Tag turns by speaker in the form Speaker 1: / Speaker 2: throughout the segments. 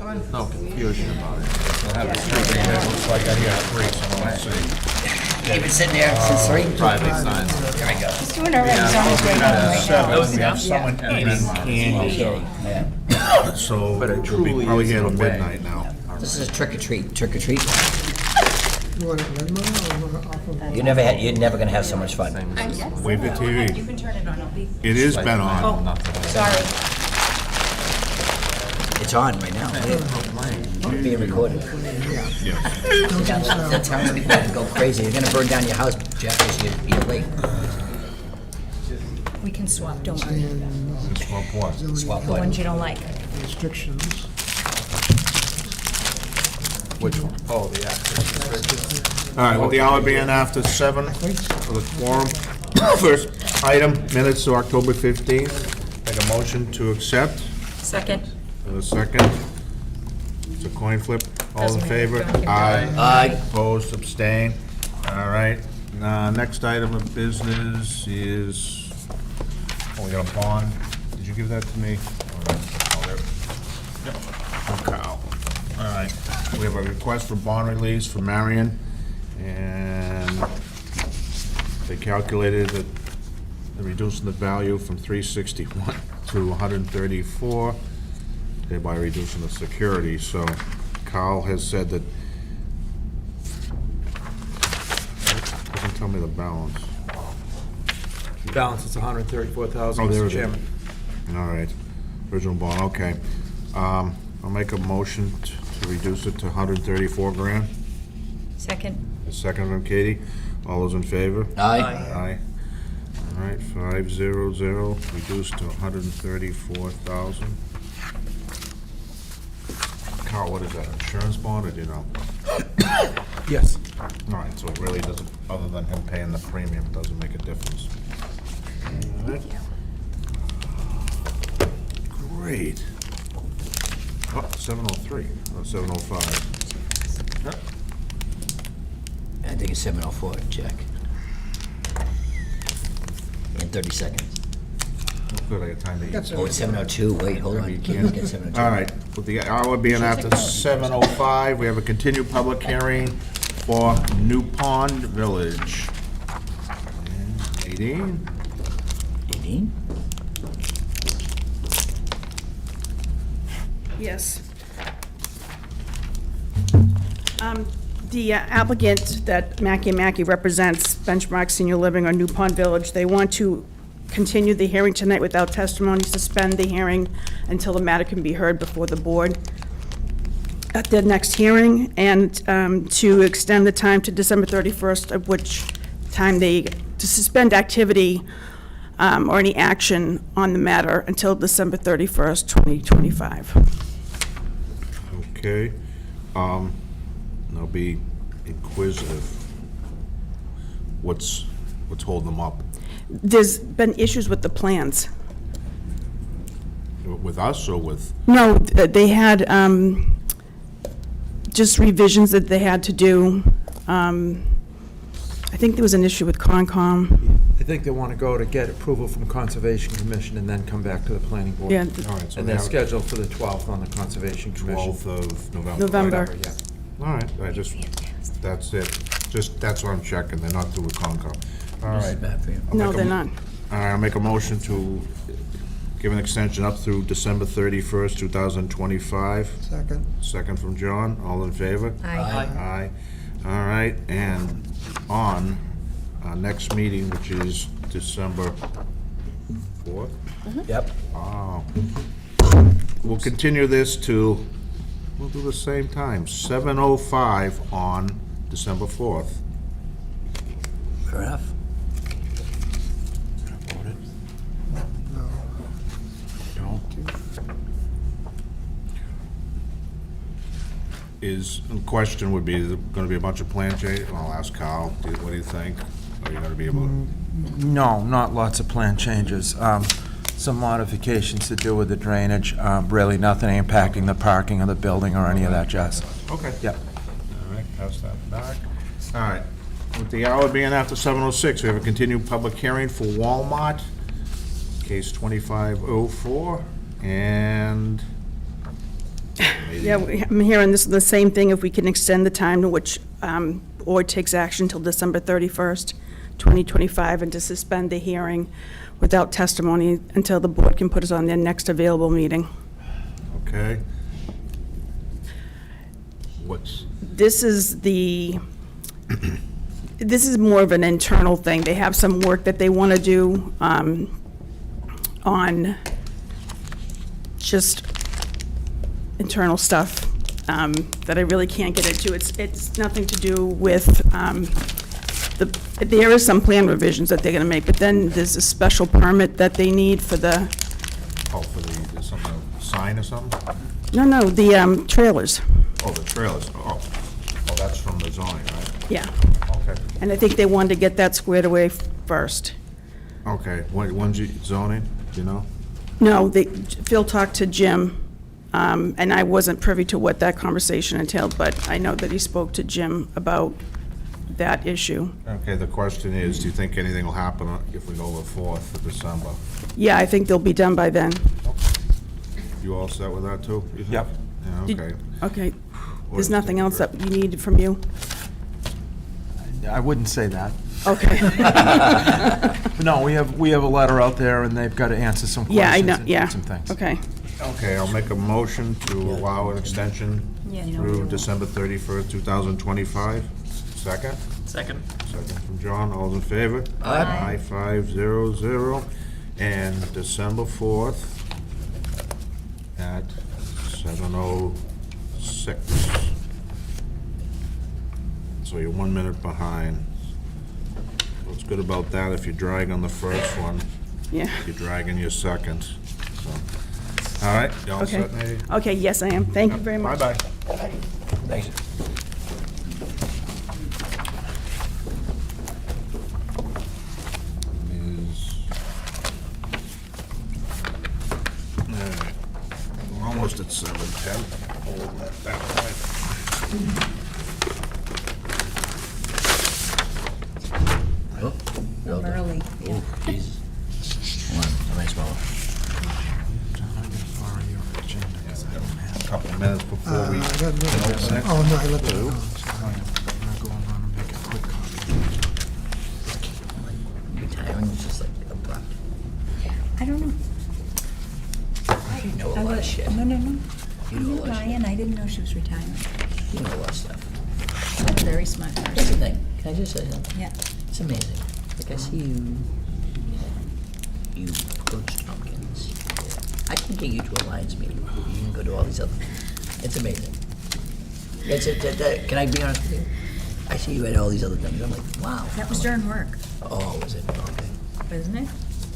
Speaker 1: no confusion about it.
Speaker 2: We'll have it three, it looks like I hear three, so let's see.
Speaker 3: You've been sitting there since 3?
Speaker 1: Private signs.
Speaker 3: There we go.
Speaker 4: He's doing all right, he's on his way home right now.
Speaker 2: Seven, we have someone
Speaker 3: Candy.
Speaker 2: so, so
Speaker 1: But it
Speaker 2: we'll
Speaker 1: truly
Speaker 2: be probably
Speaker 1: is
Speaker 2: here
Speaker 1: in
Speaker 2: till
Speaker 1: a way.
Speaker 2: midnight now.
Speaker 3: This is a trick or treat, trick or treat.
Speaker 5: You want it Venmo or you want it off of?
Speaker 3: You're never gonna have so much fun.
Speaker 2: Wave the
Speaker 4: You
Speaker 2: TV.
Speaker 4: can turn it on, I'll be.
Speaker 2: It has been on.
Speaker 4: Sorry.
Speaker 3: It's on right now. It's being recorded.
Speaker 2: Yes.
Speaker 3: The townspeople have to go crazy. They're gonna burn down your house, Jeff, because you're late.
Speaker 4: We can swap, don't worry.
Speaker 2: Just one point.
Speaker 3: Swap
Speaker 4: The
Speaker 3: what?
Speaker 4: ones you don't like.
Speaker 5: Restrictions.
Speaker 1: Which one? Oh, the access restrictions.
Speaker 2: All right, with the hour being after 7 for the quorum. First item, minutes to October 15th. Make a motion to accept.
Speaker 4: Second.
Speaker 2: For the second. It's a coin flip. All in
Speaker 4: Doesn't matter.
Speaker 2: favor?
Speaker 4: Don't get
Speaker 2: Aye.
Speaker 3: Aye.
Speaker 2: Opposed, abstain. All right. Next item of business is, oh, we got a bond. Did you give that to me? Oh, there. Yep. From Kyle. All right. We have a request for bond release for Marion, and they calculated that they're reducing the value from 361 to 134, thereby reducing the security. So Kyle has said that, doesn't tell me the balance.
Speaker 1: Balance is 134,000,
Speaker 2: Oh, there
Speaker 1: Mr.
Speaker 2: it is.
Speaker 1: Chairman.
Speaker 2: All right, original bond, okay. I'll make a motion to reduce it to 134 grand.
Speaker 4: Second.
Speaker 2: A second from Katie. All those in favor?
Speaker 3: Aye.
Speaker 2: Aye. All right, 500, reduced to 134,000. Carl, what is that, insurance bond, or do you know?
Speaker 1: Yes.
Speaker 2: All right, so it really doesn't, other than him paying the premium, it doesn't make a difference. All right. Great. Oh, 703, or 705. Yep.
Speaker 3: I think it's 7:04, check. In 30 seconds.
Speaker 2: Good, I got time to eat.
Speaker 5: That's
Speaker 3: Oh, it's 7:02, wait, hold on.
Speaker 2: You
Speaker 3: You
Speaker 2: can't.
Speaker 3: get 7:02.
Speaker 2: All right, with the hour being after 7:05, we have a continued public hearing for New Pond Village. Nadine?
Speaker 3: 18?
Speaker 6: Yes. The applicant that Mackey and Mackey represents, Benchmark Senior Living or New Pond Village, they want to continue the hearing tonight without testimony, suspend the hearing until the matter can be heard before the board at their next hearing, and to extend the time to December 31st, of which time to suspend activity or any action on the matter until December 31st, 2025.
Speaker 2: Okay. I'll be inquisitive. What's holding them up?
Speaker 6: There's been issues with the plans.
Speaker 2: With us or with?
Speaker 6: No, they had just revisions that they had to do. I think there was an issue with Concom.
Speaker 1: I think they want to go to get approval from Conservation Commission and then come back to the planning board.
Speaker 6: Yeah,
Speaker 2: All right, so
Speaker 1: And
Speaker 2: we
Speaker 1: they're
Speaker 2: have
Speaker 1: scheduled for the 12th on the Conservation Commission.
Speaker 2: 12th of November.
Speaker 6: November.
Speaker 1: Whatever, yeah.
Speaker 2: All right, that's it. That's what I'm checking. They're not through with Concom. All
Speaker 3: This is
Speaker 2: right.
Speaker 3: bad for you.
Speaker 2: I'll
Speaker 6: No,
Speaker 2: make a
Speaker 6: they're
Speaker 2: mo-
Speaker 6: not.
Speaker 2: All right, I'll make a motion to give an extension up through December 31st, 2025.
Speaker 5: Second.
Speaker 2: Second from John. All in favor?
Speaker 4: Aye.
Speaker 2: Aye. All right, and on our next meeting, which is December 4th?
Speaker 3: Yep.
Speaker 2: Oh. We'll continue this to, we'll do the same time, 7:05 on December 4th.
Speaker 3: Fair enough.
Speaker 5: No.
Speaker 2: The question would be, is there gonna be a bunch of plan change? I'll ask Kyle, what do you think? Are you gonna be able to?
Speaker 1: No, not lots of plan changes. Some modifications to do with the drainage, really nothing impacting the parking of the building or any of that jazz.
Speaker 2: Okay.
Speaker 1: Yep.
Speaker 2: All right, pass that back. All right, with the hour being after 7:06, we have a continued public hearing for Walmart, case 2504, and
Speaker 6: Yeah, I'm hearing this, the same thing, if we can extend the time to which board takes action till December 31st, 2025, and to suspend the hearing without testimony until the board can put us on their next available meeting.
Speaker 2: Okay. What's,
Speaker 6: This is this is more of an internal thing. They have some work that they want to do on just internal stuff that I really can't get into. It's nothing to do with, there is some plan revisions that they're going to make, but then there's a special permit that they need for the,
Speaker 2: oh, for the, some sign or something?
Speaker 6: no, the trailers.
Speaker 2: Oh, the trailers, oh, that's from the zoning, right?
Speaker 6: Yeah.
Speaker 2: Okay,
Speaker 6: And I think they wanted to get that squared away first.
Speaker 2: okay, when's your zoning, do you know?
Speaker 6: No, Phil talked to Jim, and I wasn't privy to what that conversation entailed, but I know that he spoke to Jim about that issue.
Speaker 2: Okay, the question is, do you think anything will happen if we go to the 4th of December?
Speaker 6: Yeah, I think they'll be done by then.
Speaker 2: You all set with that, too? you think?
Speaker 1: Yep.
Speaker 2: Yeah,
Speaker 6: Did-
Speaker 2: okay.
Speaker 6: Okay. There's nothing else that you need from you?
Speaker 1: I wouldn't say that.
Speaker 6: Okay.
Speaker 1: But no, we have a letter out there, and they've got to answer some questions.
Speaker 6: Yeah, I know,
Speaker 1: and
Speaker 6: yeah.
Speaker 1: some things.
Speaker 6: Okay.
Speaker 2: Okay, I'll make a motion to allow an extension
Speaker 4: Yeah, you know,
Speaker 2: through
Speaker 4: we-
Speaker 2: December 31st, 2025. Second?
Speaker 3: Second.
Speaker 2: Second from John, all in favor?
Speaker 3: Aye.
Speaker 2: 500. And December 4th at 7:06. So you're 1 minute behind. What's good about that, if you drag on the first one,
Speaker 6: Yeah.
Speaker 2: you're dragging your second. So, all right, you all
Speaker 6: Okay.
Speaker 2: set, maybe?
Speaker 6: Okay, yes, I am. Thank you very much.
Speaker 2: Bye-bye.
Speaker 3: Thanks.
Speaker 2: Alright, we're almost at 7:10. Hold that way.
Speaker 3: Oh,
Speaker 4: I'm early. Yeah.
Speaker 3: Jesus. Hold on, somebody smaller.
Speaker 2: A couple of minutes before we
Speaker 5: I got another-
Speaker 2: open it.
Speaker 5: Oh, no, I left it.
Speaker 2: Two.
Speaker 3: Retiring is just like abrupt.
Speaker 4: I don't know.
Speaker 3: You know a
Speaker 4: I
Speaker 3: lot of
Speaker 4: was-
Speaker 3: shit.
Speaker 4: No.
Speaker 3: You
Speaker 4: I
Speaker 3: know a
Speaker 4: knew
Speaker 3: lot of shit.
Speaker 4: Marion, I didn't know she was retiring.
Speaker 3: You know a lot of stuff.
Speaker 4: She's a very smart
Speaker 3: Here's the
Speaker 4: person.
Speaker 3: thing, can I just say something?
Speaker 4: Yeah.
Speaker 3: It's amazing. Like, I see you coach Tompkins. I can get you to a Lions meeting. You can go to all these other things. It's amazing. Can I be honest with you? I see you at all these other things. I'm like, wow.
Speaker 4: That was during work,
Speaker 3: Oh, was it? Okay.
Speaker 4: wasn't it?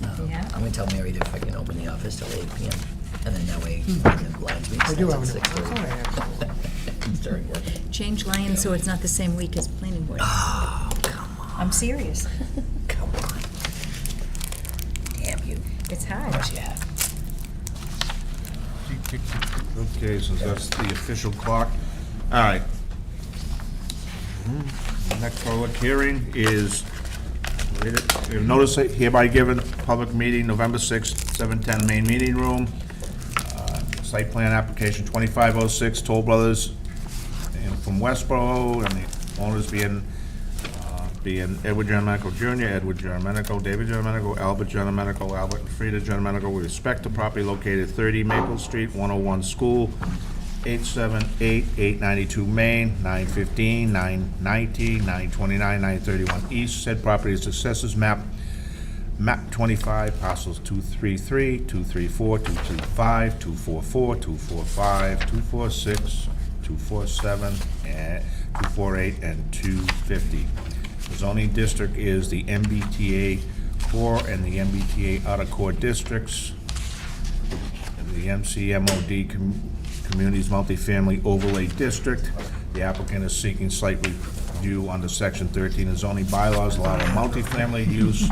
Speaker 3: No.
Speaker 4: Yeah.
Speaker 3: I'm gonna tell Mary to fucking open the office till 8 PM. And then that way, the Lions meeting
Speaker 5: I do
Speaker 3: starts
Speaker 5: have
Speaker 3: at
Speaker 5: an, I thought I
Speaker 3: 6:30.
Speaker 5: had.
Speaker 3: It's during work.
Speaker 4: Change Lions so it's not the same week as planning board.
Speaker 3: Oh, come on.
Speaker 4: I'm serious.
Speaker 3: Come on. Damn you.
Speaker 4: It's
Speaker 3: How
Speaker 4: hard.
Speaker 3: much you have?
Speaker 2: Okay, so that's the official clock. All right. Next public hearing is, read it. We have notice hereby given, public meeting, November 6th, 7:10, main meeting room. Site plan application 2506, Toll Brothers, and from Westboro, and the owners being Edward Giandomenico Jr., Edward Giandomenico, David Giandomenico, Albert Giandomenico, Albert and Frida Giandomenico, with respect to property located 30 Maple Street, 101 School, 878, 892 Main, 915, 990, 929, 931 East. Said property is assessors map 25, parcels 233, 234, 235, 244, 245, 246, 247, and 248, and 250. The zoning district is the MBTA core and the MBTA outer core districts. And the MCMOD Communities Multifamily Overlay District. The applicant is seeking site review under section 13 of zoning bylaws, allow a multifamily use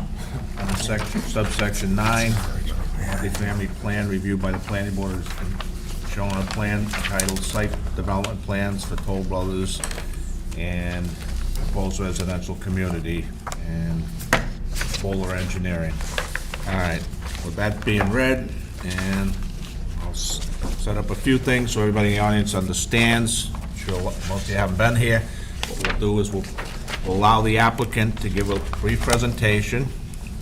Speaker 2: under subsection 9. Multifamily plan reviewed by the planning board is shown on a plan entitled Site Development Plans for Toll Brothers and Proposed Residential Community and Bowler Engineering. All right, with that being read, and I'll set up a few things so everybody in the audience understands. Sure, most of you haven't been here. What we'll do is we'll allow the applicant to give a brief presentation,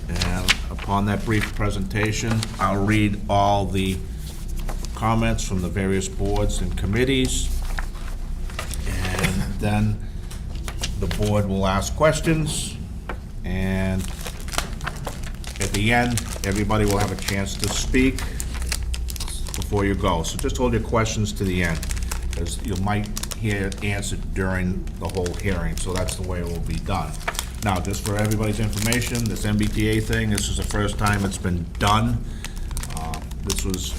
Speaker 2: and upon that brief presentation, I'll read all the comments from the various boards and committees, and then the board will ask questions, and at the end, everybody will have a chance to speak before you go. So just hold your questions to the end, because you might hear it answered during the whole hearing, so that's the way it will be done. Now, just for everybody's information, this MBTA thing, this is the first time it's been done. This was,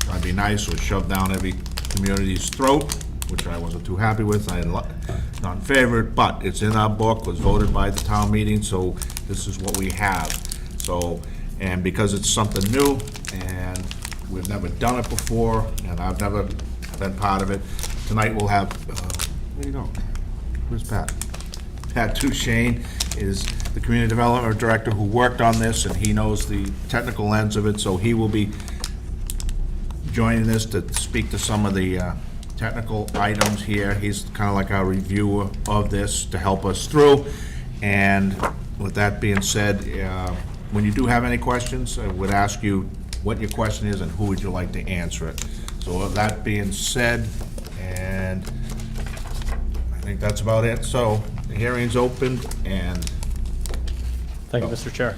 Speaker 2: trying to be nice, was shoved down every community's throat, which I wasn't too happy with. I not in favor, but it's in our book, was voted by the town meeting, so this is what we have. So, and because it's something new, and we've never done it before, and I've never been part of it, tonight we'll have, where you go? Where's Pat? Pat Duchesne is the Community Development Director who worked on this, and he knows the technical ends of it, so he will be joining this to speak to some of the technical items here. He's kind of like our reviewer of this to help us through. And with that being said, when you do have any questions, I would ask you what your question is and who would you like to answer it. So with that being said, and I think that's about it. So the hearing's opened, and
Speaker 7: Thank you, Mr. Chair.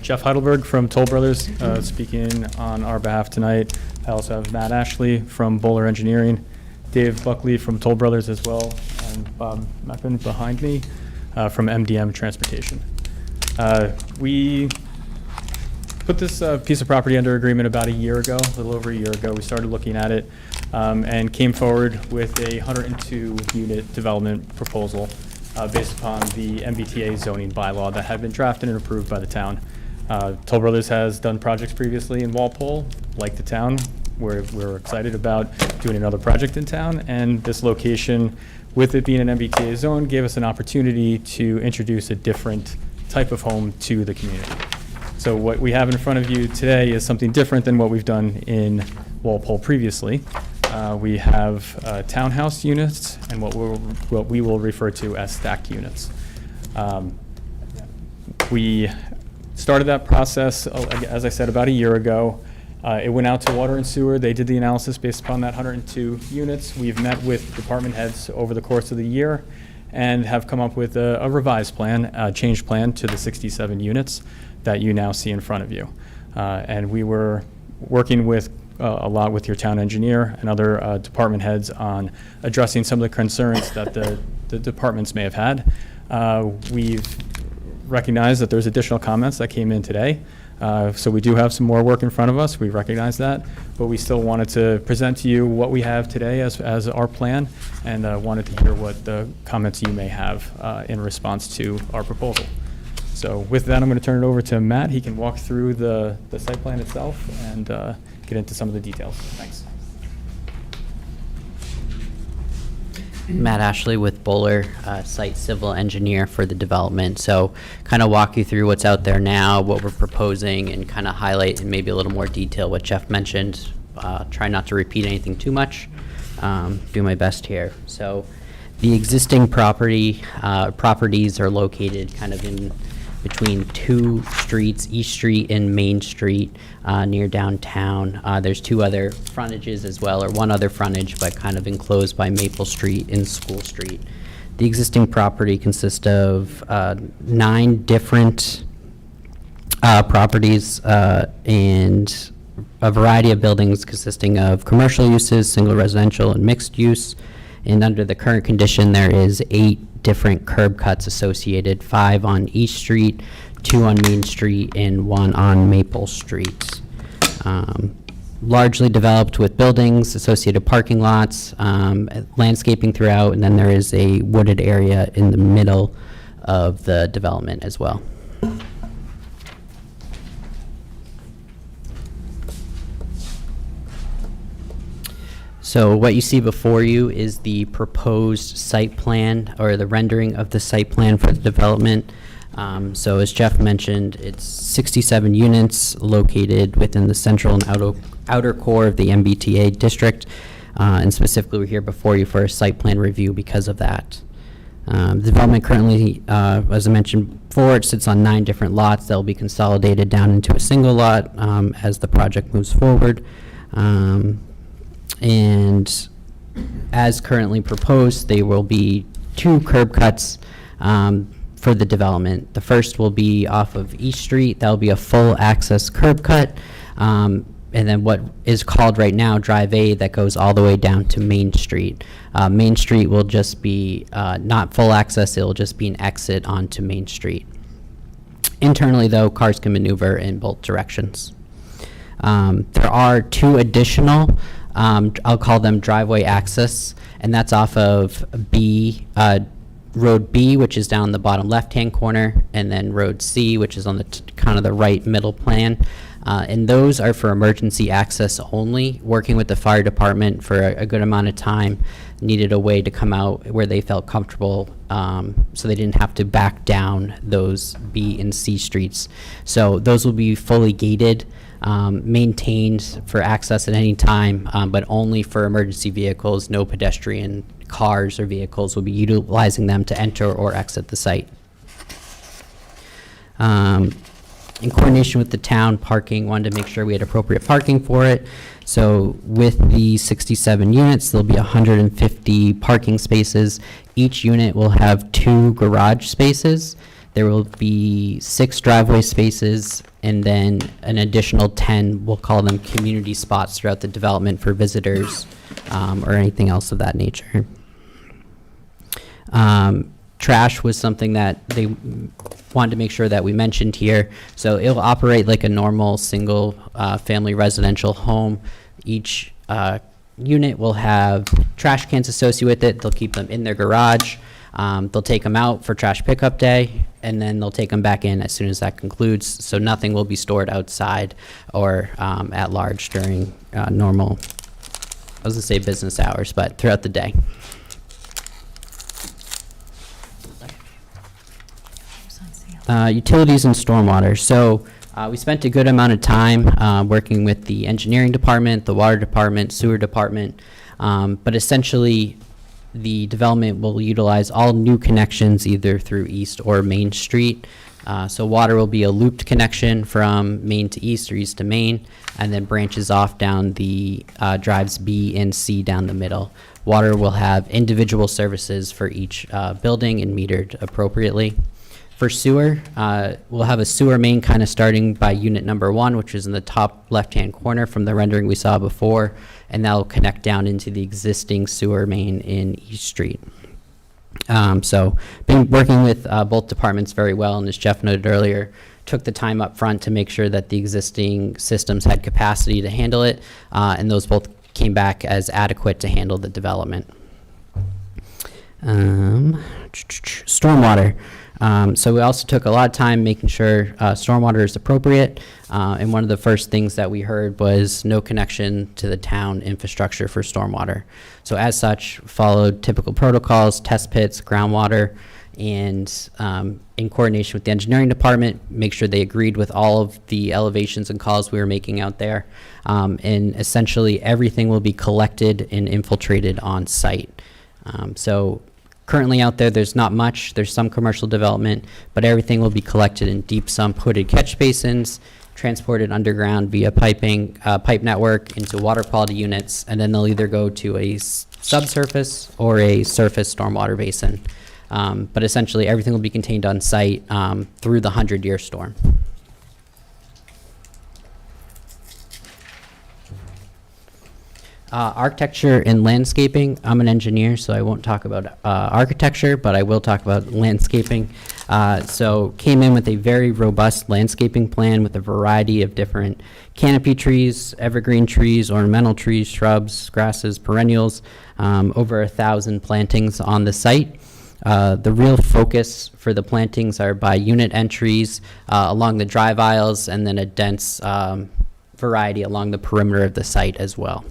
Speaker 7: Jeff Heidelberg from Toll Brothers, speaking on our behalf tonight. I also have Matt Ashley from Bowler Engineering, Dave Buckley from Toll Brothers as well, and Bob Meppen behind me from MDM Transportation. We put this piece of property under agreement about a year ago, a little over a year ago. We started looking at it and came forward with a 102-unit development proposal based upon the MBTA zoning bylaw that had been drafted and approved by the town. Toll Brothers has done projects previously in Walpole, like the town. We're excited about doing another project in town, and this location, with it being an MBTA zone, gave us an opportunity to introduce a different type of home to the community. So what we have in front of you today is something different than what we've done in Walpole previously. We have townhouse units and what we will refer to as stacked units. We started that process, as I said, about a year ago. It went out to Water and Sewer. They did the analysis based upon that 102 units. We've met with department heads over the course of the year and have come up with a revised plan, a changed plan to the 67 units that you now see in front of you. And we were working with a lot with your town engineer and other department heads on addressing some of the concerns that the departments may have had. We've recognized that there's additional comments that came in today. So we do have some more work in front of us. We recognize that, but we still wanted to present to you what we have today as our plan, and wanted to hear what the comments you may have in response to our proposal. So with that, I'm going to turn it over to Matt. He can walk through the site plan itself and get into some of the details. Thanks.
Speaker 8: Matt Ashley with Bowler, site civil engineer for the development. So kind of walk you through what's out there now, what we're proposing, and kind of highlight in maybe a little more detail what Jeff mentioned. Try not to repeat anything too much. Do my best here. So the existing properties are located kind of in between two streets, East Street and Main Street, near downtown. There's two other frontages as well, or one other frontage, but kind of enclosed by Maple Street and School Street. The existing property consists of 9 different properties and a variety of buildings consisting of commercial uses, single residential, and mixed use. And under the current condition, there is 8 different curb cuts associated, 5 on East Street, 2 on Main Street, and 1 on Maple Street. Largely developed with buildings, associated parking lots, landscaping throughout, and then there is a wooded area in the middle of the development as well. So what you see before you is the proposed site plan, or the rendering of the site plan for the development. So as Jeff mentioned, it's 67 units located within the central and outer core of the MBTA district. And specifically, we're here before you for a site plan review because of that. The development currently, as I mentioned before, it sits on 9 different lots that will be consolidated down into a single lot as the project moves forward. And as currently proposed, there will be 2 curb cuts for the development. The first will be off of East Street. That'll be a full access curb cut. And then what is called right now Drive A that goes all the way down to Main Street. Main Street will just be not full access, it'll just be an exit onto Main Street. Internally though, cars can maneuver in both directions. There are 2 additional, I'll call them driveway access, and that's off of Road B, which is down the bottom left-hand corner, and then Road C, which is on the kind of the right middle plan. And those are for emergency access only. Working with the fire department for a good amount of time, needed a way to come out where they felt comfortable, so they didn't have to back down those B and C streets. So those will be fully gated, maintained for access at any time, but only for emergency vehicles. No pedestrian cars or vehicles will be utilizing them to enter or exit the site. In coordination with the town parking, wanted to make sure we had appropriate parking for it. So with the 67 units, there'll be 150 parking spaces. Each unit will have 2 garage spaces. There will be 6 driveway spaces, and then an additional 10, we'll call them community spots throughout the development for visitors or anything else of that nature. Trash was something that they wanted to make sure that we mentioned here. So it'll operate like a normal single family residential home. Each unit will have trash cans associated with it. They'll keep them in their garage. They'll take them out for trash pickup day, and then they'll take them back in as soon as that concludes. So nothing will be stored outside or at large during normal, I was gonna say business hours, but throughout the day. Utilities and stormwater. So we spent a good amount of time working with the engineering department, the water department, sewer department, but essentially the development will utilize all new connections either through East or Main Street. So water will be a looped connection from Main to East or East to Main, and then branches off down the drives B and C down the middle. Water will have individual services for each building and metered appropriately. For sewer, we'll have a sewer main kind of starting by unit number 1, which is in the top left-hand corner from the rendering we saw before, and that'll connect down into the existing sewer main in East Street. So been working with both departments very well, and as Jeff noted earlier, took the time up front to make sure that the existing systems had capacity to handle it, and those both came back as adequate to handle the development. Stormwater. So we also took a lot of time making sure stormwater is appropriate, and one of the first things that we heard was no connection to the town infrastructure for stormwater. So as such, followed typical protocols, test pits, groundwater, and in coordination with the engineering department, make sure they agreed with all of the elevations and calls we were making out there. And essentially everything will be collected and infiltrated on site. So currently out there's not much. There's some commercial development, but everything will be collected in deep sump hooded catch basins, transported underground via pipe network into water quality units, and then they'll either go to a subsurface or a surface stormwater basin. But essentially everything will be contained on site through the 100-year storm. Architecture and landscaping. I'm an engineer, so I won't talk about architecture, but I will talk about landscaping. So came in with a very robust landscaping plan with a variety of different canopy trees, evergreen trees, ornamental trees, shrubs, grasses, perennials, over 1,000 plantings on the site. The real focus for the plantings are by unit entries along the drive aisles, and then a dense variety along the perimeter of the site as well.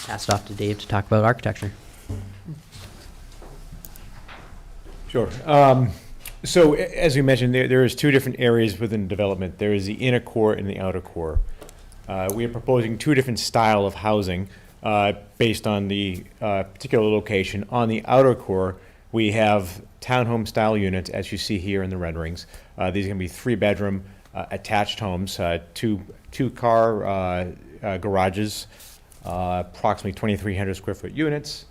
Speaker 8: pass it off to Dave to talk about architecture.
Speaker 9: Sure. So as we mentioned, there is two different areas within development. There is the inner core and the outer core. We are proposing two different style of housing based on the particular location. On the outer core, we have townhome style units, as you see here in the renderings. These are going to be 3-bedroom attached homes, two-car garages, approximately 2,300 square foot units.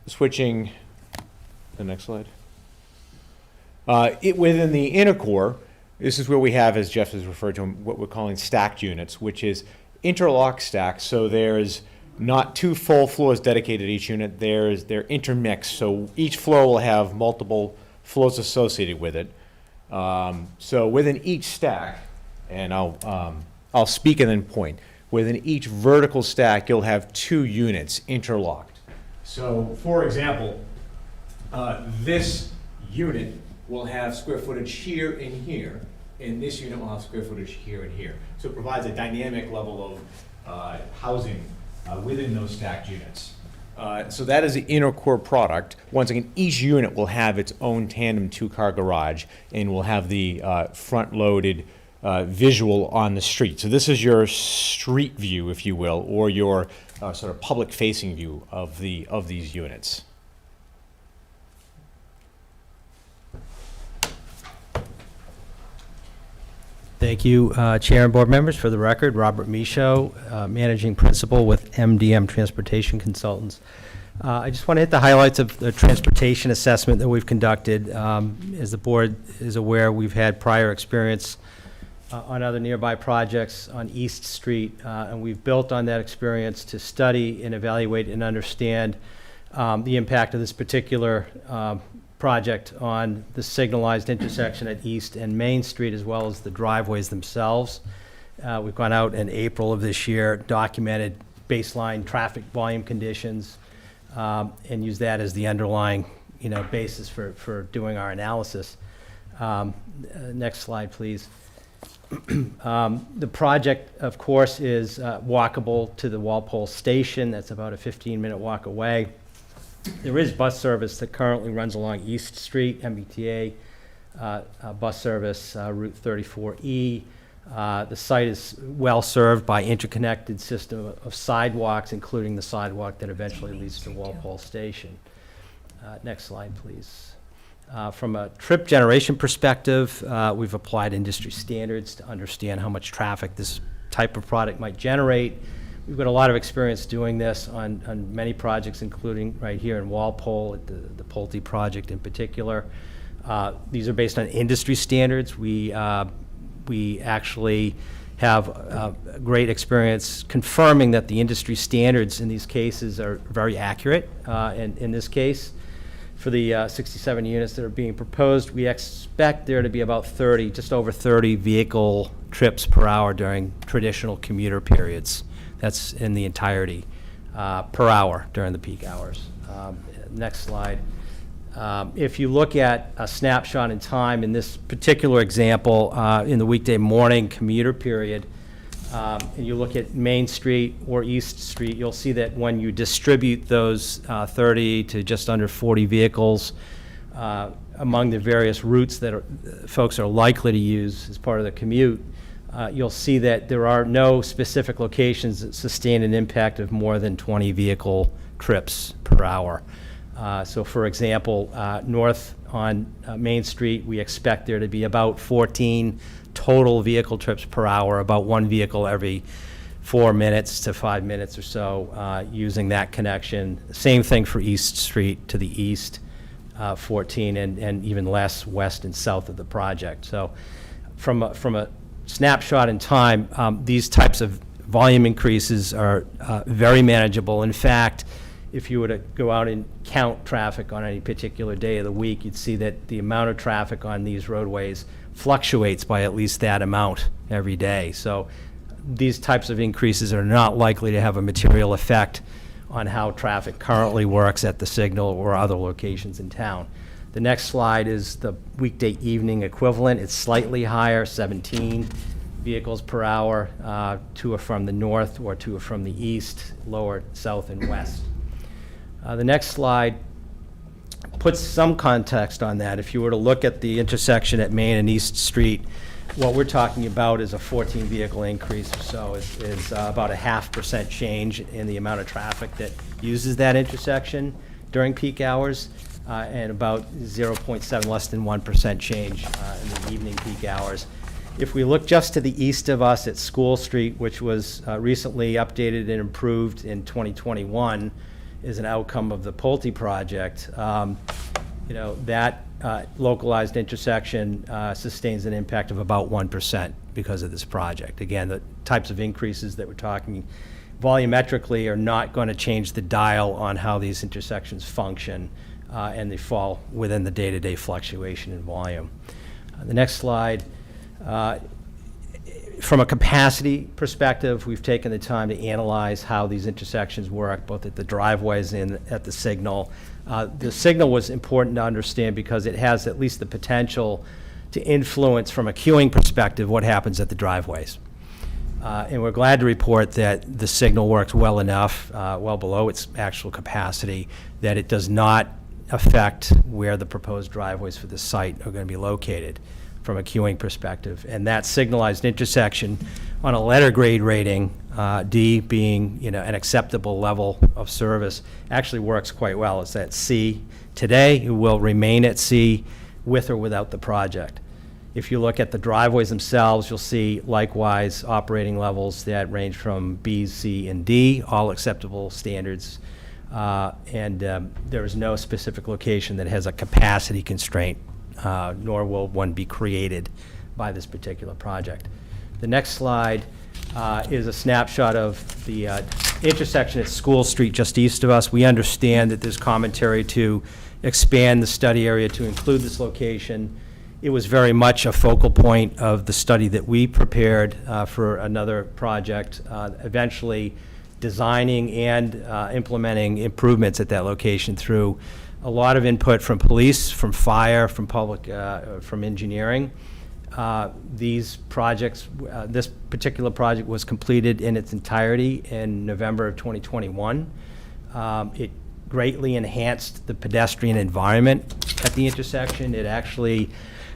Speaker 9: Switching, the next slide. Within the inner core, this is where we have, as Jeff has referred to them, what we're calling stacked units, which is interlock stacks. So there's not two full floors dedicated to each unit. They're intermixed. So each floor will have multiple floors associated with it. So within each stack, and I'll speak and then point. Within each vertical stack, you'll have 2 units interlocked. So, for example, this unit will have square footage here and here, and this unit will have square footage here and here. So it provides a dynamic level of housing within those stacked units. So that is the inner core product. Once again, each unit will have its own tandem 2-car garage and will have the front-loaded visual on the street. So this is your street view, if you will, or your sort of public-facing view of these units.
Speaker 10: Thank you, Chair and board members. For the record, Robert Michaud, Managing Principal with MDM Transportation Consultants. I just want to hit the highlights of the transportation assessment that we've conducted. As the board is aware, we've had prior experience on other nearby projects on East Street, and we've built on that experience to study and evaluate and understand the impact of this particular project on the signalized intersection at East and Main Street, as well as the driveways themselves. We've gone out in April of this year, documented baseline traffic volume conditions, and used that as the underlying, basis for doing our analysis. Next slide, please. The project, of course, is walkable to the Walpole Station. That's about a 15-minute walk away. There is bus service that currently runs along East Street, MBTA bus service, Route 34E. The site is well served by interconnected system of sidewalks, including the sidewalk that eventually leads to Walpole Station. Next slide, please. From a trip generation perspective, we've applied industry standards to understand how much traffic this type of product might generate. We've got a lot of experience doing this on many projects, including right here in Walpole, at the Pulte project in particular. These are based on industry standards. We actually have great experience confirming that the industry standards in these cases are very accurate. And in this case, for the 67 units that are being proposed, we expect there to be about just over 30 vehicle trips per hour during traditional commuter periods. That's in the entirety per hour during the peak hours. Next slide. If you look at a snapshot in time, in this particular example, in the weekday morning commuter period, and you look at Main Street or East Street, you'll see that when you distribute those 30 to just under 40 vehicles among the various routes that folks are likely to use as part of the commute, you'll see that there are no specific locations that sustain an impact of more than 20 vehicle trips per hour. So for example, north on Main Street, we expect there to be about 14 total vehicle trips per hour, about 1 vehicle every 4 minutes to 5 minutes or so using that connection. Same thing for East Street to the east, 14, and even less west and south of the project. So from a snapshot in time, these types of volume increases are very manageable. In fact, if you were to go out and count traffic on any particular day of the week, you'd see that the amount of traffic on these roadways fluctuates by at least that amount every day. So these types of increases are not likely to have a material effect on how traffic currently works at the signal or other locations in town. The next slide is the weekday evening equivalent. It's slightly higher, 17 vehicles per hour to or from the north or to or from the east, lower, south, and west. The next slide puts some context on that. If you were to look at the intersection at Main and East Street, what we're talking about is a 14 vehicle increase or so, is about a 0.5% change in the amount of traffic that uses that intersection during peak hours, and about 0.7, less than 1% change in the evening peak hours. If we look just to the east of us at School Street, which was recently updated and improved in 2021, is an outcome of the Pulte project. That localized intersection sustains an impact of about 1% because of this project. Again, the types of increases that we're talking volumetrically are not going to change the dial on how these intersections function, and they fall within the day-to-day fluctuation in volume. The next slide. From a capacity perspective, we've taken the time to analyze how these intersections work, both at the driveways and at the signal. The signal was important to understand because it has at least the potential to influence, from a queuing perspective, what happens at the driveways. And we're glad to report that the signal works well enough, well below its actual capacity, that it does not affect where the proposed driveways for the site are going to be located from a queuing perspective. And that signalized intersection on a letter grade rating, D being an acceptable level of service, actually works quite well. It's at C today. It will remain at C with or without the project. If you look at the driveways themselves, you'll see likewise operating levels that range from B, C, and D, all acceptable standards. And there is no specific location that has a capacity constraint, nor will one be created by this particular project. The next slide is a snapshot of the intersection at School Street just east of us. We understand that there's commentary to expand the study area to include this location. It was very much a focal point of the study that we prepared for another project, eventually designing and implementing improvements at that location through a lot of input from police, from fire, from public, from engineering. These projects, this particular project was completed in its entirety in November of 2021. It greatly enhanced the pedestrian environment at the intersection. It actually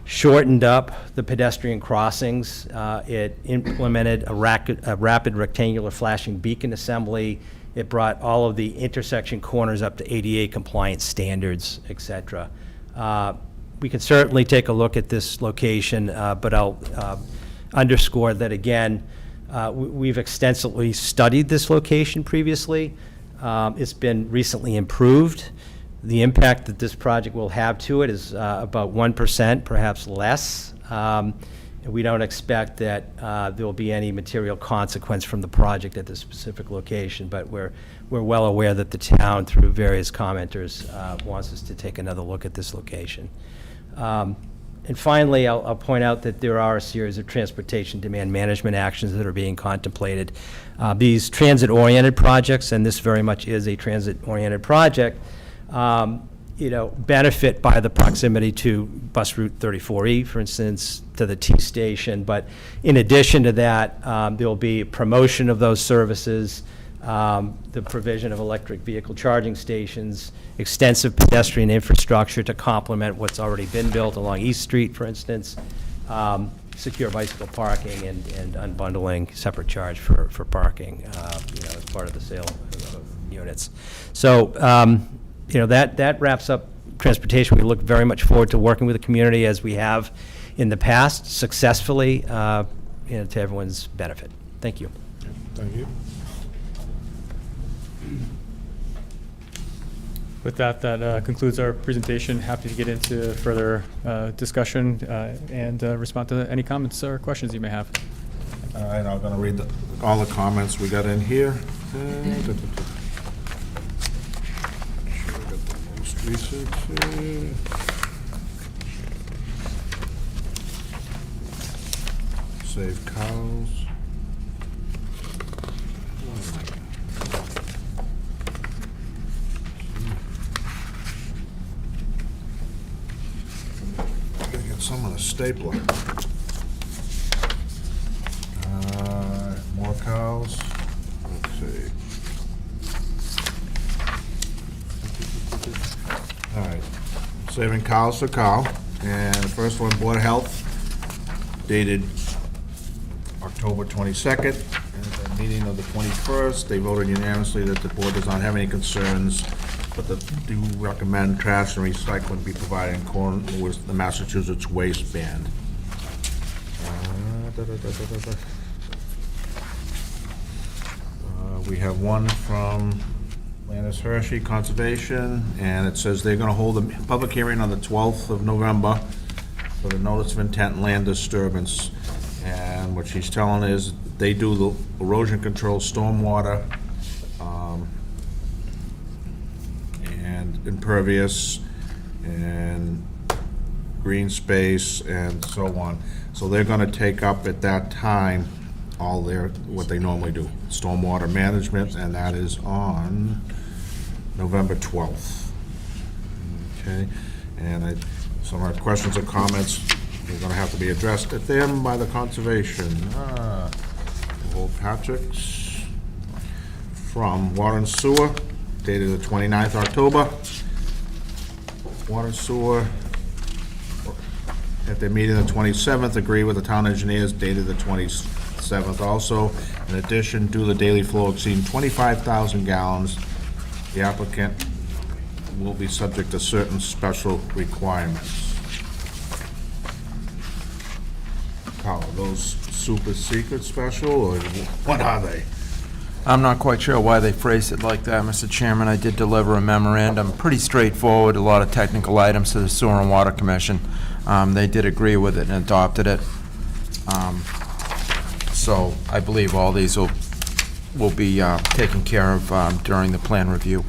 Speaker 10: shortened up the pedestrian crossings. It implemented a rapid rectangular flashing beacon assembly. It brought all of the intersection corners up to ADA compliant standards, et cetera. We can certainly take a look at this location, but I'll underscore that again, we've extensively studied this location previously. It's been recently improved. The impact that this project will have to it is about 1%, perhaps less. We don't expect that there will be any material consequence from the project at this specific location, but we're well aware that the town, through various commenters, wants us to take another look at this location. And finally, I'll point out that there are a series of transportation demand management actions that are being contemplated. These transit-oriented projects, and this very much is a transit-oriented project, benefit by the proximity to bus route 34E, for instance, to the T station. But in addition to that, there'll be promotion of those services, the provision of electric vehicle charging stations, extensive pedestrian infrastructure to complement what's already been built along East Street, for instance, secure bicycle parking and unbundling separate charge for parking, as part of the sale of units. So, that wraps up transportation. We look very much forward to working with the community as we have in the past successfully, to everyone's benefit. Thank you.
Speaker 2: Thank you.
Speaker 7: With that concludes our presentation. Happy to get into further discussion and respond to any comments or questions you may have.
Speaker 2: All right, I'm going to read all the comments we got in here. Save cows. Gotta get some of the stapler. Saving cows for Carl. And the first one, Board of Health, dated October 22nd. And at the meeting of the 21st, they voted unanimously that the board does not have any concerns, but they do recommend trash and recycling be provided in accordance with the Massachusetts waste ban. We have one from Landis Hershey Conservation, and it says they're gonna hold a public hearing on the 12th of November for the notice of intent and land disturbance. And what she's telling is they do the erosion control, stormwater, and impervious, and green space, and so on. So they're gonna take up at that time all their, what they normally do, stormwater management, and that is on November 12th. Okay, and some of our questions or comments are gonna have to be addressed at them by the conservation. Old Patrick's from Water and Sewer, dated the 29th October. Water and Sewer, at their meeting the 27th, agree with the town engineers, dated the 27th also. In addition, due to the daily flow exceeding 25,000 gallons, the applicant will be subject to certain special requirements. How, are those super secret special, or what are they?
Speaker 1: I'm not quite sure why they phrased it like that, Mr. Chairman. I did deliver a memorandum, pretty straightforward, a lot of technical items to the Sewer and Water Commission. They did agree with it and adopted it. So I believe all these will be taken care of during the plan review.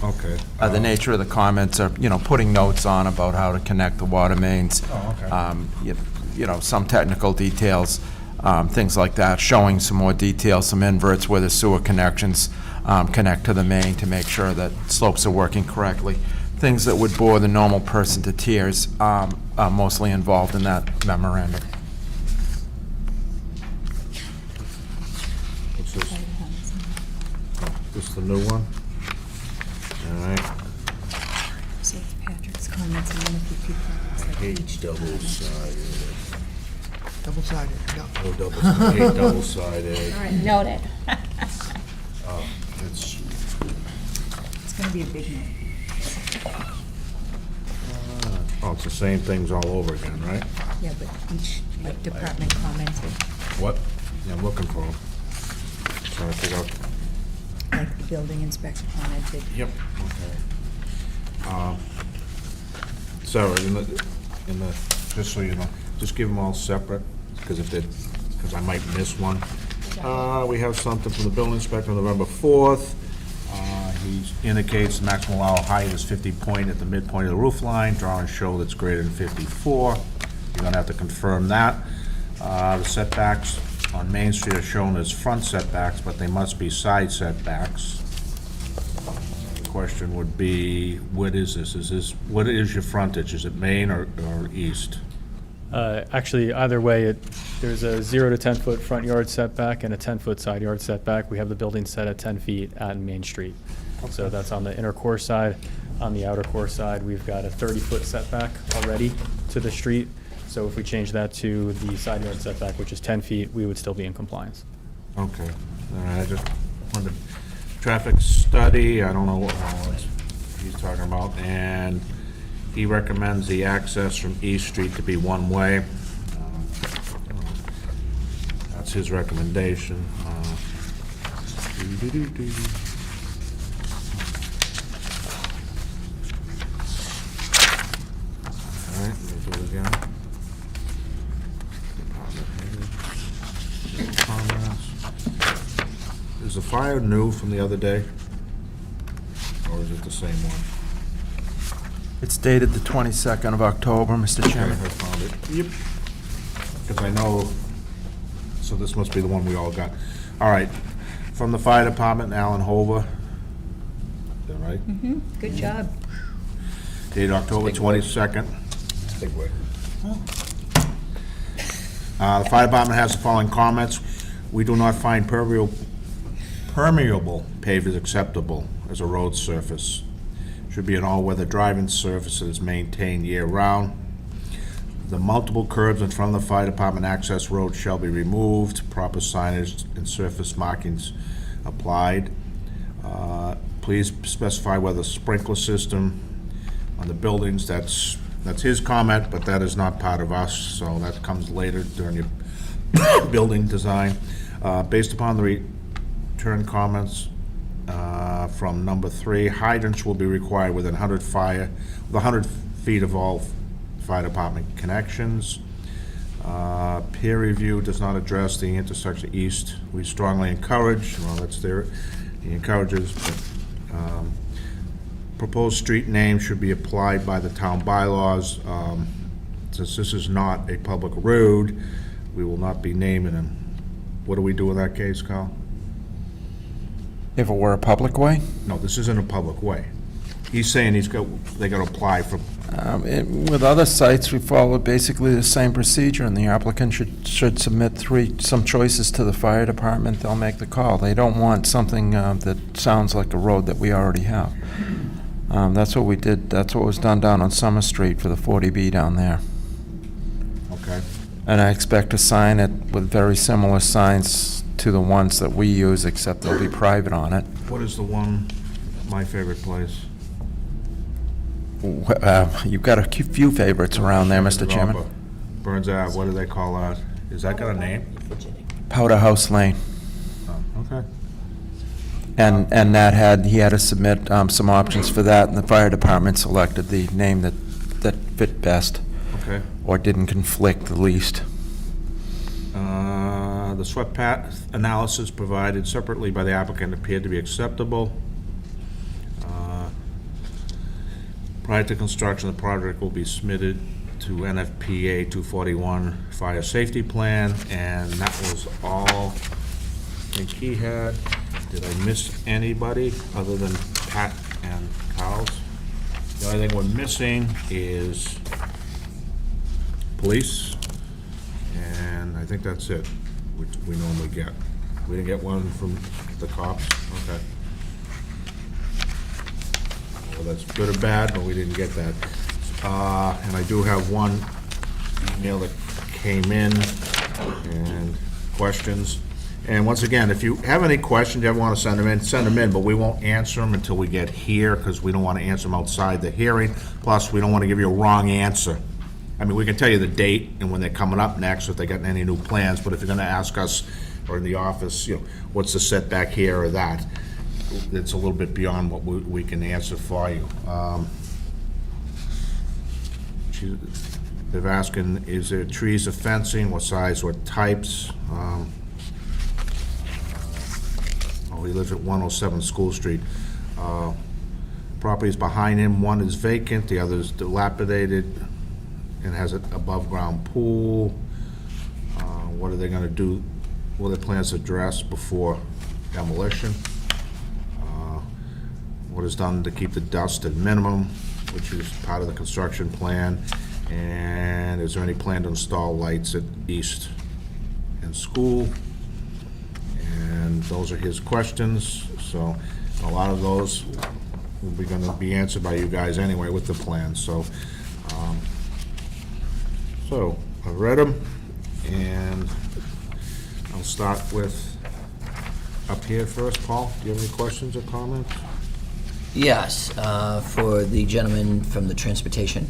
Speaker 2: Okay.
Speaker 1: The nature of the comments are, putting notes on about how to connect the water mains.
Speaker 2: Oh, okay.
Speaker 1: Some technical details, things like that, showing some more details, some inverts where the sewer connections connect to the main to make sure that slopes are working correctly. Things that would bore the normal person to tears are mostly involved in that memorandum.
Speaker 2: What's this? This is the new one? All right.
Speaker 4: Save Patrick's comments and then if you keep comments like
Speaker 2: H double-sided.
Speaker 5: Double-sided, yeah.
Speaker 2: Oh, double-sided, double-sided.
Speaker 4: All right, noted.
Speaker 2: Oh, it's,
Speaker 4: It's gonna be a big note.
Speaker 2: oh, it's the same things all over again, right?
Speaker 4: Yeah, but each, like, department commented,
Speaker 2: What? Yeah, I'm looking for them. Trying to figure out.
Speaker 4: like the building inspector commented.
Speaker 2: Yep. Okay. Sarah, just so you know, just give them all separate, because I might miss one. We have something from the building inspector on November 4th. He indicates the maximum allowed height is 50 point at the midpoint of the roof line. Drawings show that's greater than 54. You're gonna have to confirm that. The setbacks on Main Street are shown as front setbacks, but they must be side setbacks. The question would be, what is this? What is your frontage? Is it Main or east?
Speaker 7: Actually, either way, there's a 0 to 10 foot front yard setback and a 10-foot side yard setback. We have the building set at 10 feet at Main Street. So that's on the inner core side. On the outer core side, we've got a 30-foot setback already to the street. So if we change that to the side yard setback, which is 10 feet, we would still be in compliance.
Speaker 2: Okay, all right, I just wanted, traffic study, I don't know what he's talking about, and he recommends the access from East Street to be one-way. That's his recommendation. All right, we'll do it again. Is the fire new from the other day? Or is it the same one?
Speaker 1: It's dated the 22nd of October, Mr.
Speaker 2: Okay, I
Speaker 1: Chairman.
Speaker 2: found it. Yep. Because I know, so this must be the one we all got. All right, from the fire department, Alan Hover. Is that right?
Speaker 4: Mm-hmm, good job.
Speaker 2: Dated October 22nd.
Speaker 9: Big word.
Speaker 2: The fire department has the following comments. We do not find permeable pavers acceptable as a road surface. Should be an all-weather driving surfaces maintained year-round. The multiple curbs in front of the fire department access road shall be removed. Proper signage and surface markings applied. Please specify whether sprinkler system on the buildings, that's his comment, but that is not part of us, so that comes later during your building design. Based upon the return comments from number 3, hydrants will be required within 100 feet of all fire department connections. Peer review does not address the intersection east. We strongly encourage, well, that's there, he encourages, but proposed street name should be applied by the town bylaws. Since this is not a public road, we will not be naming them. What do we do in that case, Carl?
Speaker 1: If it were a public way?
Speaker 2: No, this isn't a public way. He's saying they got to apply for,
Speaker 1: With other sites, we follow basically the same procedure, and the applicant should submit some choices to the fire department. They'll make the call. They don't want something that sounds like a road that we already have. That's what we did. That's what was done down on Summer Street for the 40B down there.
Speaker 2: okay?
Speaker 1: And I expect to sign it with very similar signs to the ones that we use, except they'll be private on it.
Speaker 2: What is the one, my favorite place?
Speaker 1: You've got a few favorites around there, Mr. Chairman.
Speaker 2: Burns Ave, what do they call that? Is that got a name?
Speaker 1: Powder House Lane.
Speaker 2: Oh, okay.
Speaker 1: And he had to submit some options for that, and the fire department selected the name that fit best,
Speaker 2: Okay.
Speaker 1: or didn't conflict the least.
Speaker 2: The swept path analysis provided separately by the applicant appeared to be acceptable. Prior to construction, the project will be submitted to NFPA 241 Fire Safety Plan, and that was all I think he had. Did I miss anybody other than Pat and Carl's? The only thing we're missing is police, and I think that's it, which we normally get. We didn't get one from the cops? Okay. Well, that's good or bad, but we didn't get that. And I do have one email that came in, and questions. And once again, if you have any questions, you ever want to send them in, but we won't answer them until we get here, because we don't want to answer them outside the hearing. Plus, we don't want to give you a wrong answer. I mean, we can tell you the date and when they're coming up next, if they got any new plans, but if you're going to ask us, or in the office, what's the setback here or that, it's a little bit beyond what we can answer for you. They're asking, is there trees or fencing, what size, what types? He lives at 107 School Street. Properties behind him, one is vacant, the other is dilapidated, and has an above-ground pool. What are they gonna do? What are their plans to address before demolition? What is done to keep the dust at minimum, which is part of the construction plan? And is there any plan to install lights at East and School? And those are his questions, so a lot of those will be gonna be answered by you guys anyway with the plan, so. So, I've read them, and I'll start with up here first. Paul, do you have any questions or comments?
Speaker 3: Yes, for the gentleman from the transportation.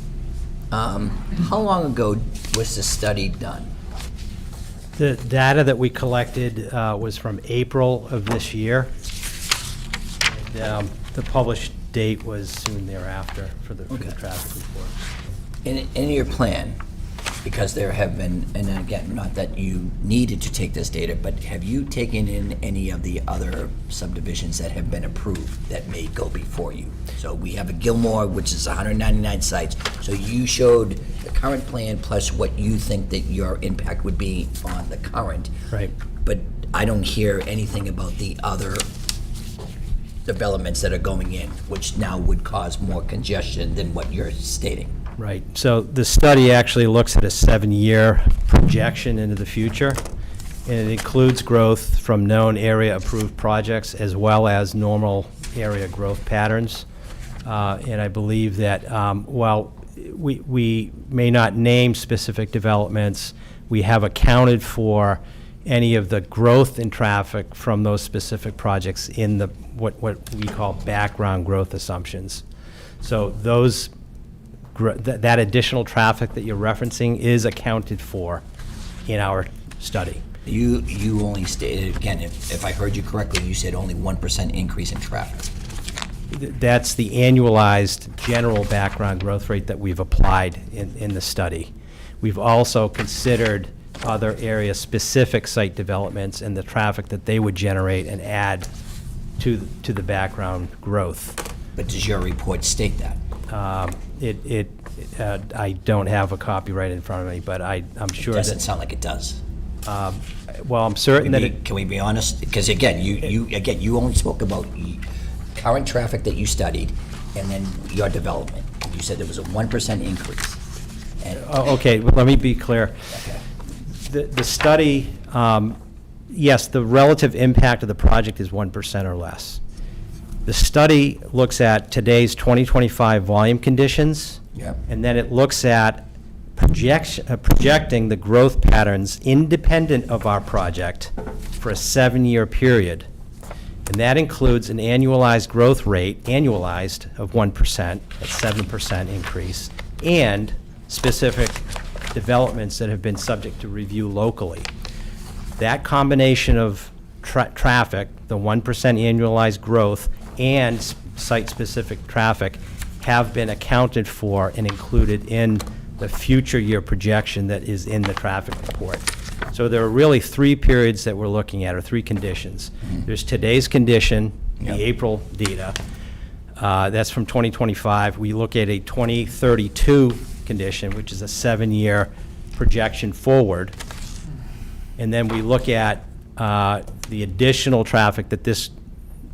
Speaker 3: How long ago was this study done?
Speaker 10: The data that we collected was from April of this year. And, the published date was soon thereafter for the traffic report.
Speaker 3: In your plan, because there have been, and again, not that you needed to take this data, but have you taken in any of the other subdivisions that have been approved that may go before you? So we have a Gilmore, which is 199 sites. So you showed the current plan plus what you think that your impact would be on the current.
Speaker 10: Right.
Speaker 3: But I don't hear anything about the other developments that are going in, which now would cause more congestion than what you're stating.
Speaker 10: Right. So the study actually looks at a 7-year projection into the future, and it includes growth from known area approved projects as well as normal area growth patterns. And I believe that while we may not name specific developments, we have accounted for any of the growth in traffic from those specific projects in the what we call background growth assumptions. So those that additional traffic that you're referencing is accounted for in our study.
Speaker 3: You only stated, again, if I heard you correctly, you said only 1% increase in traffic.
Speaker 10: That's the annualized general background growth rate that we've applied in the study. We've also considered other area-specific site developments and the traffic that they would generate and add to the background growth.
Speaker 3: But does your report state that?
Speaker 10: I don't have a copy right in front of me, but I'm sure
Speaker 3: It doesn't
Speaker 10: that,
Speaker 3: sound like it does.
Speaker 10: well, I'm certain that it,
Speaker 3: Can we be honest? Because again, you only spoke about current traffic that you studied and then your development. You said there was a 1% increase. And
Speaker 10: okay, well, let me be clear.
Speaker 3: okay.
Speaker 10: The study, yes, the relative impact of the project is 1% or less. The study looks at today's 2025 volume conditions,
Speaker 3: Yep.
Speaker 10: and then it looks at projecting the growth patterns independent of our project for a 7-year period. And that includes an annualized growth rate, annualized, of 1%, a 7% increase, and specific developments that have been subject to review locally. That combination of traffic, the 1% annualized growth, and site-specific traffic have been accounted for and included in the future year projection that is in the traffic report. So there are really 3 periods that we're looking at, or 3 conditions. There's today's condition, the
Speaker 3: Yep.
Speaker 10: April data. That's from 2025. We look at a 2032 condition, which is a 7-year projection forward. And then we look at the additional traffic that this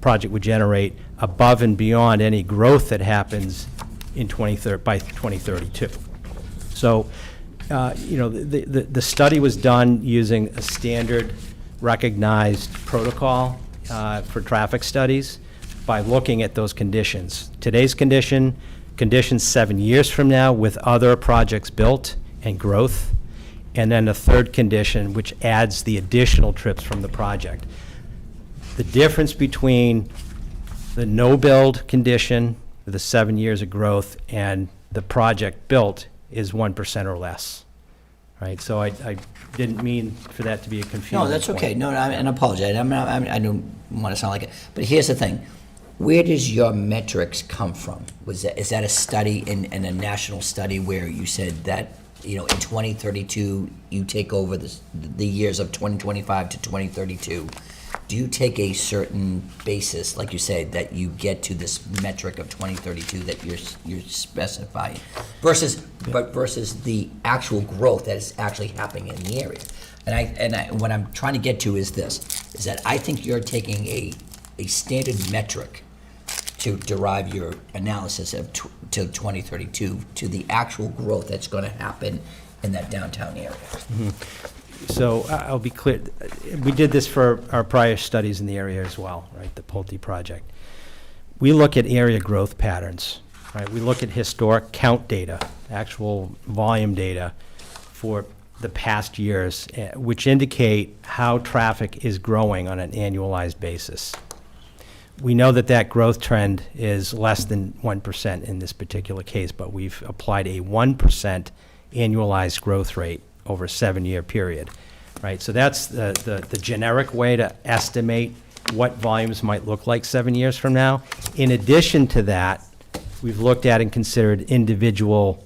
Speaker 10: project would generate above and beyond any growth that happens in by 2032. So, the study was done using a standard recognized protocol for traffic studies by looking at those conditions. Today's conditions 7 years from now with other projects built and growth, and then a third condition which adds the additional trips from the project. The difference between the no-build condition, the 7 years of growth, and the project built is 1% or less, right? So I didn't mean for that to be a confusing
Speaker 3: No, that's okay.
Speaker 10: point.
Speaker 3: No, and I apologize. I don't want to sound like it. But here's the thing. Where does your metrics come from? Is that a study in a national study where you said that, in 2032, you take over the years of 2025 to 2032? Do you take a certain basis, like you say, that you get to this metric of 2032 that you're specifying, versus the actual growth that is actually happening in the area? And what I'm trying to get to is this: is that I think you're taking a standard metric to derive your analysis of to 2032 to the actual growth that's going to happen in that downtown area.
Speaker 10: So I'll be clear, we did this for our prior studies in the area as well, right, the Pulte project. We look at area growth patterns, right? We look at historic count data, actual volume data for the past years, which indicate how traffic is growing on an annualized basis. We know that growth trend is less than 1% in this particular case, but we've applied a 1% annualized growth rate over a 7-year period, right? So that's the generic way to estimate what volumes might look like 7 years from now. In addition to that, we've looked at and considered individual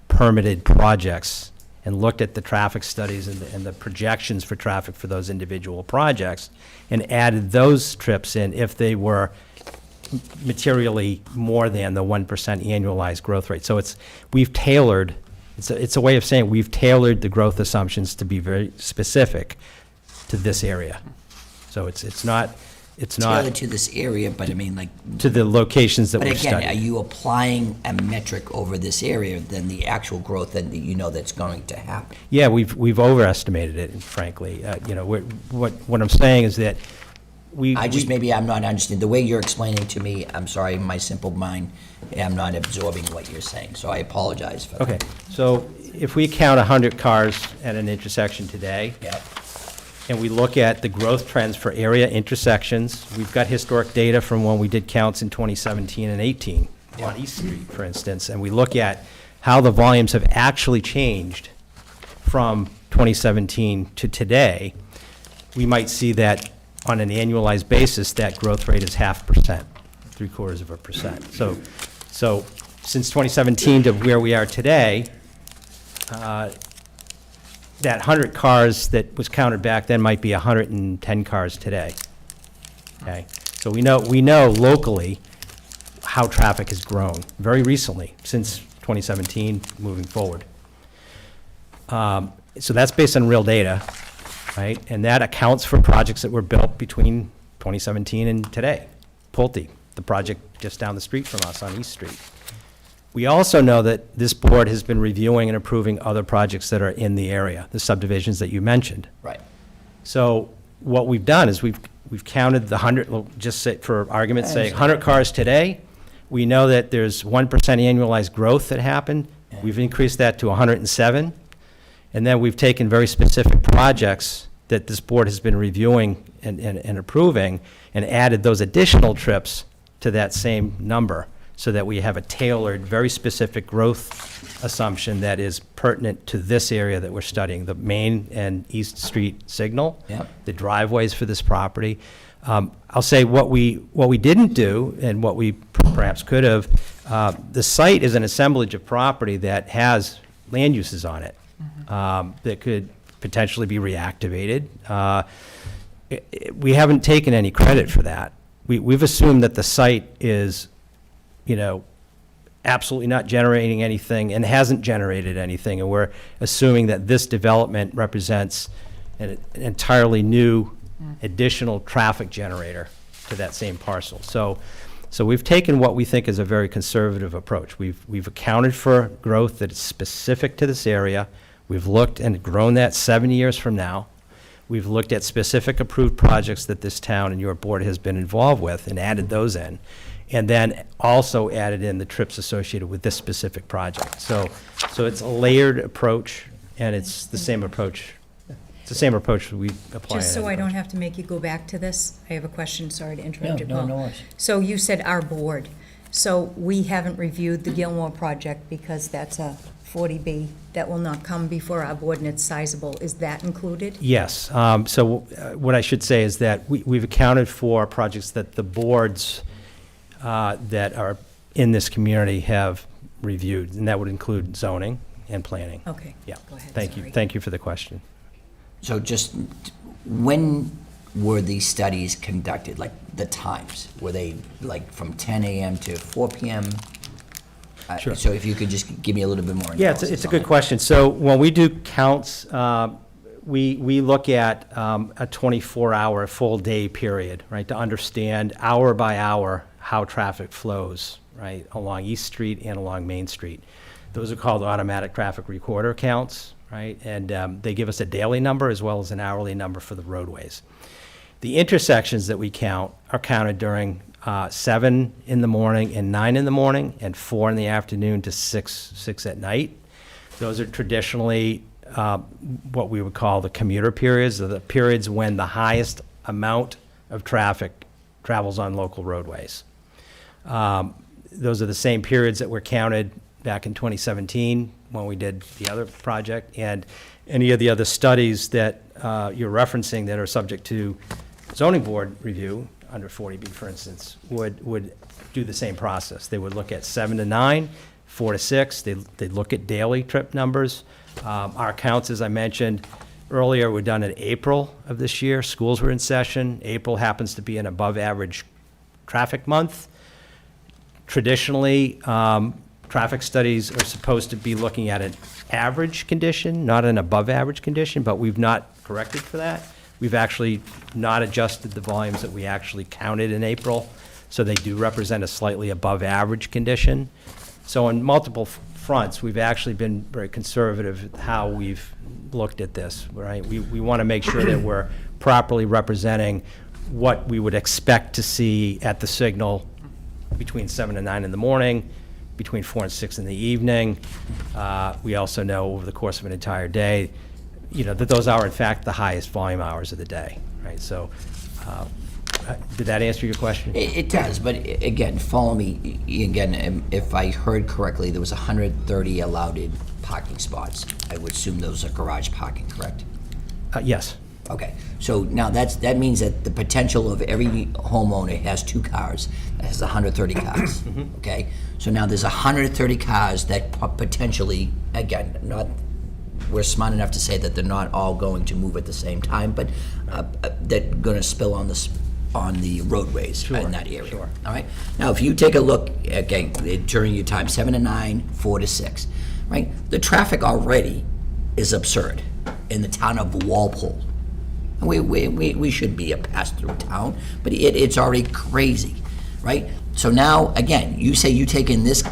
Speaker 10: permitted projects and looked at the traffic studies and the projections for traffic for those individual projects and added those trips in if they were materially more than the 1% annualized growth rate. So we've tailored. It's a way of saying we've tailored the growth assumptions to be very specific to this area. So it's not
Speaker 3: Tailored to this area, but I mean, like.
Speaker 10: to the locations that
Speaker 3: But
Speaker 10: we've
Speaker 3: again, are
Speaker 10: studied.
Speaker 3: you applying a metric over this area than the actual growth that that's going to happen?
Speaker 10: Yeah, we've overestimated it, frankly. What I'm saying is that
Speaker 3: maybe I'm not understanding, the way you're explaining to me, I'm sorry, my simple mind, I'm not absorbing what you're saying, so I apologize for that.
Speaker 10: Okay, so if we count 100 cars at an intersection today,
Speaker 3: Yep,
Speaker 10: and we look at the growth trends for area intersections, we've got historic data from when we did counts in 2017 and 18 on East Street, for instance, and we look at how the volumes have actually changed from 2017 to today, we might see that on an annualized basis, that growth rate is 0.5%, 0.75%. So since 2017 to where we are today, that 100 cars that was counted back then might be 110 cars today. Okay, so we know locally how traffic has grown very recently, since 2017 moving forward. So that's based on real data, right? And that accounts for projects that were built between 2017 and today. Pulte, the project just down the street from us on East Street. We also know that this board has been reviewing and approving other projects that are in the area, the subdivisions that you mentioned.
Speaker 3: right.
Speaker 10: So what we've done is we've counted the 100, we'll just say, for argument's sake, 100 cars today. We know that there's 1% annualized growth that happened. We've increased that to 107. And then we've taken very specific projects that this board has been reviewing and approving and added those additional trips to that same number so that we have a tailored, very specific growth assumption that is pertinent to this area that we're studying, the Main and East Street signal,
Speaker 3: Yep.
Speaker 10: the driveways for this property. I'll say what we didn't do and what we perhaps could have, the site is an assemblage of property that has land uses on it that could potentially be reactivated. We haven't taken any credit for that. We've assumed that the site is, absolutely not generating anything and hasn't generated anything, and we're assuming that this development represents an entirely new additional traffic generator to that same parcel. So we've taken what we think is a very conservative approach. We've accounted for growth that is specific to this area. We've looked and grown that 7 years from now. We've looked at specific approved projects that this town and your board has been involved with and added those in. And then also added in the trips associated with this specific project. So it's a layered approach, and it's the same approach. It's the same approach we apply.
Speaker 4: Just
Speaker 10: in
Speaker 4: so
Speaker 10: other
Speaker 4: I don't
Speaker 10: projects.
Speaker 4: have to make you go back to this, I have a question, sorry to interrupt you,
Speaker 3: No,
Speaker 4: Paul.
Speaker 3: no worries.
Speaker 4: So you said our board. So we haven't reviewed the Gilmore project because that's a 40B that will not come before our board and it's sizable. Is that included?
Speaker 10: Yes. What I should say is that we've accounted for projects that the boards that are in this community have reviewed, and that would include zoning and planning.
Speaker 4: Okay.
Speaker 10: Yeah.
Speaker 4: Go ahead,
Speaker 10: Thank you.
Speaker 4: sorry.
Speaker 10: Thank you for the question.
Speaker 3: So just, when were these studies conducted, like the times? Were they like from 10 a.m. to 4 p.m.?
Speaker 10: Sure.
Speaker 3: So if you could just give me a little bit more
Speaker 10: Yeah,
Speaker 3: analysis
Speaker 10: it's a
Speaker 3: on
Speaker 10: good
Speaker 3: it.
Speaker 10: question. So when we do counts, we look at a 24-hour, full-day period, right, to understand hour by hour how traffic flows, right, along East Street and along Main Street. Those are called automatic traffic recorder counts, right? And they give us a daily number as well as an hourly number for the roadways. The intersections that we count are counted during 7 in the morning and 9 in the morning and 4 in the afternoon to 6 at night. Those are traditionally what we would call the commuter periods, or the periods when the highest amount of traffic travels on local roadways. Those are the same periods that were counted back in 2017 when we did the other project, and any of the other studies that you're referencing that are subject to zoning board review under 40B, for instance, would do the same process. They would look at 7 to 9, 4 to 6. They'd look at daily trip numbers. Our counts, as I mentioned earlier, were done in April of this year. Schools were in session. April happens to be an above-average traffic month. Traditionally, traffic studies are supposed to be looking at an average condition, not an above-average condition, but we've not corrected for that. We've actually not adjusted the volumes that we actually counted in April, so they do represent a slightly above-average condition. So on multiple fronts, we've actually been very conservative with how we've looked at this, right? We want to make sure that we're properly representing what we would expect to see at the signal between 7 and 9 in the morning, between 4 and 6 in the evening. We also know over the course of an entire day, that those are in fact the highest volume hours of the day, right? So, did that answer your question?
Speaker 3: It does, but again, follow me, again, if I heard correctly, there was 130 allowed parking spots. I would assume those are garage parking, correct?
Speaker 10: Yes.
Speaker 3: Okay, so now that means that the potential of every homeowner has 2 cars, that has 130 cars, okay? So now there's 130 cars that potentially, again, we're smart enough to say that they're not all going to move at the same time, but they're gonna spill on the roadways in that area.
Speaker 10: Sure.
Speaker 3: All right? Now, if you take a look, again, during your time, 7 to 9, 4 to 6, right? The traffic already is absurd in the town of Walpole. We should be a pass-through town, but it's already crazy, right? So now, again, you say you take in this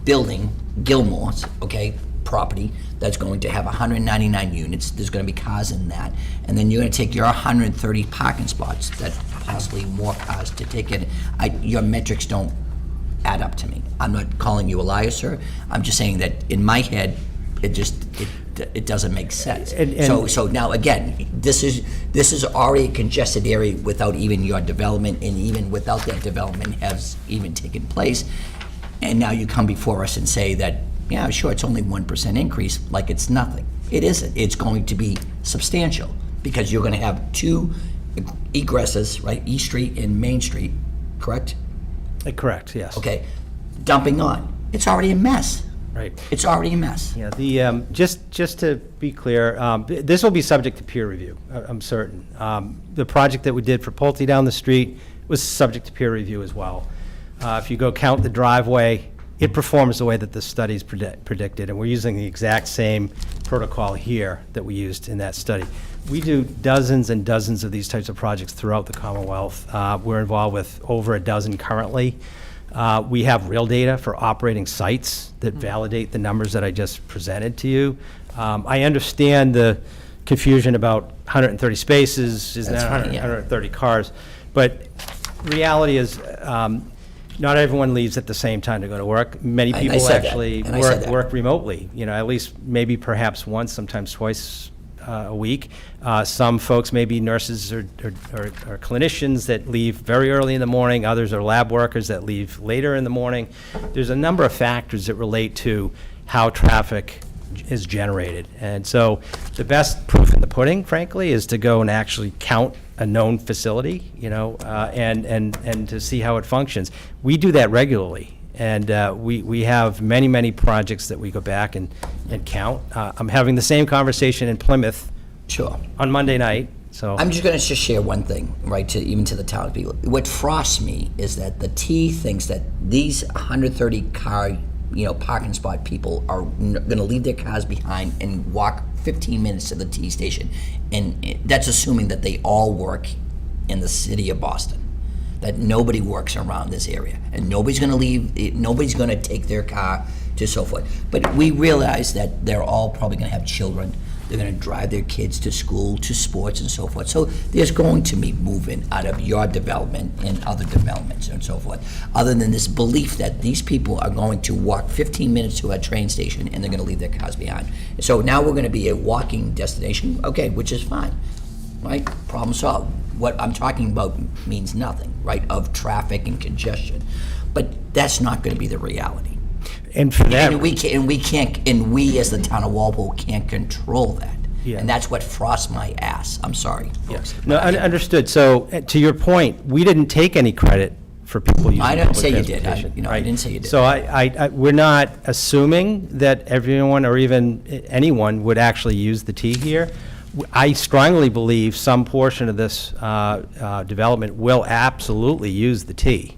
Speaker 3: building, Gilmore's, okay, property, that's going to have 199 units, there's gonna be cars in that, and then you're gonna take your 130 parking spots, that possibly more cars to take in. Your metrics don't add up to me. I'm not calling you a liar, sir. I'm just saying that in my head, it doesn't make sense. So now, again, this is already a congested area without even your development, and even without that development has even taken place. And now you come before us and say that, yeah, sure, it's only 1% increase, like it's nothing. It isn't. It's going to be substantial, because you're gonna have 2 egresses, right, East Street and Main Street, correct?
Speaker 10: Correct, yes.
Speaker 3: Okay, dumping on. It's already a mess.
Speaker 10: Right.
Speaker 3: It's already a mess.
Speaker 10: Yeah, just to be clear, this will be subject to peer review, I'm certain. The project that we did for Pulte down the street was subject to peer review as well. If you go count the driveway, it performs the way that the studies predicted, and we're using the exact same protocol here that we used in that study. We do dozens and dozens of these types of projects throughout the Commonwealth. We're involved with over a dozen currently. We have real data for operating sites that validate the numbers that I just presented to you. I understand the confusion about 130 spaces, is that 130 cars? But reality is, not everyone leaves at the same time to go to work. Many people actually work remotely, at least maybe perhaps once, sometimes twice a week. Some folks may be nurses or clinicians that leave very early in the morning. Others are lab workers that leave later in the morning. There's a number of factors that relate to how traffic is generated. And so the best proof in the pudding, frankly, is to go and actually count a known facility, and to see how it functions. We do that regularly. And we have many, many projects that we go back and count. I'm having the same conversation in Plymouth on Monday night. So
Speaker 3: I'm just going to share one thing, right, even to the town people. What frosts me is that the T thinks that these 130 car, parking spot people are going to leave their cars behind and walk 15 minutes to the T station. And that's assuming that they all work in the city of Boston, that nobody works around this area, and nobody's going to leave, nobody's going to take their car to so forth. But we realize that they're all probably going to have children. They're going to drive their kids to school, to sports, and so forth. So there's going to be movement out of your development and other developments and so forth, other than this belief that these people are going to walk 15 minutes to a train station and they're going to leave their cars behind. So now we're going to be a walking destination, okay, which is fine, right? Problem solved. What I'm talking about means nothing, right, of traffic and congestion. But that's not going to be the reality.
Speaker 10: And for that,
Speaker 3: and we as the town of Walpole can't control that.
Speaker 10: Yeah.
Speaker 3: And that's what frosts my ass. I'm sorry, folks.
Speaker 10: No, understood. So to your point, we didn't take any credit for people using
Speaker 3: I didn't
Speaker 10: public
Speaker 3: say you did.
Speaker 10: transportation,
Speaker 3: I
Speaker 10: right?
Speaker 3: didn't say you did.
Speaker 10: So we're not assuming that everyone or even anyone would actually use the T here. I strongly believe some portion of this development will absolutely use the T.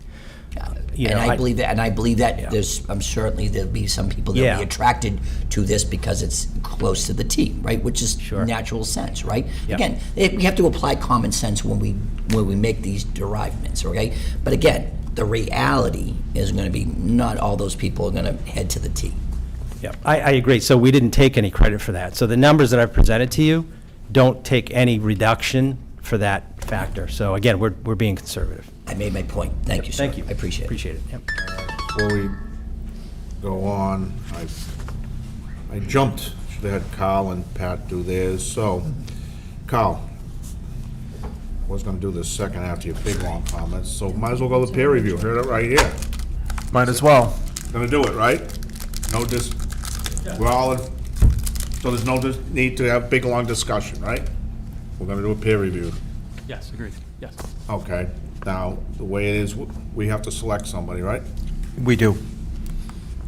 Speaker 3: I believe that, I'm certainly there'll be some people that'll be attracted to this because it's close to the T, right? Which is natural sense, right?
Speaker 10: Yep.
Speaker 3: Again, we have to apply common sense when we make these derivements, okay? But again, the reality is going to be not all those people are going to head to the T.
Speaker 10: Yeah, I agree. So we didn't take any credit for that. So the numbers that I've presented to you don't take any reduction for that factor. So again, we're being conservative.
Speaker 3: I made my point. Thank you, sir.
Speaker 10: Thank you.
Speaker 3: I appreciate it.
Speaker 10: Appreciate it. Yep.
Speaker 2: Before we go on, I jumped, should have had Carl and Pat do theirs, so, Carl, I was gonna do this second after your big, long comments, so might as well go to peer review, heard it right here.
Speaker 1: Might as well.
Speaker 2: Gonna do it, right? No we're all in, so there's no need to have big, long discussion, right? We're gonna do a peer review.
Speaker 7: Yes, agreed, yes.
Speaker 2: Okay, now, the way it is, we have to select somebody, right?
Speaker 1: We do.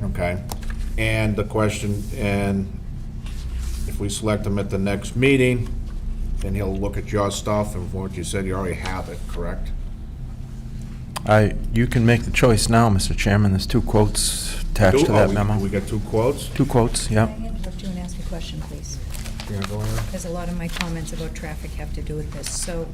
Speaker 2: Okay, and the question, and if we select him at the next meeting, then he'll look at your stuff, and from what you said, you already have it, correct?
Speaker 1: You can make the choice now, Mr. Chairman. There's 2 quotes attached to that memo.
Speaker 2: We got 2 quotes?
Speaker 1: 2 quotes, yep.
Speaker 4: Can I interrupt you and ask a question, please?
Speaker 2: You gonna go ahead?
Speaker 4: Because a lot of my comments about traffic have to do with this. So,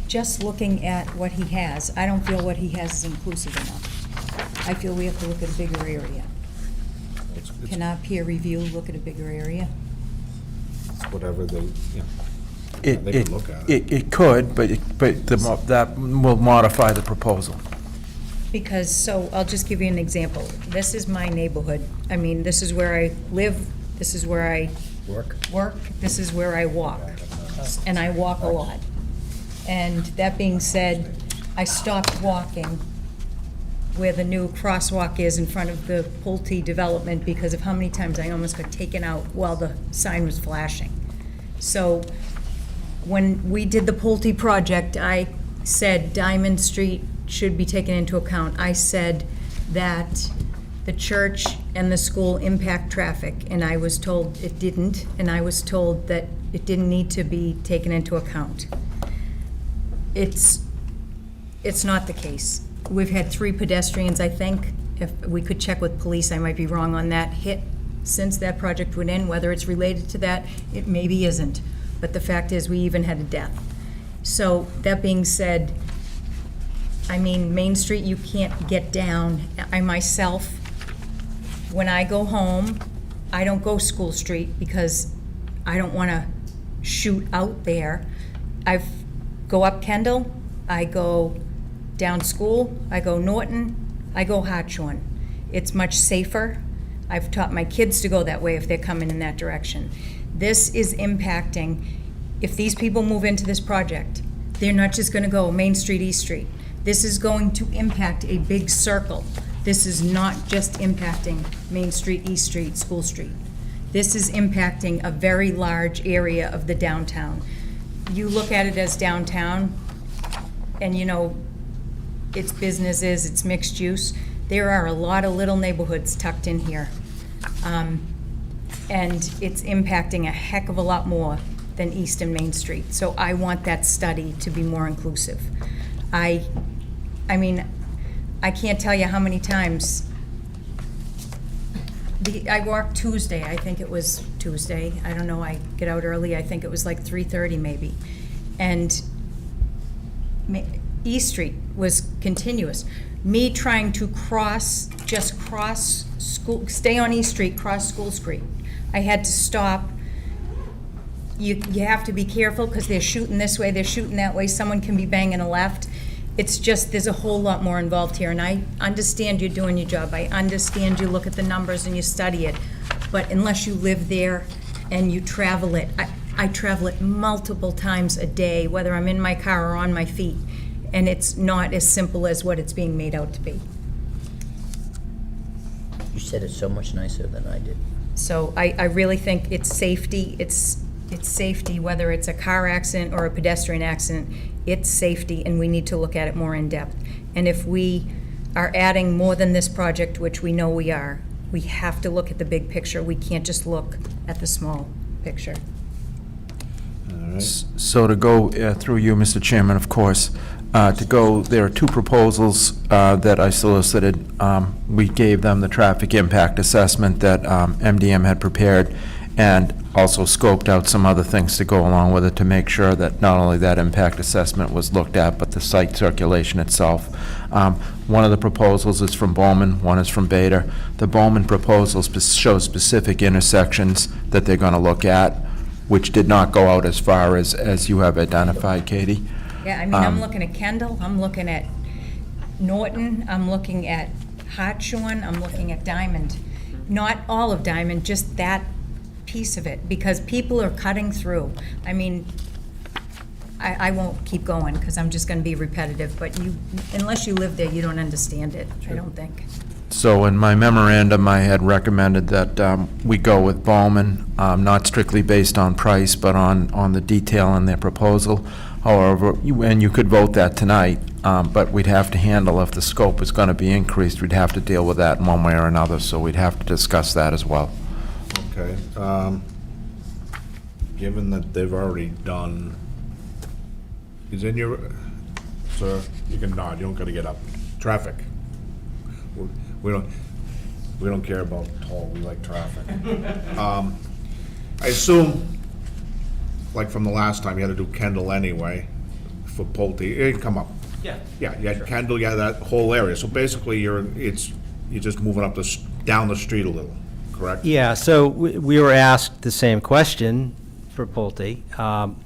Speaker 4: just looking at what he has, I don't feel what he has is inclusive enough. I feel we have to look at a bigger area. Can our peer review look at a bigger area?
Speaker 2: Whatever they,
Speaker 1: It
Speaker 2: They could look at it.
Speaker 1: It could, but that will modify the proposal.
Speaker 4: Because, so, I'll just give you an example. This is my neighborhood. I mean, this is where I live, this is where I work, this is where I walk. And I walk a lot. And that being said, I stopped walking where the new crosswalk is in front of the Pulte development because of how many times I almost got taken out while the sign was flashing. So, when we did the Pulte project, I said Diamond Street should be taken into account. I said that the church and the school impact traffic, and I was told it didn't, and I was told that it didn't need to be taken into account. It's not the case. We've had 3 pedestrians, I think, if we could check with police, I might be wrong on that, hit since that project went in. Whether it's related to that, it maybe isn't. But the fact is, we even had a death. So, that being said, I mean, Main Street, you can't get down. I myself, when I go home, I don't go School Street because I don't want to shoot out there. I go up Kendall, I go down School, I go Norton, I go Hartshorn. It's much safer. I've taught my kids to go that way if they're coming in that direction. This is impacting, if these people move into this project, they're not just going to go Main Street, East Street. This is going to impact a big circle. This is not just impacting Main Street, East Street, School Street. This is impacting a very large area of the downtown. You look at it as downtown, and you know, it's businesses, it's mixed use. There are a lot of little neighborhoods tucked in here. And it's impacting a heck of a lot more than East and Main Street. So I want that study to be more inclusive. I mean, I can't tell you how many times, I walked Tuesday, I think it was Tuesday, I don't know, I get out early, I think it was like 3:30 maybe. And East Street was continuous. Me trying to just cross School, stay on East Street, cross School Street. I had to stop. You have to be careful because they're shooting this way, they're shooting that way, someone can be banging a left. It's just, there's a whole lot more involved here, and I understand you're doing your job. I understand you look at the numbers and you study it, but unless you live there and you travel it, I travel it multiple times a day, whether I'm in my car or on my feet, and it's not as simple as what it's being made out to be.
Speaker 3: You said it so much nicer than I did.
Speaker 4: So I really think it's safety, it's safety, whether it's a car accident or a pedestrian accident, it's safety, and we need to look at it more in depth. And if we are adding more than this project, which we know we are, we have to look at the big picture. We can't just look at the small picture.
Speaker 1: So to go through you, Mr. Chairman, of course, there are 2 proposals that I solicited. We gave them the traffic impact assessment that MDM had prepared, and also scoped out some other things to go along with it to make sure that not only that impact assessment was looked at, but the site circulation itself. One of the proposals is from Bowman, one is from Beta. The Bowman proposals show specific intersections that they're gonna look at, which did not go out as far as you have identified, Katie.
Speaker 4: Yeah, I mean, I'm looking at Kendall, I'm looking at Norton, I'm looking at Hartshorn, I'm looking at Diamond. Not all of Diamond, just that piece of it, because people are cutting through. I mean, I won't keep going, because I'm just gonna be repetitive, but you, unless you live there, you don't understand it, I don't think.
Speaker 1: So in my memorandum, I had recommended that we go with Bowman, not strictly based on price, but on the detail in their proposal. However, and you could vote that tonight, but we'd have to handle, if the scope is going to be increased, we'd have to deal with that in one way or another, so we'd have to discuss that as well.
Speaker 2: Okay. Given that they've already done, is in your, sir, you can nod, you don't gotta get up. Traffic. We don't care about toll, we like traffic. I assume, like from the last time, you had to do Kendall anyway, for Pulte, it can come up.
Speaker 10: Yeah.
Speaker 2: Yeah, you had Kendall, you had that whole area, so basically you're just moving up down the street a little, correct?
Speaker 10: Yeah, so we were asked the same question for Pulte.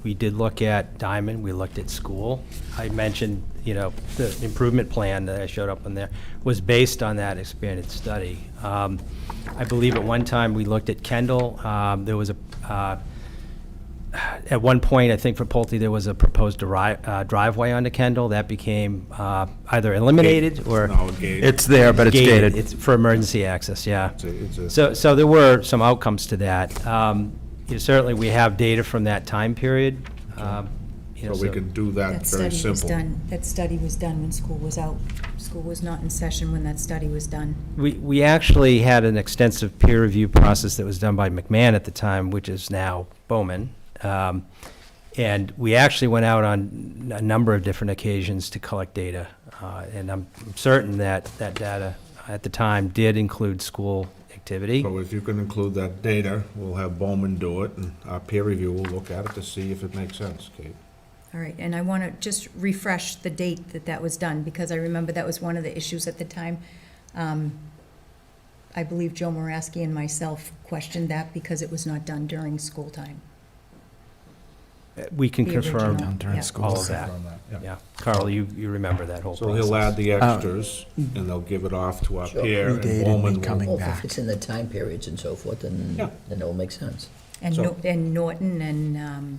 Speaker 10: We did look at Diamond, we looked at school. I mentioned, the improvement plan that I showed up on there was based on that expanded study. I believe at one time we looked at Kendall. There was at one point, I think for Pulte, there was a proposed driveway onto Kendall. That became either eliminated or
Speaker 2: No, gated.
Speaker 1: It's there, but it's gated.
Speaker 10: It's for emergency access, yeah.
Speaker 2: It's a-
Speaker 10: So there were some outcomes to that. Certainly, we have data from that time period.
Speaker 2: So we can do that
Speaker 4: That
Speaker 2: very
Speaker 4: study was
Speaker 2: simple.
Speaker 4: done, that study was done when school was out. School was not in session when that study was done.
Speaker 10: We actually had an extensive peer review process that was done by McMahon at the time, which is now Bowman. And we actually went out on a number of different occasions to collect data. And I'm certain that that data at the time did include school activity.
Speaker 2: So if you can include that data, we'll have Bowman do it, and our peer review will look at it to see if it makes sense, Kate.
Speaker 4: All right, and I want to just refresh the date that that was done, because I remember that was one of the issues at the time. I believe Joe Moraski and myself questioned that because it was not done during school time.
Speaker 10: We can
Speaker 4: The
Speaker 10: confirm
Speaker 4: original,
Speaker 1: during
Speaker 4: yeah.
Speaker 1: school.
Speaker 10: all of that. Yeah, Carl, you remember that whole
Speaker 2: So
Speaker 10: process.
Speaker 2: he'll add the extras, and they'll give it off to our
Speaker 3: Sure.
Speaker 2: peer, and
Speaker 1: Predated me
Speaker 2: Bowman will.
Speaker 1: coming
Speaker 3: Well,
Speaker 1: back.
Speaker 3: if it's in the time periods and so forth, then
Speaker 2: Yeah.
Speaker 3: it will make sense.
Speaker 4: And
Speaker 2: So-
Speaker 4: and Norton and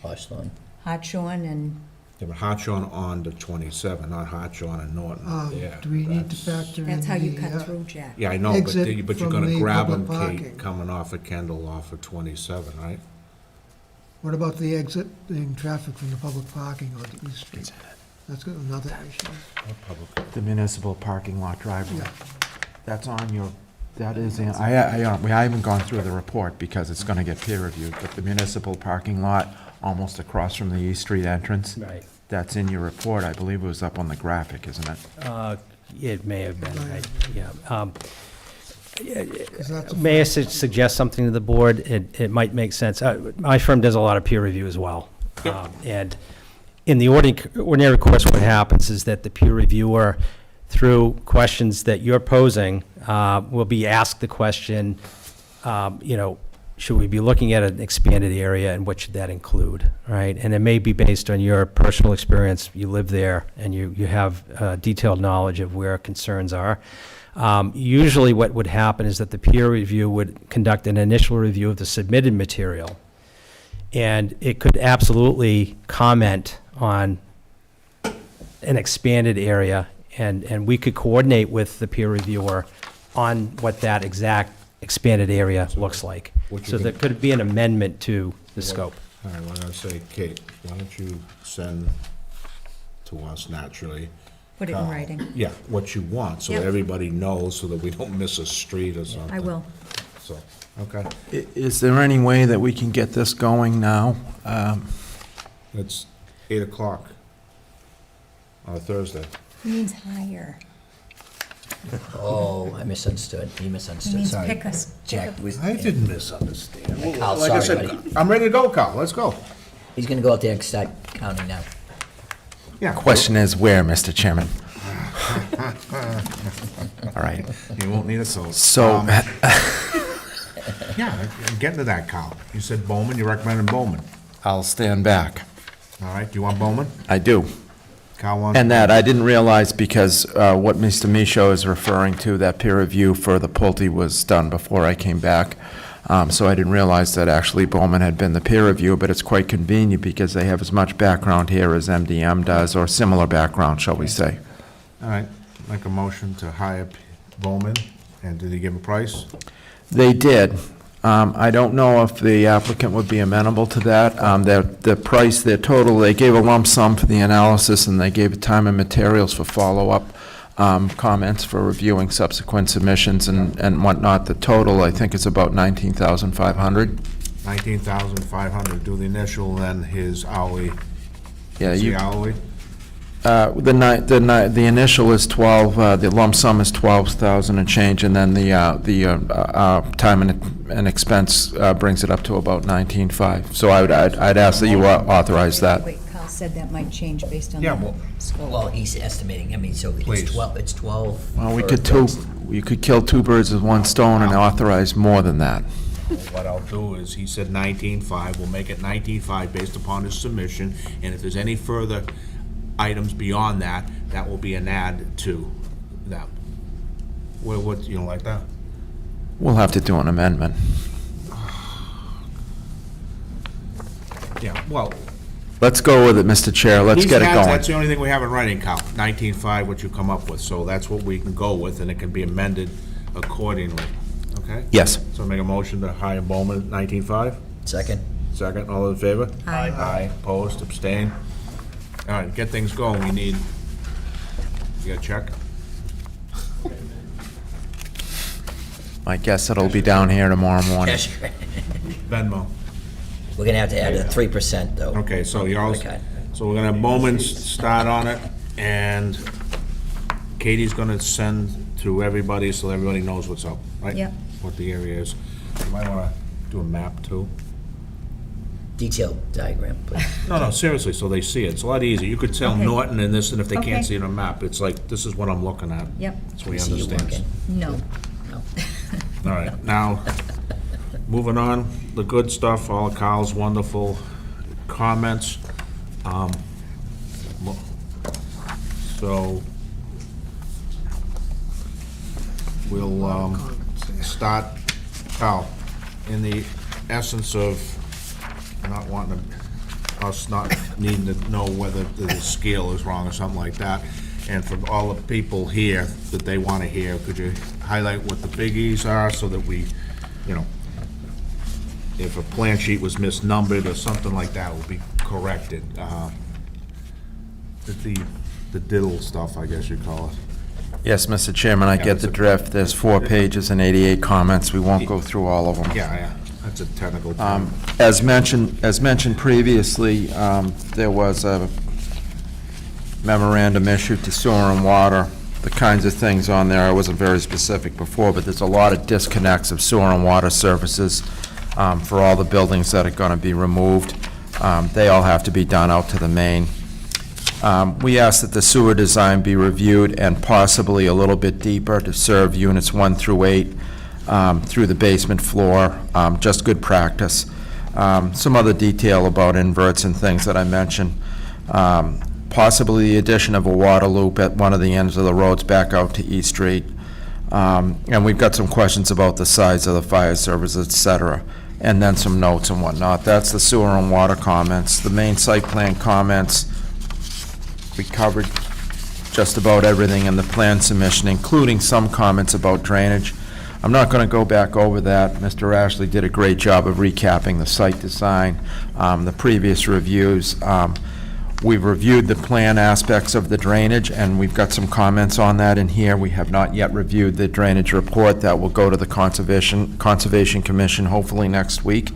Speaker 3: Hawthorne.
Speaker 4: Hartshorn and,
Speaker 2: Yeah, but Hartshorn on to 27, not Hartshorn and Norton. Yeah,
Speaker 5: Do we need to
Speaker 2: that's-
Speaker 5: factor in
Speaker 4: that's how you
Speaker 5: the,
Speaker 4: cut through, Jack.
Speaker 2: Yeah, I know,
Speaker 5: exit
Speaker 2: but you're
Speaker 5: from
Speaker 2: gonna
Speaker 5: the
Speaker 2: grab them,
Speaker 5: public
Speaker 2: Kate,
Speaker 5: parking?
Speaker 2: coming off of Kendall off of 27, right?
Speaker 5: What about the exiting traffic from the public parking onto East Street? That's got another issue.
Speaker 1: The municipal parking lot driveway. That's on your, that is, I haven't gone through the report because it's going to get peer reviewed, but the municipal parking lot, almost across from the East Street entrance,
Speaker 10: Right.
Speaker 1: that's in your report. I believe it was up on the graphic, isn't it?
Speaker 10: It may have been, yeah.
Speaker 5: 'Cause that's a
Speaker 10: May I suggest something to the board? It might make sense. My firm does a lot of peer review as well. And in the ordinary course, what happens is that the peer reviewer, through questions that you're posing, will be asked the question, should we be looking at an expanded area, and what should that include, right? And it may be based on your personal experience. You live there, and you have detailed knowledge of where concerns are. Usually what would happen is that the peer review would conduct an initial review of the submitted material, and it could absolutely comment on an expanded area, and we could coordinate with the peer reviewer on what that exact expanded area looks like.
Speaker 2: What you
Speaker 10: So there could be an amendment to the scope.
Speaker 2: All right, well, I'm gonna say, Kate, why don't you send to us naturally?
Speaker 4: Put it in writing.
Speaker 2: Yeah, what you want, so
Speaker 4: Yep.
Speaker 2: everybody knows, so that we don't miss a street or something.
Speaker 4: I will.
Speaker 2: So, okay.
Speaker 1: Is there any way that we can get this going now?
Speaker 2: It's 8 o'clock on a Thursday.
Speaker 4: He means higher.
Speaker 3: Oh, I misunderstood. He misunderstood.
Speaker 4: means
Speaker 3: Sorry.
Speaker 4: pick us.
Speaker 3: Jack was.
Speaker 2: I didn't misunderstand.
Speaker 3: Kyle,
Speaker 2: Like I
Speaker 3: sorry,
Speaker 2: said,
Speaker 3: buddy.
Speaker 2: I'm ready to go, Kyle, let's go.
Speaker 3: He's gonna go out there and start counting now.
Speaker 2: Yeah.
Speaker 1: Question is where, Mr. Chairman? All right.
Speaker 2: You won't need a soul.
Speaker 1: So,
Speaker 2: Yeah, I'm getting to that, Kyle. You said Bowman, you recommended Bowman.
Speaker 1: I'll stand back.
Speaker 2: All right, do you want Bowman?
Speaker 1: I do.
Speaker 2: Kyle wants.
Speaker 1: And that, I didn't realize, because what Mr. Michaud is referring to, that peer review for the Pulte was done before I came back. So I didn't realize that actually Bowman had been the peer review, but it's quite convenient because they have as much background here as MDM does, or similar background, shall we say.
Speaker 2: All right, make a motion to hire Bowman, and did he give a price?
Speaker 1: They did. I don't know if the applicant would be amenable to that. The price, their total, they gave a lump sum for the analysis, and they gave a time and materials for follow-up comments for reviewing subsequent submissions and whatnot. The total, I think, is about $19,500.
Speaker 2: 19,500, do the initial, then his hourly.
Speaker 1: Yeah,
Speaker 2: Is the
Speaker 1: you,
Speaker 2: hourly?
Speaker 1: the initial is 12, the lump sum is 12,000 and change, and then the time and expense brings it up to about 19,500. So I'd ask that you authorize that.
Speaker 4: Wait, Kyle said that might change based on
Speaker 2: Yeah,
Speaker 4: the
Speaker 2: well-
Speaker 4: scope.
Speaker 3: Well, he's estimating, I mean, so
Speaker 2: Please.
Speaker 3: it's 12.
Speaker 1: Well, we
Speaker 3: for-
Speaker 1: could kill two birds with one stone and authorize more than that.
Speaker 2: What I'll do is, he said 19,500, we'll make it 19,500 based upon his submission, and if there's any further items beyond that, that will be an add to them. Well, what, you don't like that?
Speaker 1: We'll have to do an amendment.
Speaker 2: Yeah, well.
Speaker 1: Let's go with it, Mr. Chair. Let's get it
Speaker 2: That's the
Speaker 1: going.
Speaker 2: only thing we have in writing, Kyle, 19,500, what you come up with, so that's what we can go with, and it can be amended accordingly, okay?
Speaker 1: Yes.
Speaker 2: So make a motion to hire Bowman at 19,500?
Speaker 3: Second.
Speaker 2: Second, all in favor?
Speaker 4: Aye.
Speaker 2: Aye, opposed, abstained? All right, get things going, we need, you got a check?
Speaker 1: I guess it'll be down here tomorrow morning.
Speaker 3: Yes.
Speaker 2: Venmo.
Speaker 3: We're gonna have to add a 3% though.
Speaker 2: Okay, so you're all,
Speaker 3: Okay.
Speaker 2: so we're gonna have Bowman's start on it, and Katie's gonna send to everybody so everybody knows what's up, right?
Speaker 4: Yep.
Speaker 2: What the area is. You might wanna do a map too.
Speaker 3: Detailed diagram, please.
Speaker 2: No, seriously, so they see it. It's a lot easier. You could tell
Speaker 4: Okay.
Speaker 2: Norton and this, and if they
Speaker 4: Okay.
Speaker 2: can't see it on a map, it's like, this is what I'm looking at.
Speaker 4: Yep.
Speaker 2: So he
Speaker 3: See you
Speaker 2: understands.
Speaker 3: working.
Speaker 4: No.
Speaker 3: No.
Speaker 2: All right, now, moving on, the good stuff, all of Kyle's wonderful comments. Mo- So, we'll start, Kyle, in the essence of not wanting to, us not needing to know whether the scale is wrong or something like that, and for all the people here that they want to hear, could you highlight what the biggies are so that we, you know, if a plan sheet was misnumbered or something like that, will be corrected. The diddle stuff, I guess you'd call it.
Speaker 1: Yes, Mr. Chairman, I get the drift. There's 4 pages and 88 comments. We won't go through all of them.
Speaker 2: Yeah, that's a technical term.
Speaker 1: As mentioned previously, there was a memorandum issued to sewer and water, the kinds of things on there. I wasn't very specific before, but there's a lot of disconnects of sewer and water services for all the buildings that are going to be removed. They all have to be done out to the main. We ask that the sewer design be reviewed and possibly a little bit deeper to serve units 1 through 8 through the basement floor, just good practice. Some other detail about inverts and things that I mentioned. Possibly the addition of a water loop at one of the ends of the roads back out to East Street. And we've got some questions about the size of the fire service, et cetera, and then some notes and whatnot. That's the sewer and water comments. The main site plan comments, we covered just about everything in the plan submission, including some comments about drainage. I'm not going to go back over that. Mr. Ashley did a great job of recapping the site design, the previous reviews. We've reviewed the plan aspects of the drainage, and we've got some comments on that in here. We have not yet reviewed the drainage report. That will go to the Conservation Commission hopefully next week.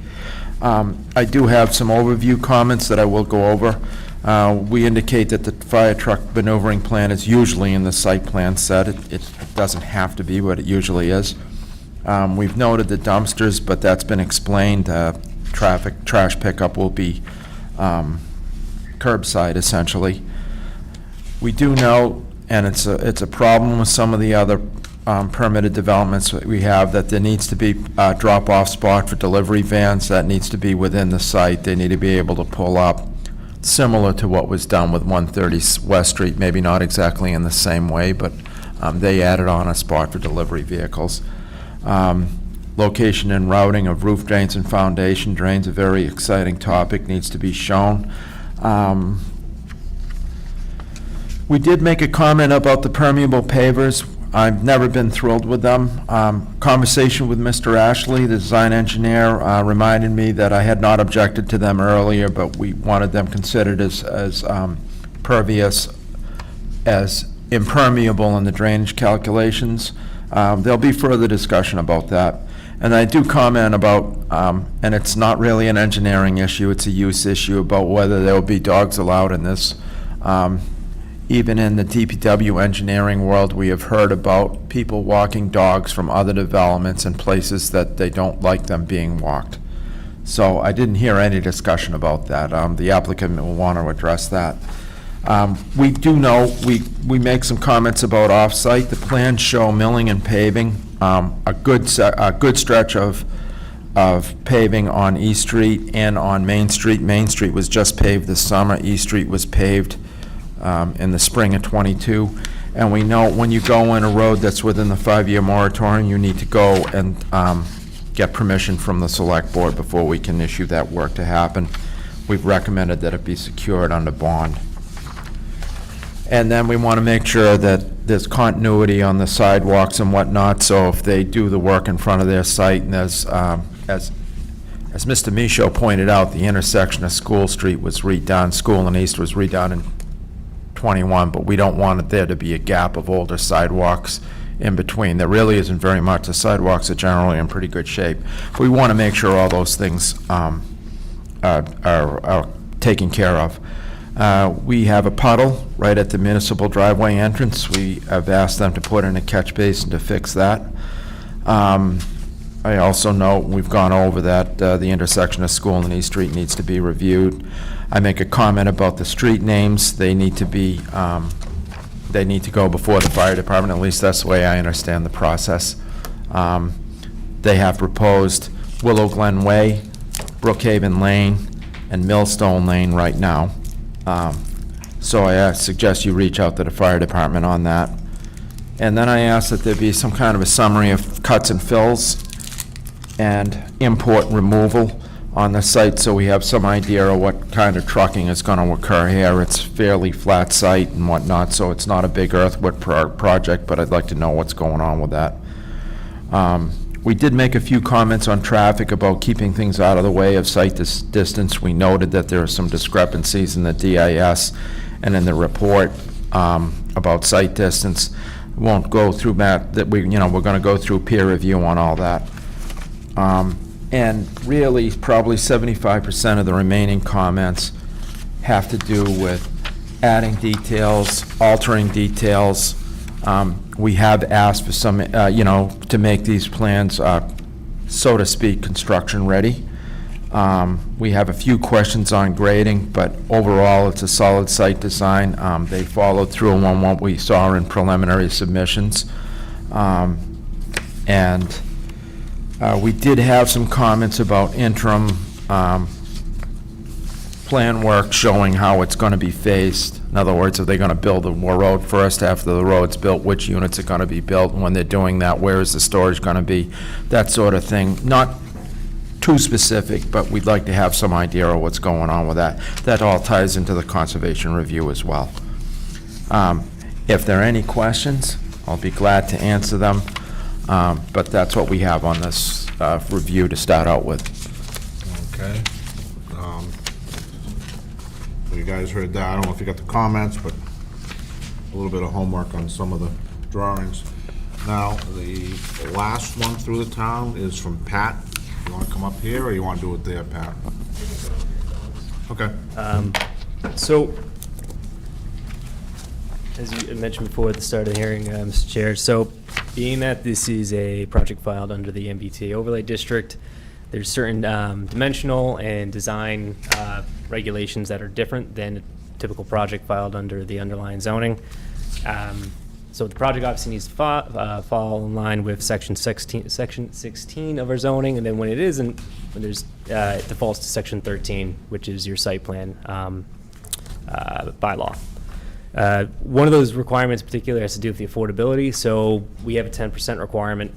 Speaker 1: I do have some overview comments that I will go over. We indicate that the fire truck maneuvering plan is usually in the site plan set. It doesn't have to be, but it usually is. We've noted the dumpsters, but that's been explained. Trash pickup will be curbside, essentially. We do know, and it's a problem with some of the other permitted developments that we have, that there needs to be a drop-off spot for delivery vans. That needs to be within the site. They need to be able to pull up, similar to what was done with 130 West Street, maybe not exactly in the same way, but they added on a spot for delivery vehicles. Location and routing of roof drains and foundation drains, a very exciting topic, needs to be shown. We did make a comment about the permeable pavers. I've never been thrilled with them. Conversation with Mr. Ashley, the design engineer, reminded me that I had not objected to them earlier, but we wanted them considered as pervious, as impermeable in the drainage calculations. There'll be further discussion about that. And I do comment about, and it's not really an engineering issue, it's a use issue, about whether there will be dogs allowed in this. Even in the DPW engineering world, we have heard about people walking dogs from other developments in places that they don't like them being walked. So I didn't hear any discussion about that. The applicant will want to address that. We do know, we make some comments about off-site. The plans show milling and paving, a good stretch of paving on East Street and on Main Street. Main Street was just paved this summer. East Street was paved in the spring of '22. And we know when you go in a road that's within the 5-year moratorium, you need to go and get permission from the select board before we can issue that work to happen. We've recommended that it be secured under bond. And then we want to make sure that there's continuity on the sidewalks and whatnot, so if they do the work in front of their site, and as Mr. Michaud pointed out, the intersection of School Street was redone, School and East was redone in '21, but we don't want it there to be a gap of older sidewalks in between. There really isn't very much. The sidewalks are generally in pretty good shape. We want to make sure all those things are taken care of. We have a puddle right at the municipal driveway entrance. We have asked them to put in a catch basin to fix that. I also know, we've gone over that the intersection of School and East Street needs to be reviewed. I make a comment about the street names. They need to be, they need to go before the fire department, at least that's the way I understand the process. They have proposed Willow Glen Way, Brookhaven Lane, and Millstone Lane right now. So I suggest you reach out to the fire department on that. And then I ask that there be some kind of a summary of cuts and fills and import removal on the site, so we have some idea of what kind of trucking is going to occur here. It's fairly flat site and whatnot, so it's not a big earthwork project, but I'd like to know what's going on with that. We did make a few comments on traffic about keeping things out of the way of sight distance. We noted that there are some discrepancies in the DIS and in the report about sight distance. Won't go through that, we're going to go through peer review on all that. And really, probably 75% of the remaining comments have to do with adding details, altering details. We have asked for some, to make these plans, so to speak, construction ready. We have a few questions on grading, but overall, it's a solid site design. They followed through on what we saw in preliminary submissions. We did have some comments about interim plan work showing how it's going to be phased. In other words, are they going to build a road first after the road's built? Which units are going to be built? And when they're doing that, where is the storage going to be? That sort of thing. Not too specific, but we'd like to have some idea of what's going on with that. That all ties into the conservation review as well. If there are any questions, I'll be glad to answer them. But that's what we have on this review to start out with.
Speaker 2: Okay. So you guys heard that. I don't know if you got the comments, but a little bit of homework on some of the drawings. Now, the last one through the town is from Pat. You want to come up here, or you want to do it there, Pat? Okay.
Speaker 11: So, as you had mentioned before at the start of the hearing, Mr. Chair, so being that this is a project filed under the MBTA overlay district, there's certain dimensional and design regulations that are different than a typical project filed under the underlying zoning. So the project obviously needs to fall in line with section 16 of our zoning, and then when it isn't, when there's it defaults to section 13, which is your site plan bylaw. One of those requirements in particular has to do with the affordability. So we have a 10% requirement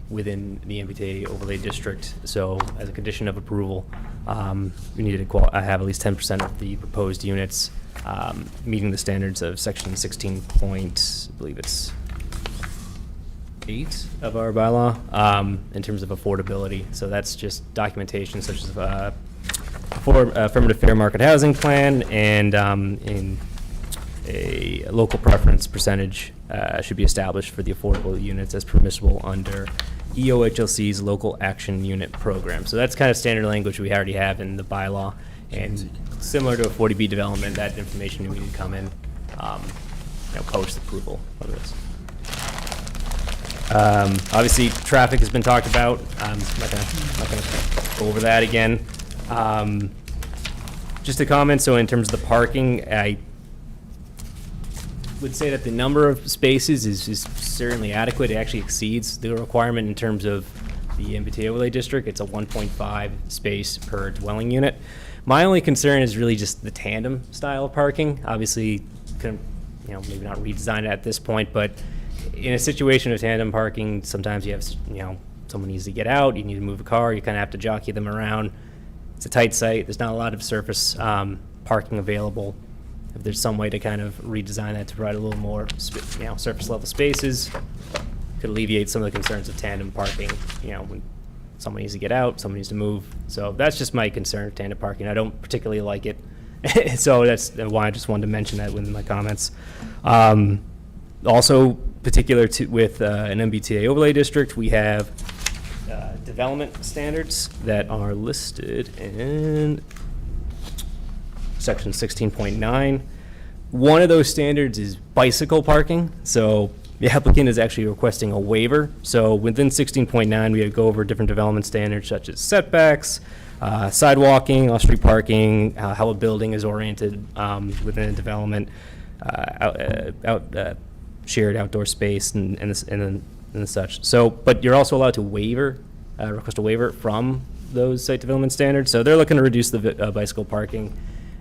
Speaker 11: within the MBTA overlay district. So as a condition of approval, we need to have at least 10% of the proposed units meeting the standards of section 16 point, I believe it's 8 of our bylaw in terms of affordability. So that's just documentation such as affirmative fair market housing plan and in a local preference percentage should be established for the affordable units as permissible under EOHLC's local action unit program. So that's kind of standard language we already have in the bylaw, and similar to a 40B development, that information would need to come in post approval of this. Obviously, traffic has been talked about. I'm not gonna go over that again. Just a comment. So in terms of the parking, I would say that the number of spaces is certainly adequate. It actually exceeds the requirement in terms of the MBTA overlay district. It's a 1.5 space per dwelling unit. My only concern is really just the tandem style of parking. Obviously, couldn't, maybe not redesign it at this point, but in a situation of tandem parking, sometimes you have, someone needs to get out, you need to move a car, you kind of have to jockey them around. It's a tight site. There's not a lot of surface parking available. If there's some way to kind of redesign that to provide a little more, surface level spaces, could alleviate some of the concerns of tandem parking, when someone needs to get out, someone needs to move. So that's just my concern of tandem parking. I don't particularly like it. So that's why I just wanted to mention that within my comments. Also, particular to with an MBTA overlay district, we have development standards that are listed in section 16.9. One of those standards is bicycle parking. So the applicant is actually requesting a waiver. So within 16.9, we go over different development standards such as setbacks, sidewalking, off-street parking, how a building is oriented within a development, shared outdoor space, and such. So, but you're also allowed to request a waiver from those site development standards. So they're looking to reduce the bicycle parking.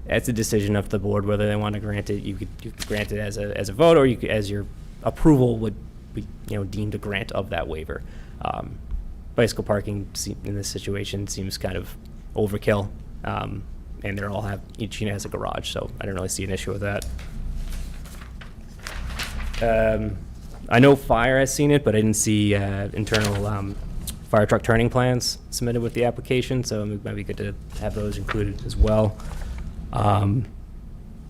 Speaker 11: It's a decision of the board whether they want to grant it. You could grant it as a vote, or you could, as your approval would be deemed a grant of that waiver. Bicycle parking in this situation seems kind of overkill, and each unit has a garage, so I don't really see an issue with that. I know fire has seen it, but I didn't see internal fire truck turning plans submitted with the application, so it might be good to have those included as well.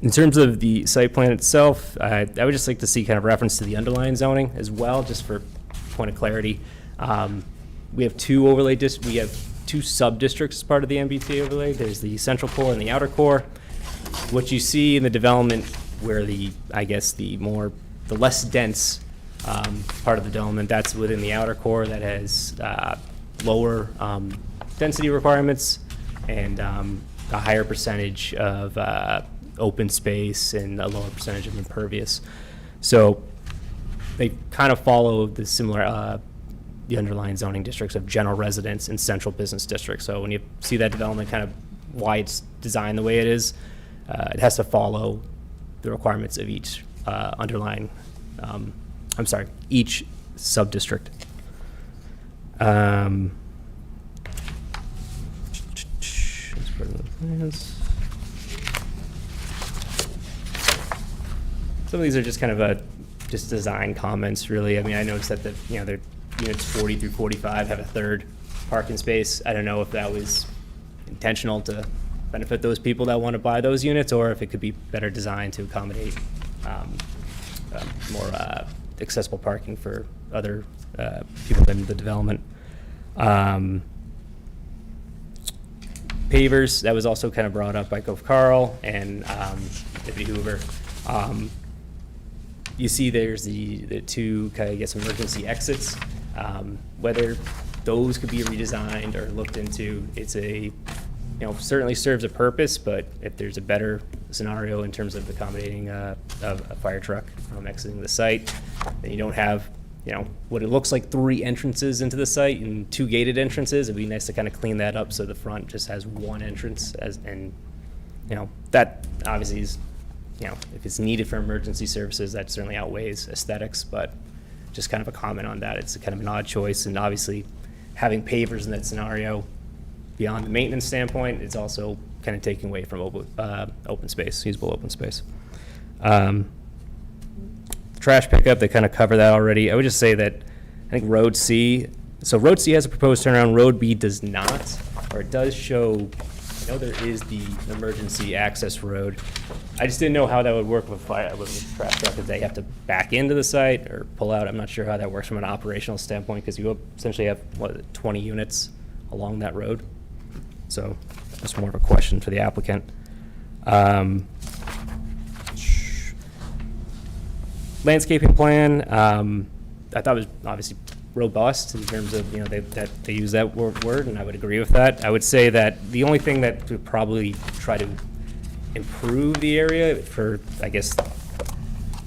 Speaker 11: In terms of the site plan itself, I would just like to see kind of reference to the underlying zoning as well, just for point of clarity. We have two overlay we have two sub-districts as part of the MBTA overlay. There's the central core and the outer core. What you see in the development where the less dense part of the development, that's within the outer core that has lower density requirements and a higher percentage of open space and a lower percentage of impervious. So they kind of follow the similar, the underlying zoning districts of general residence and central business districts. So when you see that development, kind of why it's designed the way it is, it has to follow the requirements of each each sub-district. Some of these are just kind of just design comments, really. I mean, I noticed that their units 40 through 45 have a third parking space. I don't know if that was intentional to benefit those people that want to buy those units, or if it could be better designed to accommodate more accessible parking for other people in the development. pavers, that was also kind of brought up by Gov Carl and Deputy Hoover. You see there's the two, kind of, I guess, emergency exits. Whether those could be redesigned or looked into, it's certainly serves a purpose, but if there's a better scenario in terms of accommodating a fire truck exiting the site, then you don't have, what it looks like 3 entrances into the site and 2 gated entrances. It'd be nice to kind of clean that up so the front just has 1 entrance that obviously is, if it's needed for emergency services, that certainly outweighs aesthetics, but just kind of a comment on that. It's kind of an odd choice, and obviously having pavers in that scenario, beyond the maintenance standpoint, it's also kind of taking away from open space, usable open space. Trash pickup, they kind of cover that already. I would just say that I think Road C, so Road C has a proposed turnaround, Road B does not, or it does show, I know there is the emergency access road. I just didn't know how that would work with a trash truck, if they have to back into the site or pull out. I'm not sure how that works from an operational standpoint, because you essentially have, 20 units along that road. So that's more of a question for the applicant. Landscaping plan, I thought was obviously robust in terms of, that they use that word, and I would agree with that. I would say that the only thing that would probably try to improve the area for, I guess,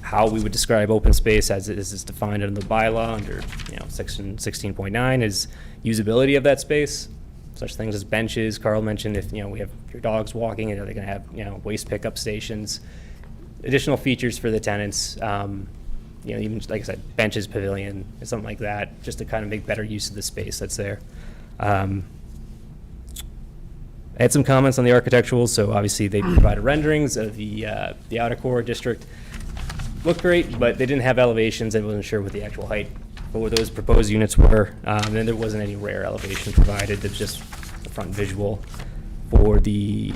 Speaker 11: how we would describe open space as it is defined in the bylaw under, section 16.9 is usability of that space. Such things as benches. Carl mentioned if, we have your dogs walking, they're going to have, waste pickup stations, additional features for the tenants, even like I said, benches, pavilion, something like that, just to kind of make better use of the space that's there. I had some comments on the architectural, so obviously they provided renderings of the outer core district. Looked great, but they didn't have elevations. I wasn't sure what the actual height for those proposed units were. And there wasn't any rear elevation provided. There's just the front visual for the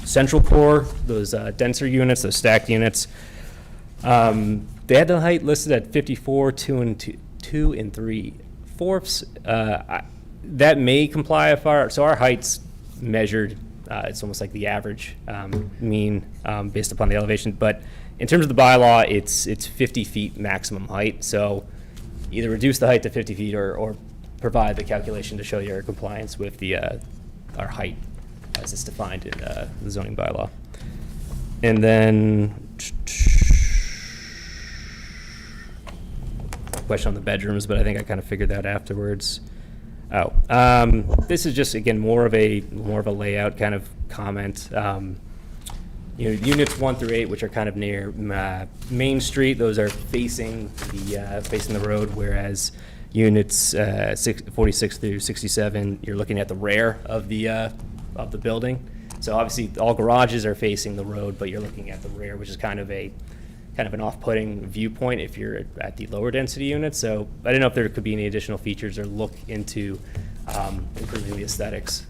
Speaker 11: central core, those denser units, those stacked units. They had the height listed at 54, 2 and 3/4. That may comply if our height's measured. It's almost like the average mean based upon the elevation. But in terms of the bylaw, it's 50 feet maximum height. So either reduce the height to 50 feet or provide the calculation to show your compliance with our height as it's defined in the zoning bylaw. And then question on the bedrooms, but I think I kind of figured that afterwards. This is just, again, more of a layout kind of comment. Units 1 through 8, which are kind of near Main Street, those are facing the road, whereas units 46 through 67, you're looking at the rear of the building. So obviously all garages are facing the road, but you're looking at the rear, which is kind of an off-putting viewpoint if you're at the lower density units. So I don't know if there could be any additional features or look into improving the aesthetics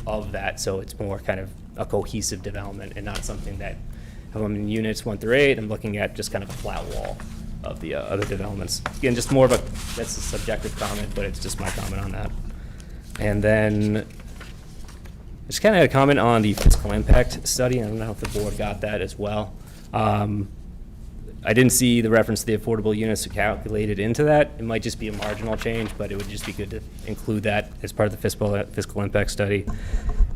Speaker 11: of that, so it's more kind of a cohesive development and not something that, if I'm in units 1 through 8, I'm looking at just kind of a flat wall of the other developments. Again, just more of that's a subjective comment, but it's just my comment on that. And then just kind of a comment on the fiscal impact study. I don't know if the board got that as well. I didn't see the reference to the affordable units calculated into that. It might just be a marginal change, but it would just be good to include that as part of the fiscal impact study.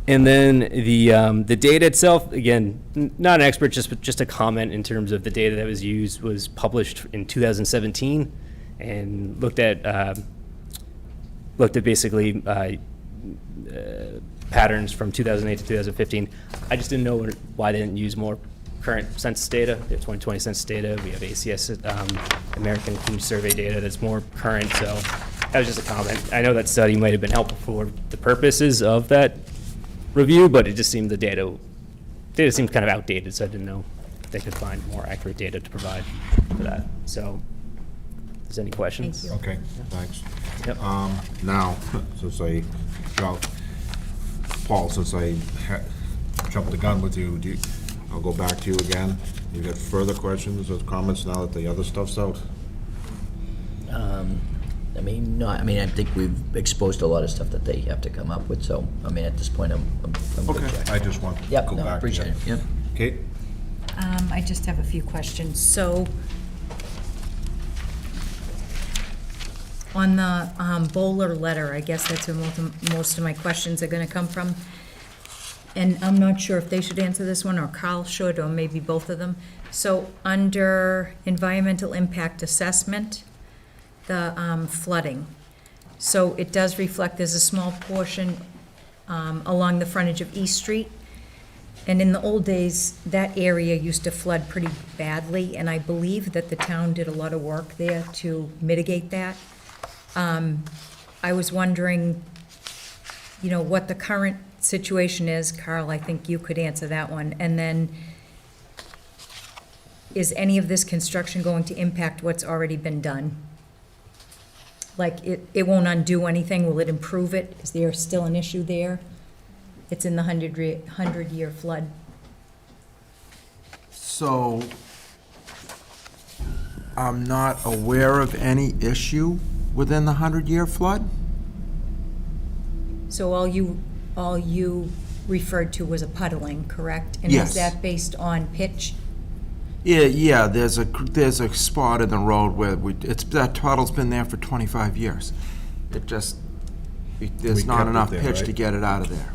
Speaker 11: And then the data itself, again, not an expert, just a comment in terms of the data that was used was published in 2017 and looked at basically patterns from 2008 to 2015. I just didn't know why they didn't use more current census data. We have 2020 census data. We have ACS, American Community Survey data that's more current. So that was just a comment. I know that study might have been helpful for the purposes of that review, but it just seemed the data seemed kind of outdated, so I didn't know if they could find more accurate data to provide for that. So, is there any questions?
Speaker 4: Thank you.
Speaker 2: Okay, thanks.
Speaker 11: Yep.
Speaker 2: Now, Paul, since I jumped the gun with you, I'll go back to you again. You got further questions or comments now that the other stuff's out?
Speaker 3: I may not, I mean, I think we've exposed a lot of stuff that they have to come up with, so, I mean, at this point, I'm good,
Speaker 2: Okay,
Speaker 3: Jack.
Speaker 2: I just want to
Speaker 3: Yep,
Speaker 2: go
Speaker 3: no, I
Speaker 2: back. to
Speaker 3: appreciate it,
Speaker 2: that.
Speaker 3: yep.
Speaker 2: Kate?
Speaker 4: I just have a few questions. So, on the Bowler letter, I guess that's where most of my questions are gonna come from. And I'm not sure if they should answer this one, or Carl should, or maybe both of them. So, under environmental impact assessment, the flooding. So it does reflect, there's a small portion along the frontage of East Street. And in the old days, that area used to flood pretty badly, and I believe that the town did a lot of work there to mitigate that. I was wondering, you know, what the current situation is. Carl, I think you could answer that one. And then, is any of this construction going to impact what's already been done? Like, it won't undo anything, will it improve it? Is there still an issue there? It's in the 100-year flood.
Speaker 1: So, I'm not aware of any issue within the 100-year flood?
Speaker 4: So all you referred to was a puddling, correct? And
Speaker 1: Yes.
Speaker 4: is that based on pitch?
Speaker 1: Yeah, there's a spot in the road where that puddle's been there for 25 years. There's
Speaker 2: We
Speaker 1: not
Speaker 2: kept it
Speaker 1: enough
Speaker 2: there,
Speaker 1: pitch to
Speaker 2: right?
Speaker 1: get it out of there.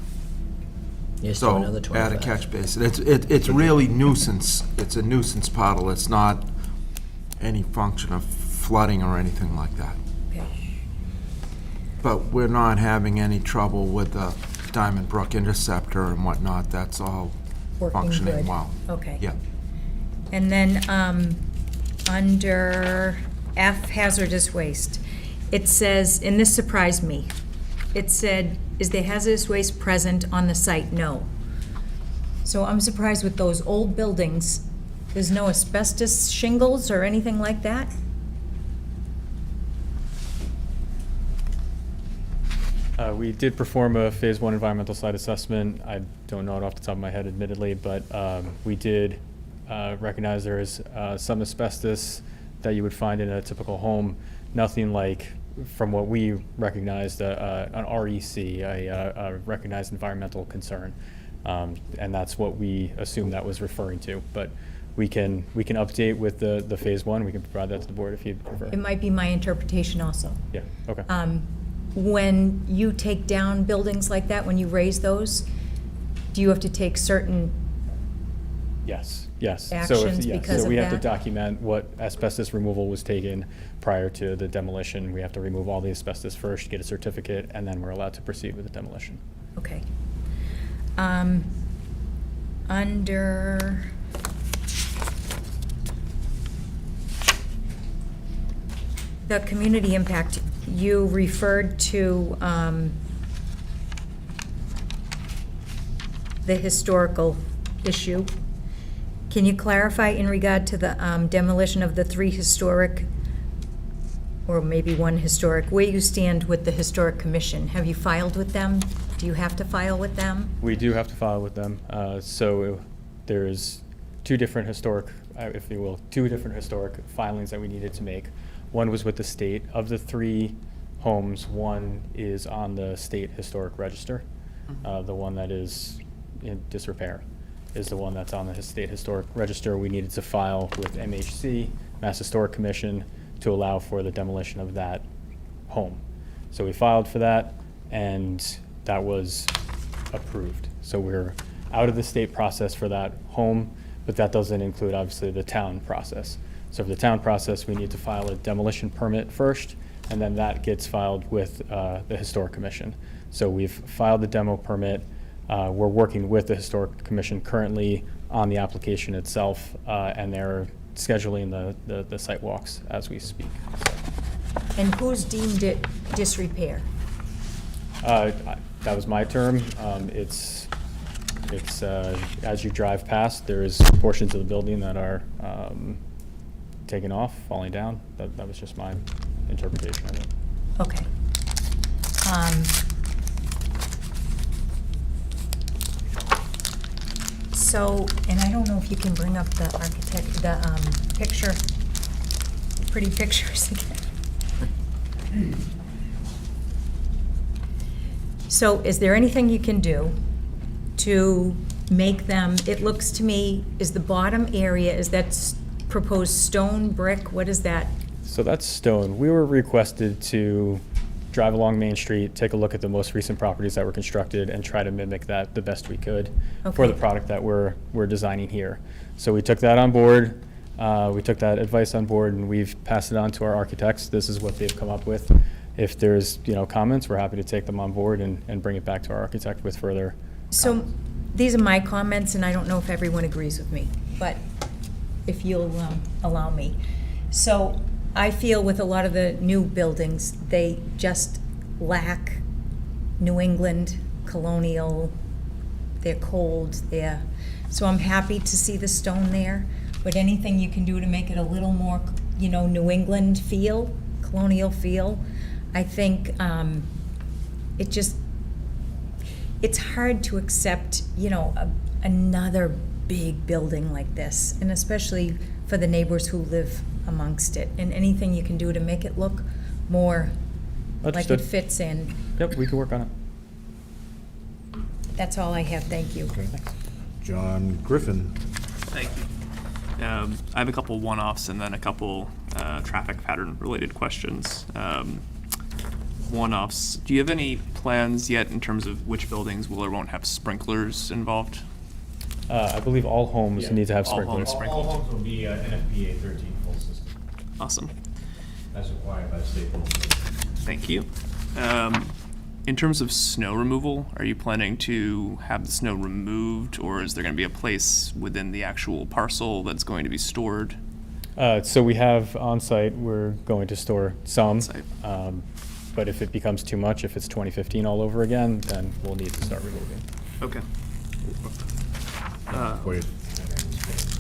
Speaker 3: Yes, so another
Speaker 1: So, at a
Speaker 3: 25.
Speaker 1: catch basin. It's really nuisance, it's a nuisance puddle, it's not any function of flooding or anything like that.
Speaker 4: Okay.
Speaker 1: But we're not having any trouble with the Diamond Brook Interceptor and whatnot, that's all
Speaker 4: Working
Speaker 1: functioning
Speaker 4: good.
Speaker 1: well.
Speaker 4: Okay.
Speaker 1: Yeah.
Speaker 4: And then, under F, hazardous waste, it says, and this surprised me, it said, is there hazardous waste present on the site? No. So I'm surprised with those old buildings, there's no asbestos shingles or anything like that?
Speaker 7: We did perform a Phase 1 environmental site assessment. I don't know it off the top of my head admittedly, but we did recognize there is some asbestos that you would find in a typical home. Nothing like, from what we recognized, an REC, a recognized environmental concern. And that's what we assumed that was referring to. But we can update with the Phase 1. We can provide that to the board if you'd prefer.
Speaker 4: It might be my interpretation also.
Speaker 7: Yeah, okay.
Speaker 4: When you take down buildings like that, when you raise those, do you have to take certain,
Speaker 7: Yes, yes.
Speaker 4: actions because
Speaker 7: So
Speaker 4: of
Speaker 7: we have to
Speaker 4: that?
Speaker 7: document what asbestos removal was taken prior to the demolition. We have to remove all the asbestos first, get a certificate, and then we're allowed to proceed with the demolition.
Speaker 4: okay. Under the community impact, you referred to the historical issue. Can you clarify in regard to the demolition of the 3 historic, or maybe 1 historic, where you stand with the Historic Commission? Have you filed with them? Do you have to file with them?
Speaker 7: We do have to file with them. So there's 2 different historic, if you will, 2 different historic filings that we needed to make. One was with the state. Of the 3 homes, 1 is on the state historic register. The one that is in disrepair is the one that's on the state historic register. We needed to file with MHC, Mass Historic Commission, to allow for the demolition of that home. So we filed for that, and that was approved. So we're out of the state process for that home, but that doesn't include, obviously, the town process. So for the town process, we need to file a demolition permit first, and then that gets filed with the Historic Commission. So we've filed the demo permit. We're working with the Historic Commission currently on the application itself, and they're scheduling the site walks as we speak.
Speaker 4: And who's deemed it disrepair?
Speaker 7: That was my term. It's as you drive past, there's portions of the building that are taken off, falling down. That was just my interpretation of it.
Speaker 4: Okay. So, and I don't know if you can bring up the architect, the picture, pretty pictures again. So is there anything you can do to make them, it looks to me, is the bottom area, is that proposed stone, brick, what is that?
Speaker 7: So that's stone. We were requested to drive along Main Street, take a look at the most recent properties that were constructed, and try to mimic that the best we could for the
Speaker 4: Okay.
Speaker 7: product that we're designing here. So we took that on board. We took that advice on board, and we've passed it on to our architects. This is what they've come up with. If there's, comments, we're happy to take them on board and bring it back to our architect with further.
Speaker 4: So these are my comments, and I don't know if everyone agrees with me, but if you'll allow me. So I feel with a lot of the new buildings, they just lack New England, colonial, they're cold, so I'm happy to see the stone there, but anything you can do to make it a little more, New England feel, colonial feel, I think it's hard to accept, another big building like this, and especially for the neighbors who live amongst it, and anything you can do to make it look more like
Speaker 7: Understood.
Speaker 4: it fits in.
Speaker 7: Yep, we can work on it.
Speaker 4: That's all I have, thank you.
Speaker 2: Okay. John Griffin.
Speaker 12: Thank you. I have a couple one-offs and then a couple traffic pattern-related questions. One-offs, do you have any plans yet in terms of which buildings will or won't have sprinklers involved?
Speaker 7: I believe all homes need to have
Speaker 12: All homes
Speaker 7: sprinklers.
Speaker 12: sprinkled.
Speaker 9: All homes will be NFPA 13 full system.
Speaker 12: Awesome.
Speaker 9: That's required by the state rules.
Speaker 12: Thank you. In terms of snow removal, are you planning to have the snow removed, or is there going to be a place within the actual parcel that's going to be stored?
Speaker 7: So we have on-site, we're going to store some.
Speaker 12: On-site.
Speaker 7: But if it becomes too much, if it's 2015 all over again, then we'll need to start removing.
Speaker 12: Okay.
Speaker 2: Wait.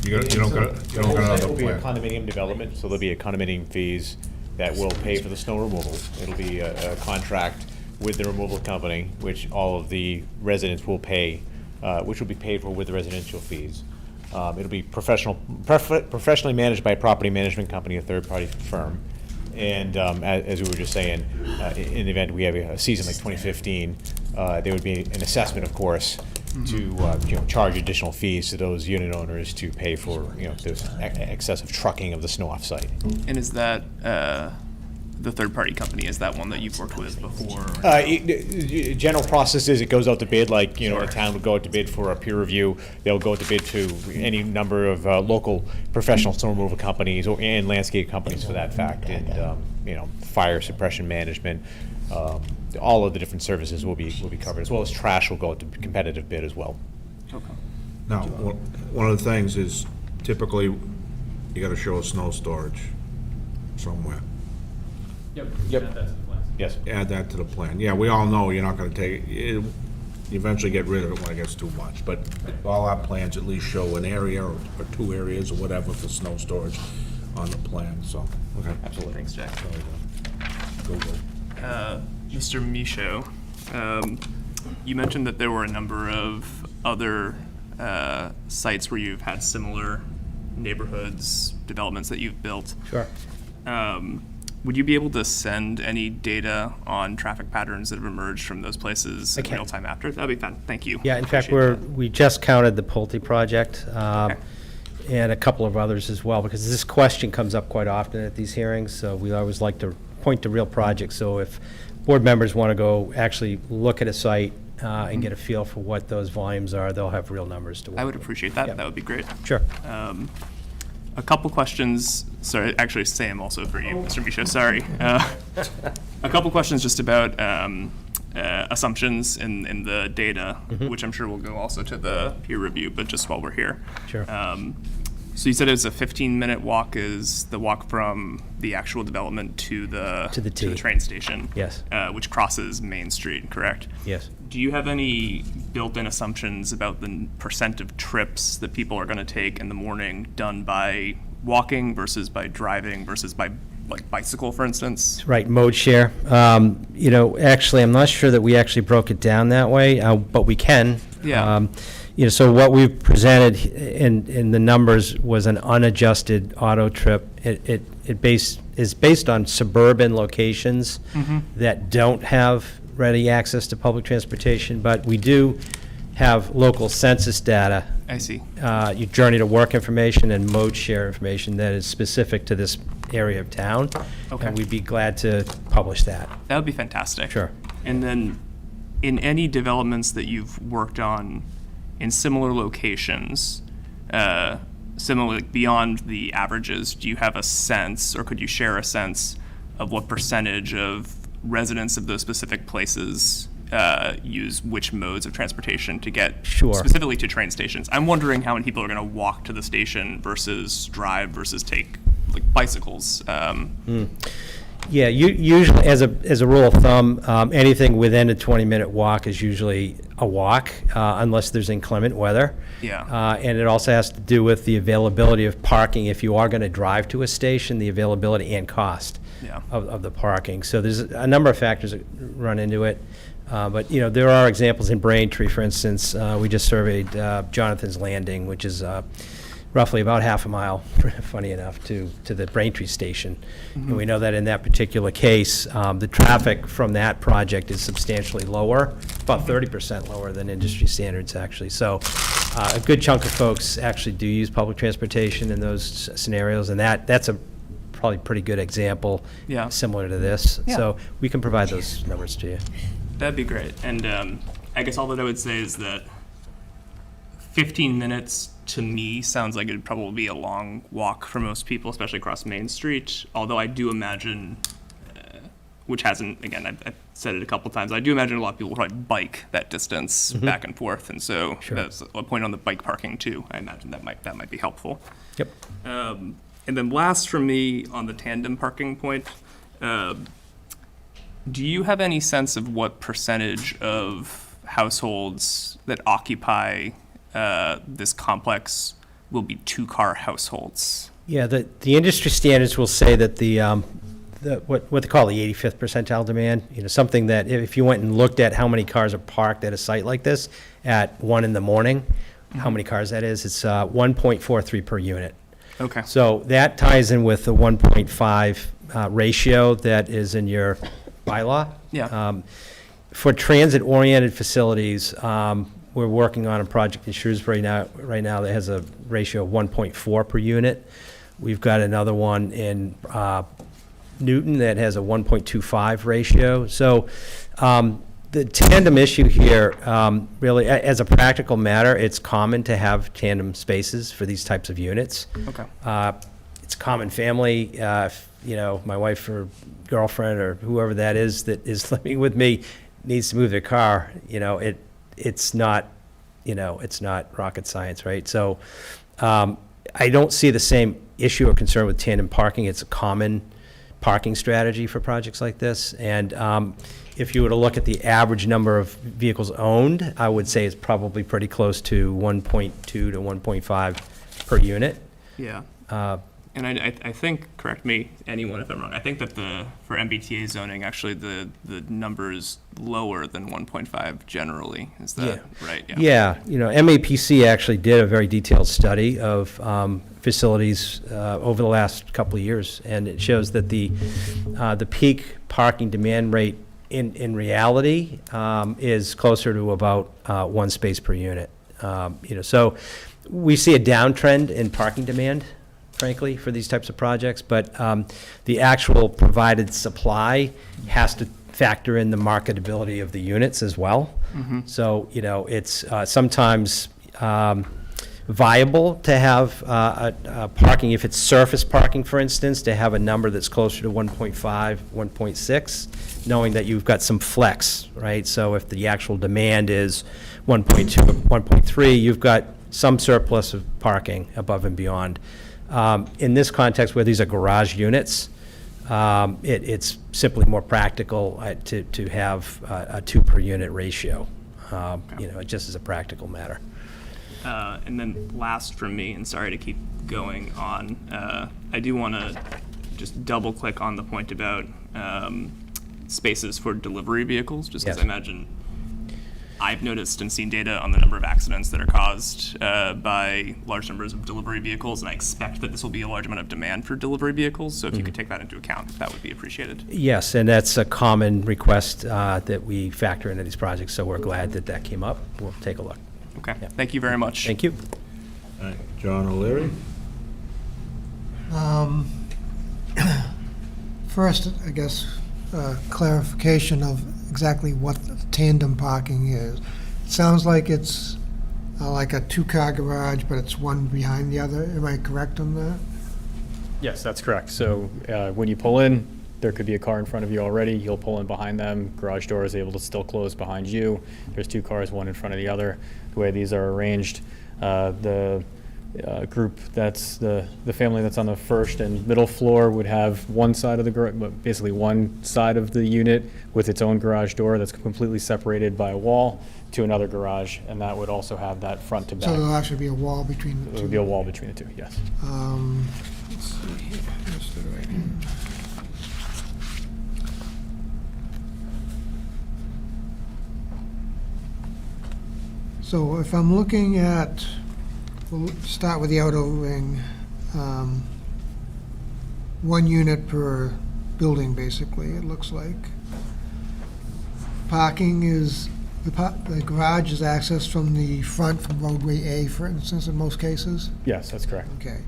Speaker 2: You don't got another
Speaker 9: It'll be a
Speaker 2: plan.
Speaker 9: condominium development, so there'll be a condominium fees that will pay for the snow removal. It'll be a contract with the removal company, which all of the residents will pay, which will be paid for with the residential fees. It'll be professionally managed by a property management company, a third-party firm. And as we were just saying, in the event we have a season like 2015, there would be an assessment, of course, to charge additional fees to those unit owners to pay for this excessive trucking of the snow off-site.
Speaker 12: And is that the third-party company? Is that one that you've worked with before?
Speaker 9: General process is it goes out to bid, like, a town would go out to bid for a peer review. They'll go out to bid to any number of local professional snow removal companies and landscape companies for that fact, and, fire suppression management. All of the different services will be covered, as well as trash will go out to competitive bid as well.
Speaker 12: Okay.
Speaker 2: Now, one of the things is typically you gotta show a snow storage somewhere.
Speaker 7: Yep.
Speaker 9: Yes.
Speaker 2: Add that to the plan. Yeah, we all know you're not gonna take, you eventually get rid of it when it gets too much, but all our plans at least show an area or two areas or whatever for snow storage on the plan, so, okay.
Speaker 12: Absolutely. Thanks, Jack.
Speaker 2: Go.
Speaker 12: Mr. Michaud, you mentioned that there were a number of other sites where you've had similar neighborhoods, developments that you've built.
Speaker 10: Sure.
Speaker 12: Would you be able to send any data on traffic patterns that have emerged from those places in
Speaker 10: can.
Speaker 12: real time after? That'd be fun. Thank you.
Speaker 10: Yeah, in fact,
Speaker 12: Appreciate that.
Speaker 10: we just counted the Pulte project, and a couple of others as well, because this question comes up quite often at these hearings, so we always like to point to real projects. So if board members want to go actually look at a site and get a feel for what those volumes are, they'll have real numbers to work
Speaker 12: I would
Speaker 10: with.
Speaker 12: appreciate that.
Speaker 10: Yep.
Speaker 12: That would be great.
Speaker 10: Sure.
Speaker 12: A couple questions, sorry, actually Sam also for you, Mr. Michaud, sorry. A couple questions just about assumptions in the data, which I'm sure will go also to the peer review, but just while we're here.
Speaker 10: Sure.
Speaker 12: So you said it was a 15-minute walk, is the walk from the actual development to the
Speaker 10: T.
Speaker 12: train station?
Speaker 10: Yes.
Speaker 12: Which crosses Main Street, correct?
Speaker 10: Yes.
Speaker 12: Do you have any built-in assumptions about the percent of trips that people are going to take in the morning done by walking versus by driving versus by like bicycle, for instance?
Speaker 10: Right, mode share. Actually, I'm not sure that we actually broke it down that way, but we can.
Speaker 12: Yeah.
Speaker 10: So what we've presented in the numbers was an unadjusted auto trip. It is based on suburban locations that don't have ready access to public transportation, but we do have local census data,
Speaker 12: I see.
Speaker 10: your journey to work information and mode share information that is specific to this area of town.
Speaker 12: Okay.
Speaker 10: And we'd be glad to publish that.
Speaker 12: That would be fantastic.
Speaker 10: Sure.
Speaker 12: And then, in any developments that you've worked on in similar locations, similarly beyond the averages, do you have a sense, or could you share a sense of what percentage of residents of those specific places use which modes of transportation to get
Speaker 10: Sure.
Speaker 12: specifically to train stations? I'm wondering how many people are going to walk to the station versus drive versus take like bicycles.
Speaker 10: Yeah, usually, as a rule of thumb, anything within a 20-minute walk is usually a walk, unless there's inclement weather.
Speaker 12: Yeah.
Speaker 10: And it also has to do with the availability of parking. If you are going to drive to a station, the availability and cost
Speaker 12: Yeah.
Speaker 10: of the parking. So there's a number of factors that run into it. But, there are examples in Braintree, for instance. We just surveyed Jonathan's Landing, which is roughly about half a mile, funny enough, to the Braintree station. And we know that in that particular case, the traffic from that project is substantially lower, about 30% lower than industry standards, actually. So a good chunk of folks actually do use public transportation in those scenarios, and that's a probably pretty good example,
Speaker 12: Yeah.
Speaker 10: similar to this.
Speaker 12: Yeah.
Speaker 10: So we can provide those numbers to you.
Speaker 12: That'd be great. And I guess all that I would say is that 15 minutes to me sounds like it'd probably be a long walk for most people, especially across Main Street. Although I do imagine, which hasn't, again, I've said it a couple times, I do imagine a lot of people will probably bike that distance back and forth. And so that's a point on the bike parking too. I imagine that might be helpful.
Speaker 10: Yep.
Speaker 12: And then last for me on the tandem parking point, do you have any sense of what percentage of households that occupy this complex will be two-car households?
Speaker 10: Yeah, the industry standards will say that what they call the 85th percentile demand, something that if you went and looked at how many cars are parked at a site like this at 1 a.m, how many cars that is, it's 1.43 per unit.
Speaker 12: Okay.
Speaker 10: So that ties in with the 1.5 ratio that is in your bylaw.
Speaker 12: Yeah.
Speaker 10: For transit-oriented facilities, we're working on a project in Shrewsbury right now that has a ratio of 1.4 per unit. We've got another one in Newton that has a 1.25 ratio. So the tandem issue here, really, as a practical matter, it's common to have tandem spaces for these types of units.
Speaker 12: Okay.
Speaker 10: It's a common family. If, my wife or girlfriend or whoever that is living with me needs to move their car, it's not rocket science, right? So I don't see the same issue or concern with tandem parking. It's a common parking strategy for projects like this. And if you were to look at the average number of vehicles owned, I would say it's probably pretty close to 1.2 to 1.5 per unit.
Speaker 12: Yeah. And I think, correct me, anyone if I'm wrong, I think that for MBTA zoning, actually the number is lower than 1.5 generally. Is that right?
Speaker 10: Yeah. MAPC actually did a very detailed study of facilities over the last couple of years, and it shows that the peak parking demand rate in reality is closer to about 1 space per unit. So we see a downtrend in parking demand, frankly, for these types of projects, but the actual provided supply has to factor in the marketability of the units as well. So, it's sometimes viable to have parking, if it's surface parking, for instance, to have a number that's closer to 1.5, 1.6, knowing that you've got some flex, right? So if the actual demand is 1.2, 1.3, you've got some surplus of parking above and beyond. In this context, where these are garage units, it's simply more practical to have a 2 per unit ratio, just as a practical matter.
Speaker 12: And then last from me, and sorry to keep going on, I do want to just double click on the point about spaces for delivery vehicles, just because
Speaker 10: Yes.
Speaker 12: I imagine I've noticed and seen data on the number of accidents that are caused by large numbers of delivery vehicles, and I expect that this will be a large amount of demand for delivery vehicles. So if you could take that into account, that would be appreciated.
Speaker 10: Yes, and that's a common request that we factor into these projects, so we're glad that that came up. We'll take a look.
Speaker 12: Okay, thank you very much.
Speaker 10: Thank you.
Speaker 2: All right, John O'Leary?
Speaker 5: First, I guess, clarification of exactly what tandem parking is. It sounds like it's like a two-car garage, but it's one behind the other. Am I correct on that?
Speaker 7: Yes, that's correct. So when you pull in, there could be a car in front of you already. You'll pull in behind them. Garage door is able to still close behind you. There's two cars, one in front of the other. The way these are arranged, the group that's the family that's on the first and middle floor would have one side of the garage, basically one side of the unit with its own garage door that's completely separated by a wall to another garage, and that would also have that front to back.
Speaker 5: So there'll actually be a wall between the two?
Speaker 7: There would be a wall between the two, yes.
Speaker 5: Let's see here. Let's do it right here. So if I'm looking at, we'll start with the outer ring, 1 unit per building, basically, it looks like. Parking is, the garage is accessed from the front, from roadway A, for instance, in most cases?
Speaker 7: Yes, that's correct.
Speaker 5: Okay.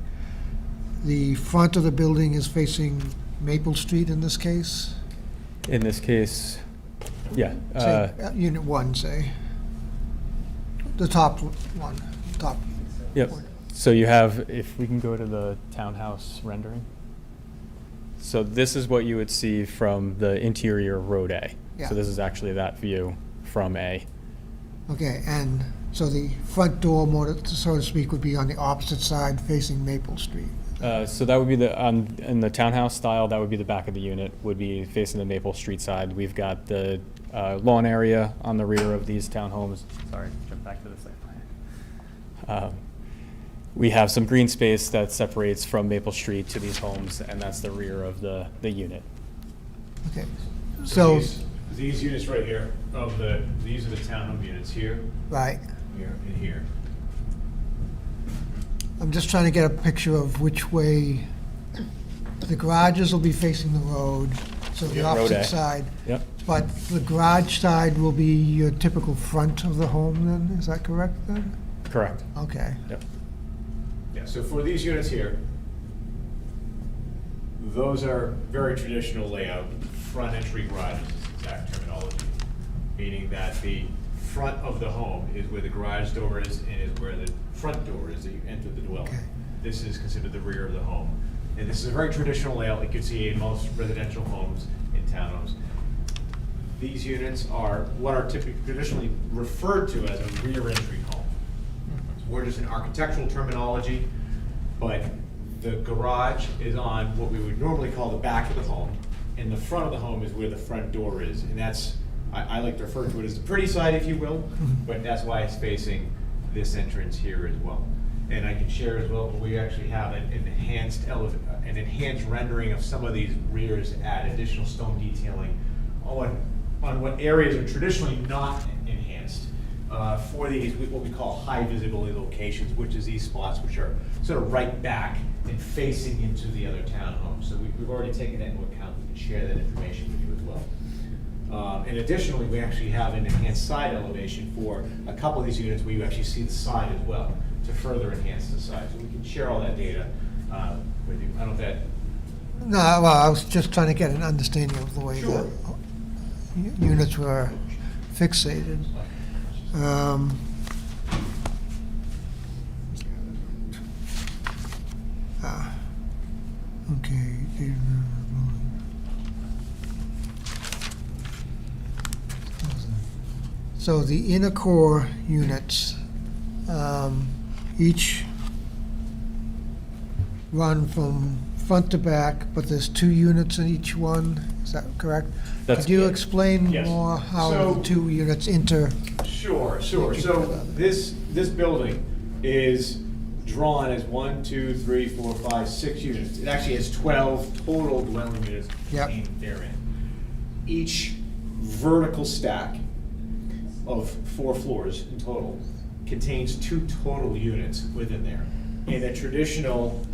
Speaker 5: The front of the building is facing Maple Street in this case?
Speaker 7: In this case, yeah.
Speaker 5: Say, Unit 1, say. The top one, top.
Speaker 7: Yep.
Speaker 5: one.
Speaker 7: So you have, if we can go to the townhouse rendering. So this is what you would see from the interior of Road A.
Speaker 5: Yeah.
Speaker 7: So this is actually that view from A.
Speaker 5: Okay, and so the front door, more so to speak, would be on the opposite side facing Maple Street.
Speaker 7: So that would be in the townhouse style, that would be the back of the unit, would be facing the Maple Street side. We've got the lawn area on the rear of these townhomes. Sorry, jump back to the site plan. We have some green space that separates from Maple Street to these homes, and that's the rear of the unit.
Speaker 5: Okay, so,
Speaker 9: These units right here, these are the townhome units here,
Speaker 5: right,
Speaker 9: here, and here.
Speaker 5: I'm just trying to get a picture of which way, the garages will be facing the road, so the
Speaker 7: Yeah, Road
Speaker 5: opposite
Speaker 7: A.
Speaker 5: side.
Speaker 7: Yep.
Speaker 5: But the garage side will be your typical front of the home then, is that correct then?
Speaker 7: Correct.
Speaker 5: Okay,
Speaker 7: Yep.
Speaker 9: Yeah, so for these units here, those are very traditional layout, front entry garages is the exact terminology, meaning that the front of the home is where the garage door is and is where the front door is that you enter the dwelling.
Speaker 5: Okay.
Speaker 9: This is considered the rear of the home. And this is a very traditional layout like you see in most residential homes in townhomes. These units are what are typically traditionally referred to as a rear entry home. It's more just an architectural terminology, but the garage is on what we would normally call the back of the home, and the front of the home is where the front door is, and that's, I like to refer to it as the pretty side, if you will, but that's why it's facing this entrance here as well. And I can share as well, we actually have an enhanced rendering of some of these rears, add additional stone detailing on what areas are traditionally not enhanced for these, what we call high visibility locations, which is these spots which are sort of right back and facing into the other townhomes. So we've already taken that into account. We can share that information with you as well. And additionally, we actually have an enhanced side elevation for a couple of these units where you actually see the side as well to further enhance the side. So we can share all that data with you. I don't know if that.
Speaker 5: no, well, I was just trying to get an understanding of the way
Speaker 9: Sure.
Speaker 5: the units were fixated. Okay. So the inner core units, each run from front to back, but there's 2 units in each one, is that correct?
Speaker 7: That's-
Speaker 5: Could you explain
Speaker 9: Yes.
Speaker 5: more how
Speaker 9: So-
Speaker 5: the 2 units enter?
Speaker 9: Sure. So this building is drawn as 1, 2, 3, 4, 5, 6 units. It actually has 12 total dwelling units
Speaker 5: Yep.
Speaker 9: contained therein. Each vertical stack of 4 floors in total contains 2 total units within there. In a traditional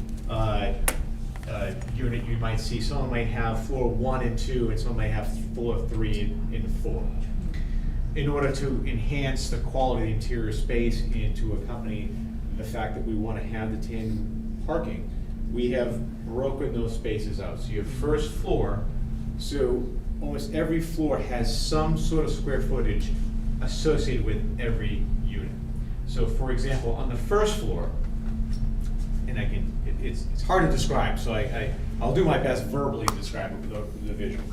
Speaker 9: unit, you might see someone might have floor 1 and 2, and someone might have floor 3 and 4. In order to enhance the quality of the interior space and to accompany the fact that we want to have the tandem parking, we have broken those spaces out. So your first floor, so almost every floor has some sort of square footage associated with every unit. So for example, on the first floor, and it's hard to describe, so I'll do my best verbally to describe it with the visual.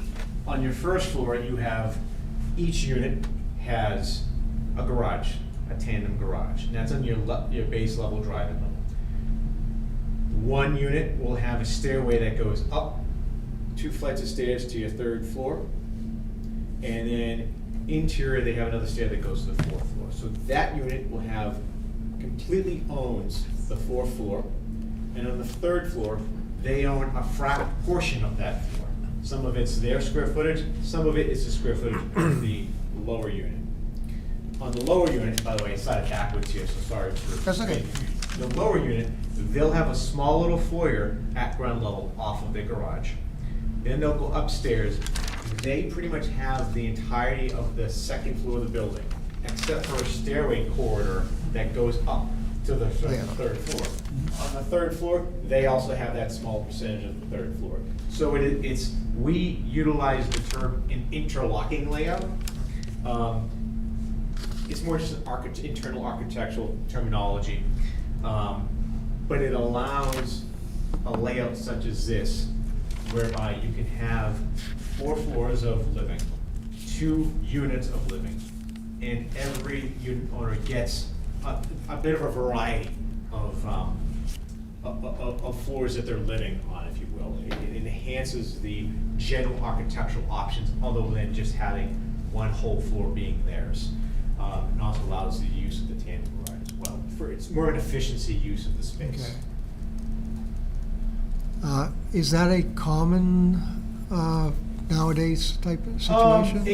Speaker 9: On your first floor, you have, each unit has a garage, a tandem garage, and that's on your base level driving level. One unit will have a stairway that goes up 2 flights of stairs to your 3rd floor, and then interior, they have another stair that goes to the 4th floor. So that unit will have, completely owns the 4th floor, and on the 3rd floor, they own a portion of that floor. Some of it's their square footage, some of it is the square footage of the lower unit. On the lower unit, by the way, it's slide backwards here, so sorry for.
Speaker 5: That's okay.
Speaker 9: The lower unit, they'll have a small little foyer at ground level off of their garage. Then they'll go upstairs. They pretty much have the entirety of the 2nd floor of the building, except for a stairway corridor that goes up to the 3rd floor. On the 3rd floor, they also have that small percentage of the 3rd floor. So we utilize the term an interlocking layout. It's more just an internal architectural terminology, but it allows a layout such as this, whereby you can have 4 floors of living, 2 units of living, and every unit owner gets a bit of a variety of floors that they're living on, if you will. It enhances the general architectural options, other than just having one whole floor being theirs. And also allows the use of the tandem garage as well. It's more an efficiency use of the space.
Speaker 5: Okay. Is that a common nowadays type of situation?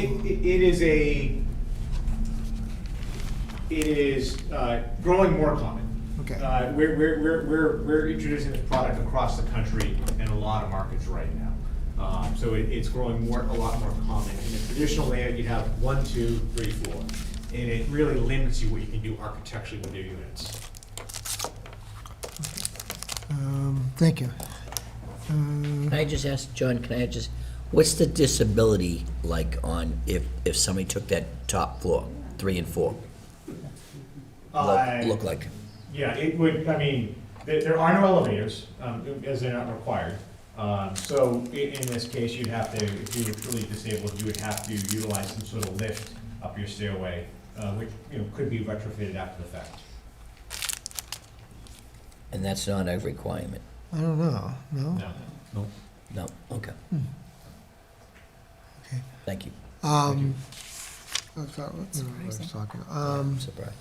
Speaker 9: It is growing more common.
Speaker 5: Okay.
Speaker 9: We're introducing this product across the country in a lot of markets right now. So it's growing a lot more common. In the traditional layout, you'd have 1, 2, 3, 4. And it really limits you what you can do architecturally with your units.
Speaker 5: Thank you.
Speaker 3: Can I just ask, John, what's the disability like on, if somebody took that top floor, 3 and 4? Look like?
Speaker 9: Yeah, it would, there are no elevators, as they're not required. So in this case, you'd have to, if you were truly disabled, you would have to utilize some sort of lift up your stairway, which could be retrofitted after the fact.
Speaker 3: And that's not a requirement?
Speaker 5: I don't know, no?
Speaker 9: No.
Speaker 3: No, okay.
Speaker 5: Okay.
Speaker 3: Thank you.
Speaker 5: I thought, I was talking.
Speaker 3: I'm surprised.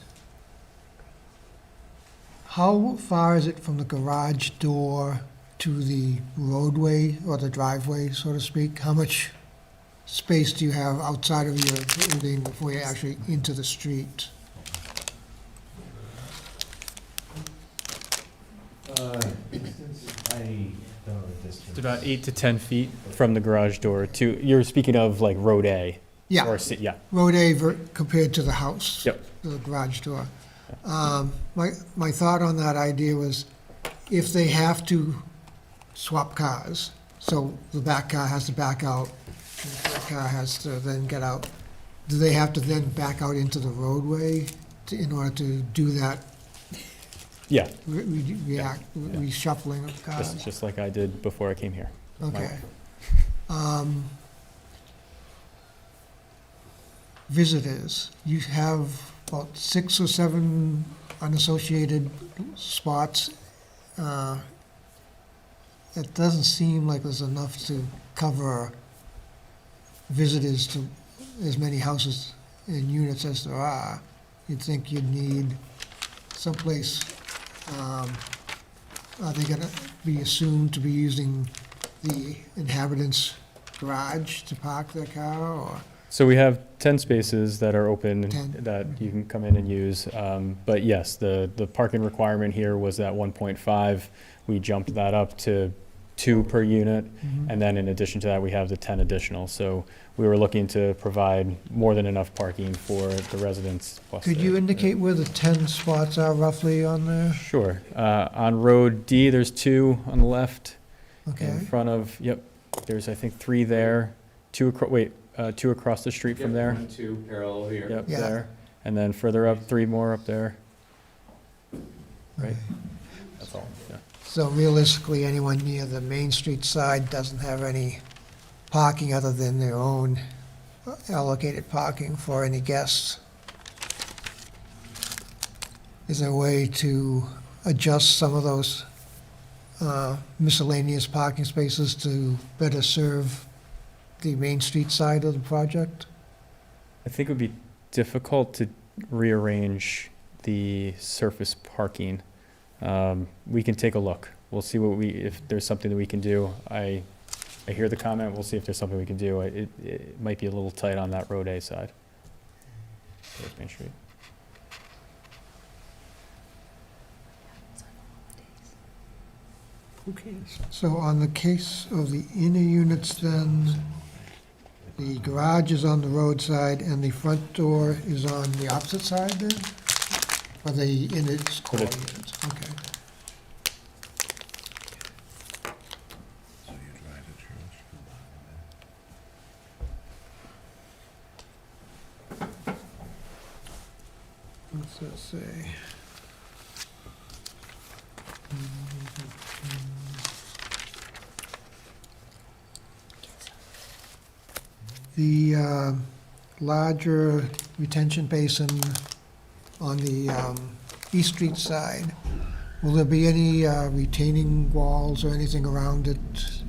Speaker 5: How far is it from the garage door to the roadway or the driveway, so to speak? How much space do you have outside of your building before you're actually into the street?
Speaker 7: It's about 8 to 10 feet from the garage door to, you're speaking of like road A?
Speaker 5: Yeah.
Speaker 7: Or yeah.
Speaker 5: Road A compared to the house?
Speaker 7: Yep.
Speaker 5: The garage door. My thought on that idea was, if they have to swap cars, so the back car has to back out, and the front car has to then get out, do they have to then back out into the roadway in order to do that
Speaker 7: Yeah,
Speaker 5: reshuffling of cars?
Speaker 7: just like I did before I came here.
Speaker 5: Okay. Visitors, you have about 6 or 7 unassociated spots. It doesn't seem like there's enough to cover visitors to as many houses and units as there are. You'd think you'd need someplace, are they gonna be assumed to be using the inhabitants' garage to park their car, or?
Speaker 7: So we have 10 spaces that are open
Speaker 5: 10.
Speaker 7: that you can come in and use. But yes, the parking requirement here was that 1.5. We jumped that up to 2 per unit. And then in addition to that, we have the 10 additional. So we were looking to provide more than enough parking for the residents. Plus
Speaker 5: Could you indicate where the 10 spots are roughly on there?
Speaker 7: Sure. On Road D, there's 2 on the left.
Speaker 5: Okay.
Speaker 7: In front of, yep, there's, I think, 3 there. 2 across the street from there.
Speaker 9: 1, 2, parallel here.
Speaker 7: Yep,
Speaker 5: Yeah.
Speaker 7: there. And then further up, 3 more up there. Right? That's all, yeah.
Speaker 5: So realistically, anyone near the Main Street side doesn't have any parking other than their own allocated parking for any guests. Is there a way to adjust some of those miscellaneous parking spaces to better serve the Main Street side of the project?
Speaker 7: I think it would be difficult to rearrange the surface parking. We can take a look. We'll see if there's something that we can do. I hear the comment. We'll see if there's something we can do. It might be a little tight on that Road A side. Towards Main Street.
Speaker 5: So on the case of the inner units then, the garage is on the roadside and the front door is on the opposite side then? For the inner core
Speaker 7: the-
Speaker 5: units, okay. What's that say? The larger retention basin on the East Street side, will there be any retaining walls or anything around it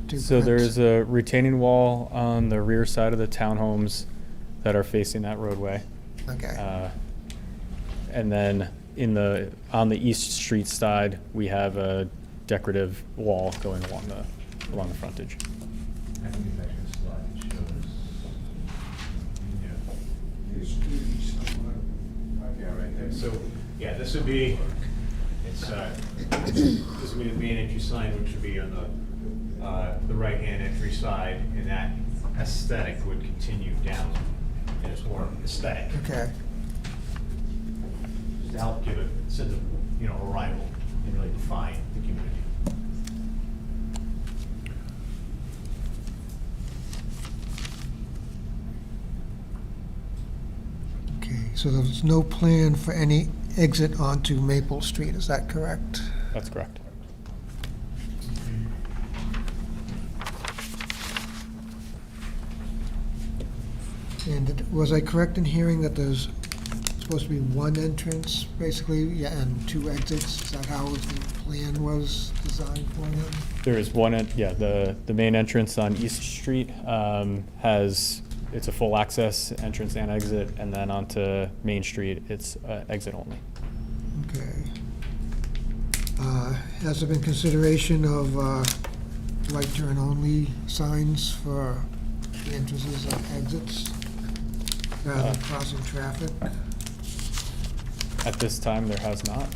Speaker 5: to
Speaker 7: So
Speaker 5: prevent-
Speaker 7: there's a retaining wall on the rear side of the townhomes that are facing that roadway.
Speaker 5: Okay,
Speaker 7: And then on the East Street side, we have a decorative wall going along the frontage.
Speaker 2: I think it's actually a slide that shows. Yeah, right there. So, yeah, this would be, this would be the main entry sign, which would be on the right-hand entry side, and that aesthetic would continue down, and it's more aesthetic,
Speaker 5: okay.
Speaker 2: just to help give a sense of, arrival and really define the community.
Speaker 5: Okay, so there's no plan for any exit onto Maple Street, is that correct?
Speaker 7: That's correct.
Speaker 5: And was I correct in hearing that there's supposed to be one entrance, basically, yeah, and 2 exits? Is that how the plan was designed for him?
Speaker 7: There is one, the main entrance on East Street it's a full access entrance and exit, and then onto Main Street, it's exit only.
Speaker 5: Okay. Has there been consideration of right turn only signs for the entrances and exits rather than crossing traffic?
Speaker 7: At this time, there has not.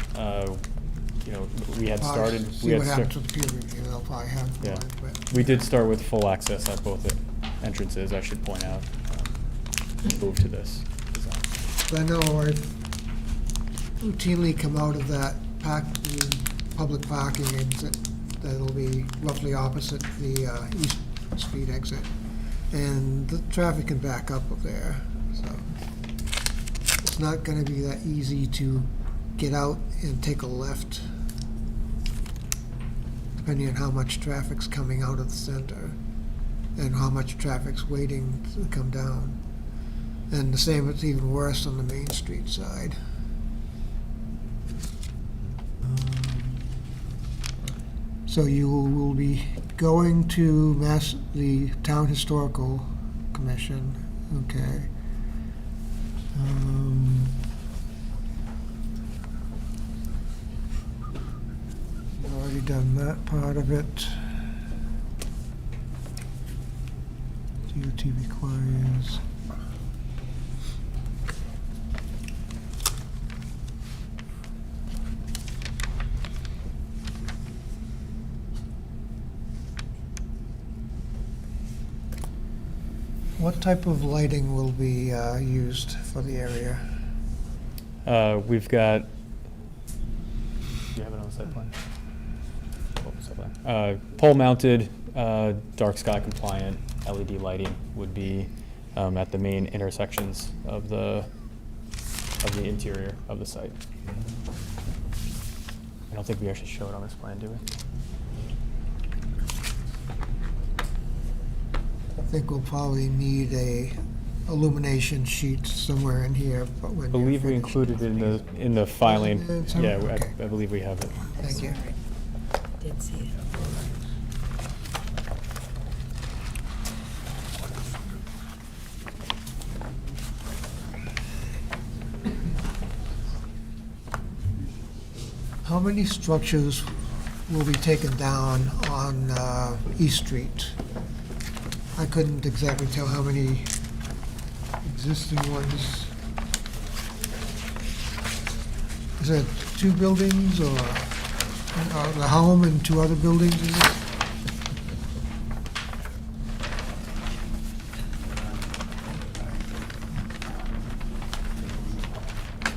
Speaker 7: We had started.
Speaker 5: See what happens with the peer review, they'll probably have
Speaker 7: Yeah.
Speaker 5: one, but.
Speaker 7: We did start with full access at both entrances, I should point out. Move to this design.
Speaker 5: I know I've routinely come out of that the public parking exit that'll be roughly opposite the East Street exit. And the traffic can back up there, so it's not gonna be that easy to get out and take a left, depending on how much traffic's coming out of the center and how much traffic's waiting to come down. And the same, it's even worse on the Main Street side. So you will be going to the Town Historical Commission, okay. Already done that part of it. DOT requires. What type of lighting will be used for the area?
Speaker 7: We've got, do you have it on the site plan? Pull the site plan. Pole-mounted, dark sky compliant LED lighting would be at the main intersections of the interior of the site. I don't think we actually show it on this plan, do we?
Speaker 5: I think we'll probably need a illumination sheet somewhere in here, but when
Speaker 7: I
Speaker 5: you're
Speaker 7: believe we
Speaker 5: finished.
Speaker 7: included in the filing.
Speaker 5: It's
Speaker 7: Yeah,
Speaker 5: okay.
Speaker 7: I believe we have it.
Speaker 5: Thank you.
Speaker 4: Did see it.
Speaker 5: How many structures will be taken down on East Street? I couldn't exactly tell how many existing ones. Is it 2 buildings or the home and 2 other buildings? Is it?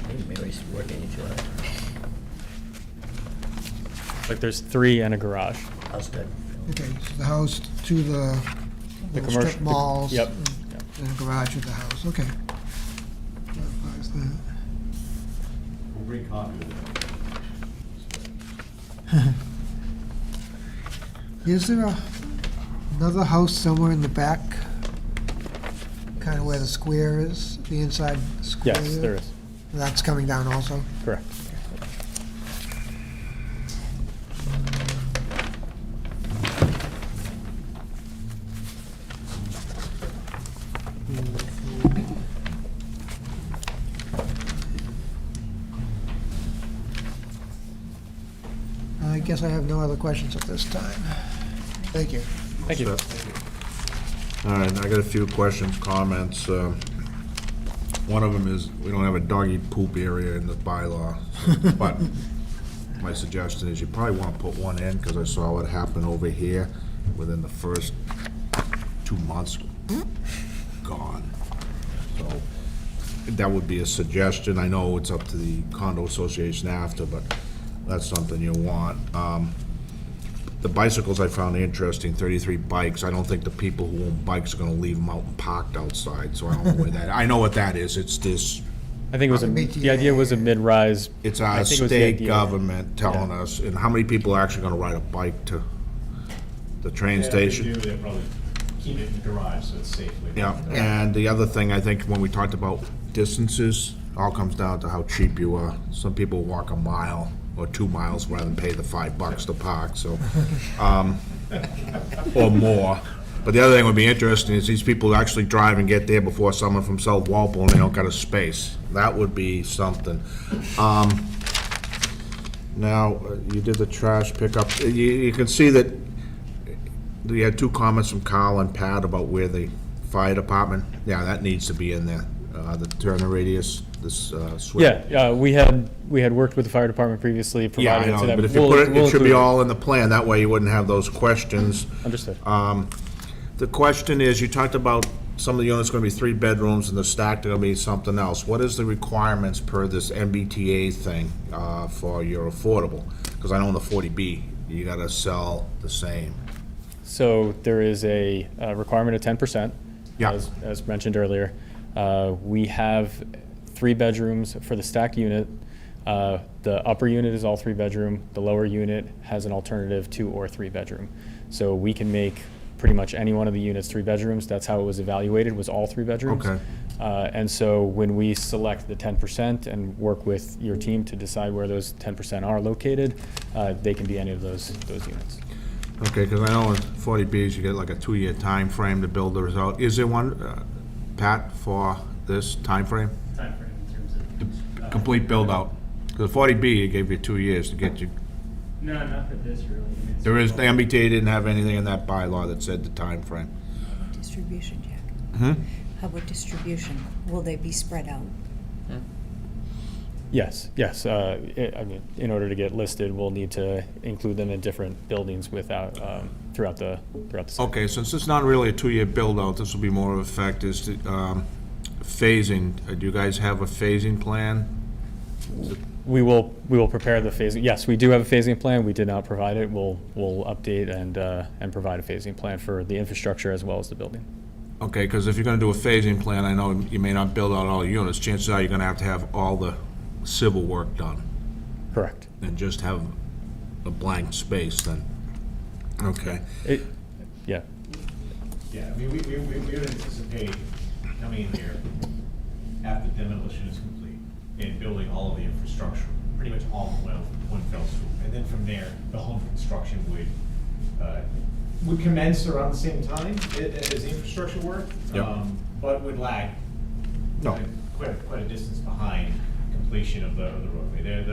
Speaker 3: Maybe we should work at each other.
Speaker 7: Like there's 3 and a garage.
Speaker 3: That's good.
Speaker 5: Okay, so the house to the little
Speaker 7: commercial-
Speaker 5: strip malls.
Speaker 7: yep.
Speaker 5: And the garage of the house, okay. Clarifies that.
Speaker 2: We'll bring copies.
Speaker 5: Is there another house somewhere in the back? Kind of where the square is, the inside square?
Speaker 7: Yes, there is.
Speaker 5: That's coming down also?
Speaker 7: Correct.
Speaker 5: I guess I have no other questions at this time. Thank you.
Speaker 7: Thank you.
Speaker 2: All right, I got a few questions, comments. One of them is, we don't have a doggy poop area in the bylaw, but my suggestion is you probably want to put one in, because I saw what happened over here within the first 2 months. Gone. So that would be a suggestion. I know it's up to the condo association after, but that's something you want. The bicycles I found interesting, 33 bikes. I don't think the people who own bikes are gonna leave them out and parked outside, so I don't know where that, I know what that is. It's this,
Speaker 7: I think it was the idea was a mid-rise.
Speaker 2: it's
Speaker 7: I
Speaker 2: our
Speaker 7: think it was the
Speaker 2: state
Speaker 7: idea.
Speaker 2: government telling
Speaker 7: Yeah.
Speaker 2: us, and how many people are actually gonna ride a bike to the train station?
Speaker 13: They'll probably keep it in the garage so it's safely.
Speaker 2: Yeah, and the other thing, I think, when we talked about distances, all comes down to how cheap you are. Some people walk a mile or 2 miles rather than pay the $5 to park, so, or more. But the other thing would be interesting is these people actually drive and get there before someone from South Walpole and they don't got a space. That would be something. Now, you did the trash pickup. You can see that we had 2 comments from Carl and Pat about where the fire department, yeah, that needs to be in there. The turn radius, this switch.
Speaker 7: Yeah, we had worked with the fire department previously,
Speaker 2: Yeah, I
Speaker 7: provided it to
Speaker 2: know,
Speaker 7: them.
Speaker 2: but if you
Speaker 7: We'll-
Speaker 2: put it,
Speaker 7: we'll
Speaker 2: it should be
Speaker 7: include
Speaker 2: all in the plan, that way you wouldn't have those questions.
Speaker 7: Understood.
Speaker 2: The question is, you talked about some of the units gonna be 3 bedrooms and the stacked are gonna be something else. What is the requirements per this MBTA thing, for your affordable? Because I know in the 40B, you gotta sell the same.
Speaker 7: So there is a requirement of 10%.
Speaker 2: Yeah.
Speaker 7: As mentioned earlier. We have 3 bedrooms for the stacked unit. The upper unit is all 3-bedroom. The lower unit has an alternative 2 or 3-bedroom. So we can make pretty much any one of the units 3 bedrooms. That's how it was evaluated, was all 3 bedrooms.
Speaker 2: Okay.
Speaker 7: And so when we select the 10% and work with your team to decide where those 10% are located, they can be any of those units.
Speaker 2: Okay, because I know in 40Bs, you get like a 2-year time frame to build the result. Is there one, Pat, for this time frame?
Speaker 7: Timeframe in terms of.
Speaker 2: Complete build-out? Because 40B, it gave you 2 years to get you.
Speaker 7: No, not for this really.
Speaker 2: There is, the MBTA didn't have anything in that bylaw that said the time frame.
Speaker 4: Distribution, Jack.
Speaker 2: Hmm?
Speaker 4: How about distribution? Will they be spread out?
Speaker 7: Yes, yes. I mean, in order to get listed, we'll need to include them in different buildings without, throughout the site.
Speaker 2: Okay, since it's not really a 2-year build-out, this will be more of a fact, is the, phasing. Do you guys have a phasing plan?
Speaker 7: We will prepare the phasing. Yes, we do have a phasing plan. We did not provide it. We'll update and provide a phasing plan for the infrastructure as well as the building.
Speaker 2: Okay, because if you're gonna do a phasing plan, I know you may not build out all the units. Chances are you're gonna have all the civil work done
Speaker 7: Correct.
Speaker 2: and just have a blank space then. Okay.
Speaker 7: Yeah.
Speaker 13: Yeah, I mean, we would anticipate coming in here after demolition is complete and building all of the infrastructure, pretty much all in one fell swoop. And then from there, the home construction would commence around the same time as the infrastructure work,
Speaker 2: Yep.
Speaker 13: but would lag
Speaker 2: No.
Speaker 13: quite a distance behind completion of the roadway.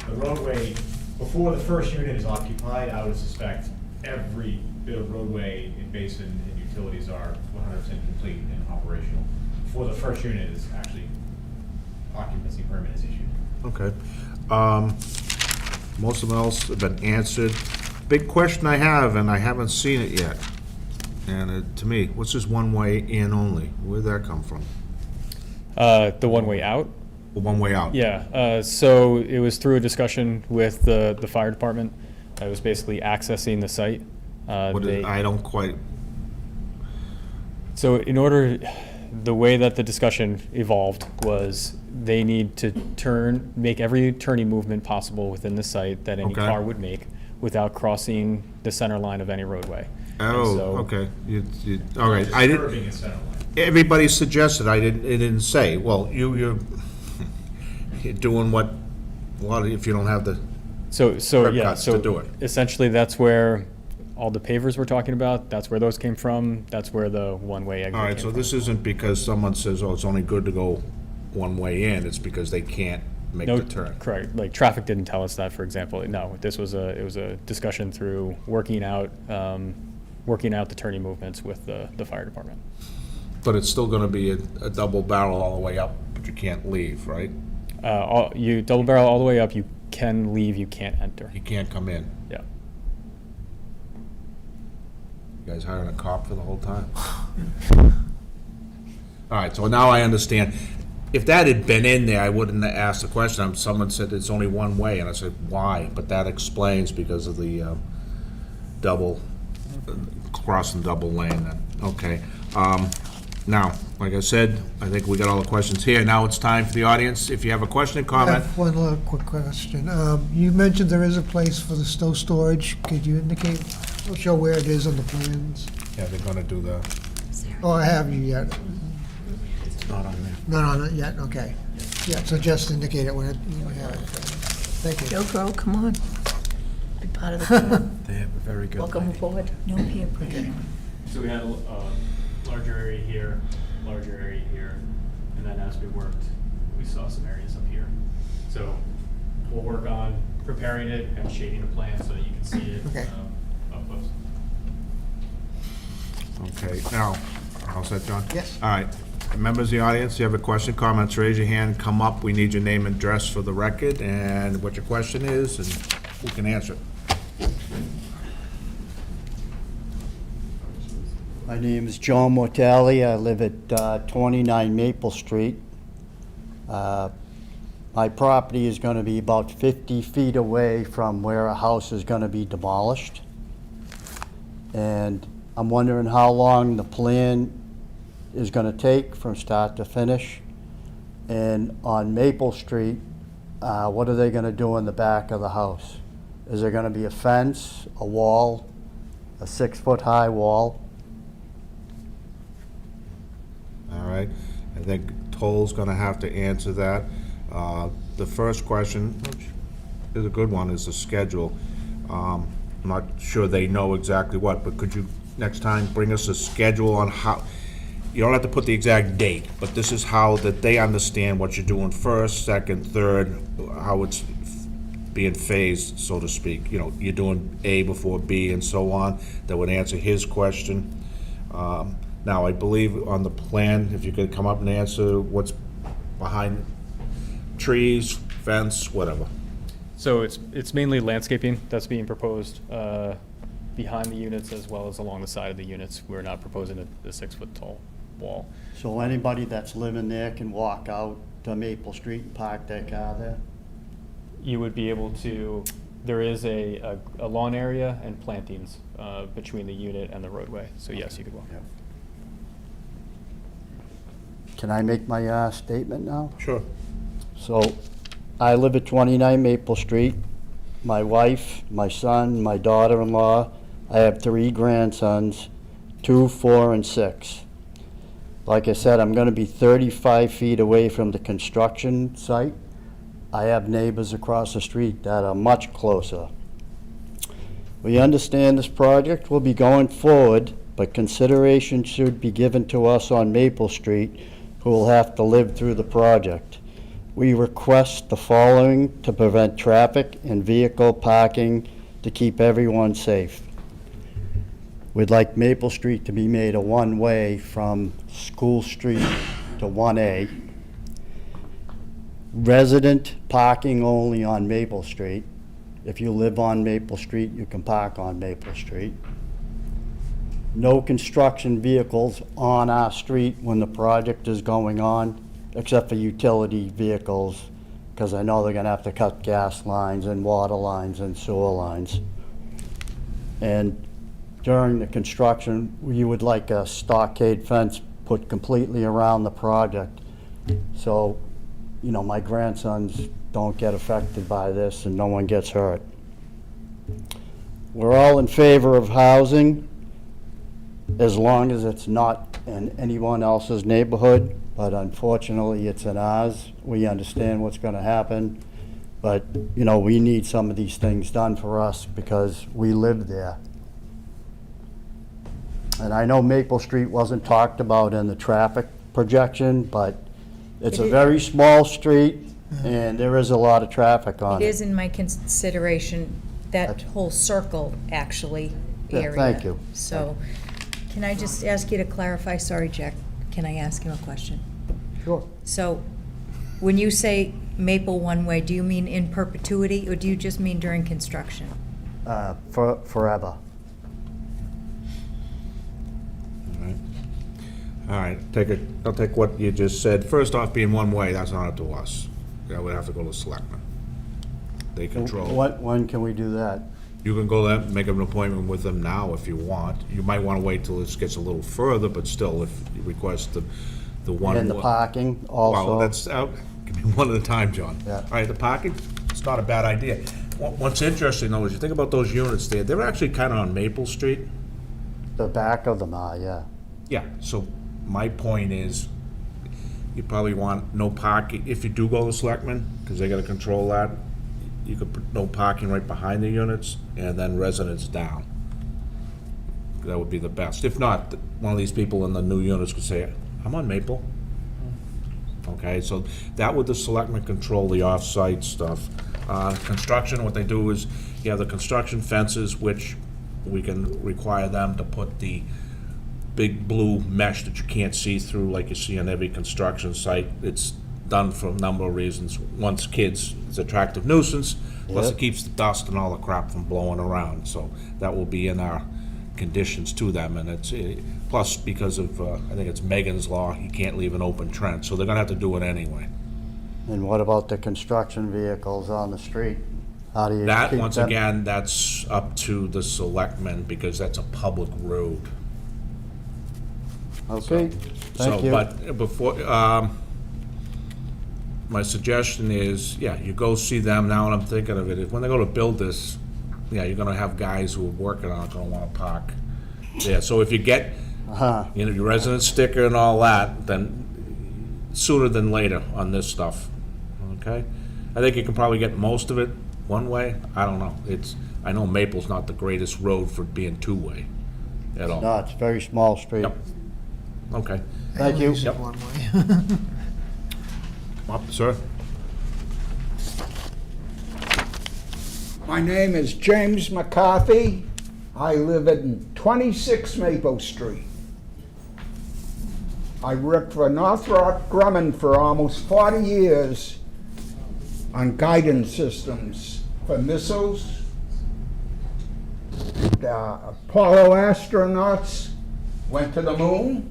Speaker 13: The roadway, before the first unit is occupied, I would suspect every bit of roadway and basin and utilities are 100% complete and operational. Before the first unit is actually, occupancy permit is issued.
Speaker 2: Okay. Most of them else have been answered. Big question I have, and I haven't seen it yet, and to me, what's this one-way in only? Where'd that come from?
Speaker 7: The one way out.
Speaker 2: The one-way out?
Speaker 7: Yeah, so it was through a discussion with the fire department. It was basically accessing the site.
Speaker 2: I don't quite,
Speaker 7: So in order, the way that the discussion evolved was they need to make every turning movement possible within the site that any
Speaker 2: Okay.
Speaker 7: car would make without crossing the center line of any roadway. And
Speaker 2: oh,
Speaker 7: so-
Speaker 2: okay. All right, I didn't,
Speaker 13: Curbing is center line.
Speaker 2: everybody suggested, it didn't say. Well, you're doing what, if you don't have the,
Speaker 7: So
Speaker 2: curb
Speaker 7: yeah,
Speaker 2: cuts
Speaker 7: so
Speaker 2: to do it.
Speaker 7: essentially that's where all the pavers we're talking about, that's where those came from. That's where the one-way exit
Speaker 2: all right,
Speaker 7: came
Speaker 2: so
Speaker 7: from.
Speaker 2: this isn't because someone says, oh, it's only good to go one way in, it's because they can't make
Speaker 7: No,
Speaker 2: the turn.
Speaker 7: correct. Like, traffic didn't tell us that, for example. No, it was a discussion through working out the turning movements with the fire department.
Speaker 2: But it's still gonna be a double barrel all the way up, but you can't leave, right?
Speaker 7: You double barrel all the way up, you can leave, you can't enter.
Speaker 2: You can't come in.
Speaker 7: Yeah.
Speaker 2: You guys hiring a cop for the whole time? All right, so now I understand. If that had been in there, I wouldn't have asked the question. Someone said it's only one way, and I said, why? But that explains because of the crossing double lane then. Okay. Now, like I said, I think we got all the questions here. Now it's time for the audience. If you have a question or
Speaker 5: I
Speaker 2: comment,
Speaker 5: have one little quick question. You mentioned there is a place for the snow storage. Could you indicate, or show where it is on the plans?
Speaker 2: yeah, they're gonna do the,
Speaker 5: Or have you yet?
Speaker 1: It's not on there.
Speaker 5: Not on it yet, okay. Yeah, so just indicate it when you have it. Thank you.
Speaker 3: Joe Girl, come on. Be part of the team.
Speaker 1: They have a very good
Speaker 3: Welcome
Speaker 1: lighting.
Speaker 3: aboard. No peer pressure.
Speaker 7: So we had a larger area here, and then as we worked, we saw some areas up here. So we'll work on preparing it and shading the plan so that you can see it
Speaker 5: Okay.
Speaker 7: up close.
Speaker 2: okay. Now, all set, John?
Speaker 5: Yes.
Speaker 2: All right. Members of the audience, you have a question, comments, raise your hand, come up. We need your name and address for the record and what your question is, and who can answer it.
Speaker 14: My name is John Mortali. I live at 29 Maple Street. My property is going to be about 50 feet away from where a house is going to be demolished. And I'm wondering how long the plan is going to take from start to finish. And on Maple Street, what are they going to do in the back of the house? Is there going to be a fence, a wall, a 6-foot-high wall?
Speaker 2: All right, I think Toll's gonna have to answer that. The first question, which is a good one, is the schedule. I'm not sure they know exactly what, but could you, next time, bring us a schedule on how, you don't have to put the exact date, but this is how that they understand what you're doing first, second, third, how it's being phased, so to speak. You know, you're doing A before B and so on. That would answer his question. Now, I believe on the plan, if you could come up and answer what's behind trees, fence, whatever.
Speaker 7: So it's mainly landscaping that's being proposed behind the units as well as along the side of the units. We're not proposing a 6-foot tall wall.
Speaker 14: So anybody that's living there can walk out to Maple Street and park their car there?
Speaker 7: You would be able to, there is a lawn area and plantings between the unit and the roadway. So yes, you could walk.
Speaker 14: Yeah. Can I make my statement now?
Speaker 2: Sure.
Speaker 14: So, I live at 29 Maple Street. My wife, my son, my daughter-in-law, I have 3 grandsons, 2, 4, and 6. Like I said, I'm gonna be 35 feet away from the construction site. I have neighbors across the street that are much closer. We understand this project will be going forward, but consideration should be given to us on Maple Street who will have to live through the project. We request the following to prevent traffic and vehicle parking to keep everyone safe. We'd like Maple Street to be made a one-way from School Street to 1A. Resident parking only on Maple Street. If you live on Maple Street, you can park on Maple Street. No construction vehicles on our street when the project is going on, except for utility vehicles, because I know they're gonna have to cut gas lines and water lines and sewer lines. And during the construction, we would like a stockade fence put completely around the project. So, you know, my grandsons don't get affected by this and no one gets hurt. We're all in favor of housing, as long as it's not in anyone else's neighborhood, but unfortunately it's in ours. We understand what's gonna happen, but, you know, we need some of these things done for us because we live there. And I know Maple Street wasn't talked about in the traffic projection, but it's a very small street and there is a lot of traffic on
Speaker 4: It
Speaker 14: it.
Speaker 4: is in my consideration, that whole circle, actually,
Speaker 14: Yeah,
Speaker 4: area.
Speaker 14: thank you.
Speaker 4: So, can I just ask you to clarify? Sorry, Jack, can I ask him a question?
Speaker 14: Sure.
Speaker 4: So, when you say Maple one-way, do you mean in perpetuity, or do you just mean during construction?
Speaker 14: Forever.
Speaker 2: All right, I'll take what you just said. First off, being one way, that's not up to us. That would have to go to selectmen. They control.
Speaker 14: When can we do that?
Speaker 2: You can go there, make an appointment with them now if you want. You might want to wait till this gets a little further, but still, if you request the one.
Speaker 14: And the parking also?
Speaker 2: Well, that's, give me one at a time, John.
Speaker 14: Yeah.
Speaker 2: All right, the parking, it's not a bad idea. What's interesting, though, is you think about those units there, they're actually kind of on Maple Street.
Speaker 14: The back of them are, yeah.
Speaker 2: Yeah, so my point is, you probably want no parking, if you do go to selectmen, because they gotta control that, you could put no parking right behind the units, and then residents down. That would be the best. If not, one of these people in the new units could say, I'm on Maple. Okay, so that would the selectmen control the off-site stuff. Construction, what they do is, you have the construction fences, which we can require them to put the big blue mesh that you can't see through like you see on every construction site. It's done for a number of reasons. Once kids, it's attractive nuisance, plus it
Speaker 14: Yep.
Speaker 2: keeps the dust and all the crap from blowing around. So that will be in our conditions to them, and it's, plus because of, I think it's Megan's law, you can't leave an open trench, so they're gonna have to do it anyway.
Speaker 14: And what about the construction vehicles on the street? How do you
Speaker 2: That,
Speaker 14: keep
Speaker 2: once
Speaker 14: them?
Speaker 2: again, that's up to the selectmen, because that's a public road.
Speaker 14: Okay, thank
Speaker 2: So,
Speaker 14: you.
Speaker 2: but before, my suggestion is, yeah, you go see them now, and I'm thinking of it, if when they go to build this, yeah, you're gonna have guys who are working on it, gonna wanna park there. So if you get,
Speaker 14: Uh-huh.
Speaker 2: you know, your resident sticker and all that, then sooner than later on this stuff, okay? I think you can probably get most of it one way, I don't know. I know Maple's not the greatest road for being two-way at all.
Speaker 14: No, it's a very small street.
Speaker 2: Yep. Okay.
Speaker 14: Thank you.
Speaker 2: Yep.
Speaker 5: One way.
Speaker 2: Come up, sir.
Speaker 15: My name is James McCarthy. I live at 26 Maple Street. I worked for Northrop Grumman for almost 40 years, on guidance systems for missiles. The Apollo astronauts went to the moon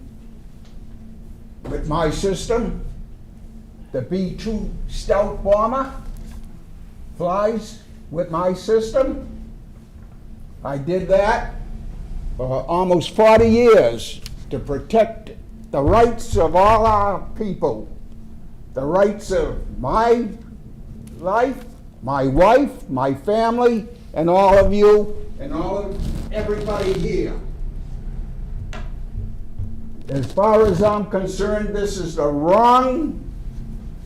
Speaker 15: with my system. The B-2 stealth bomber flies with my system. I did that for almost 40 years to protect the rights of all our people, the rights of my life, my wife, my family, and all of you, and all of everybody here. As far as I'm concerned, this is the wrong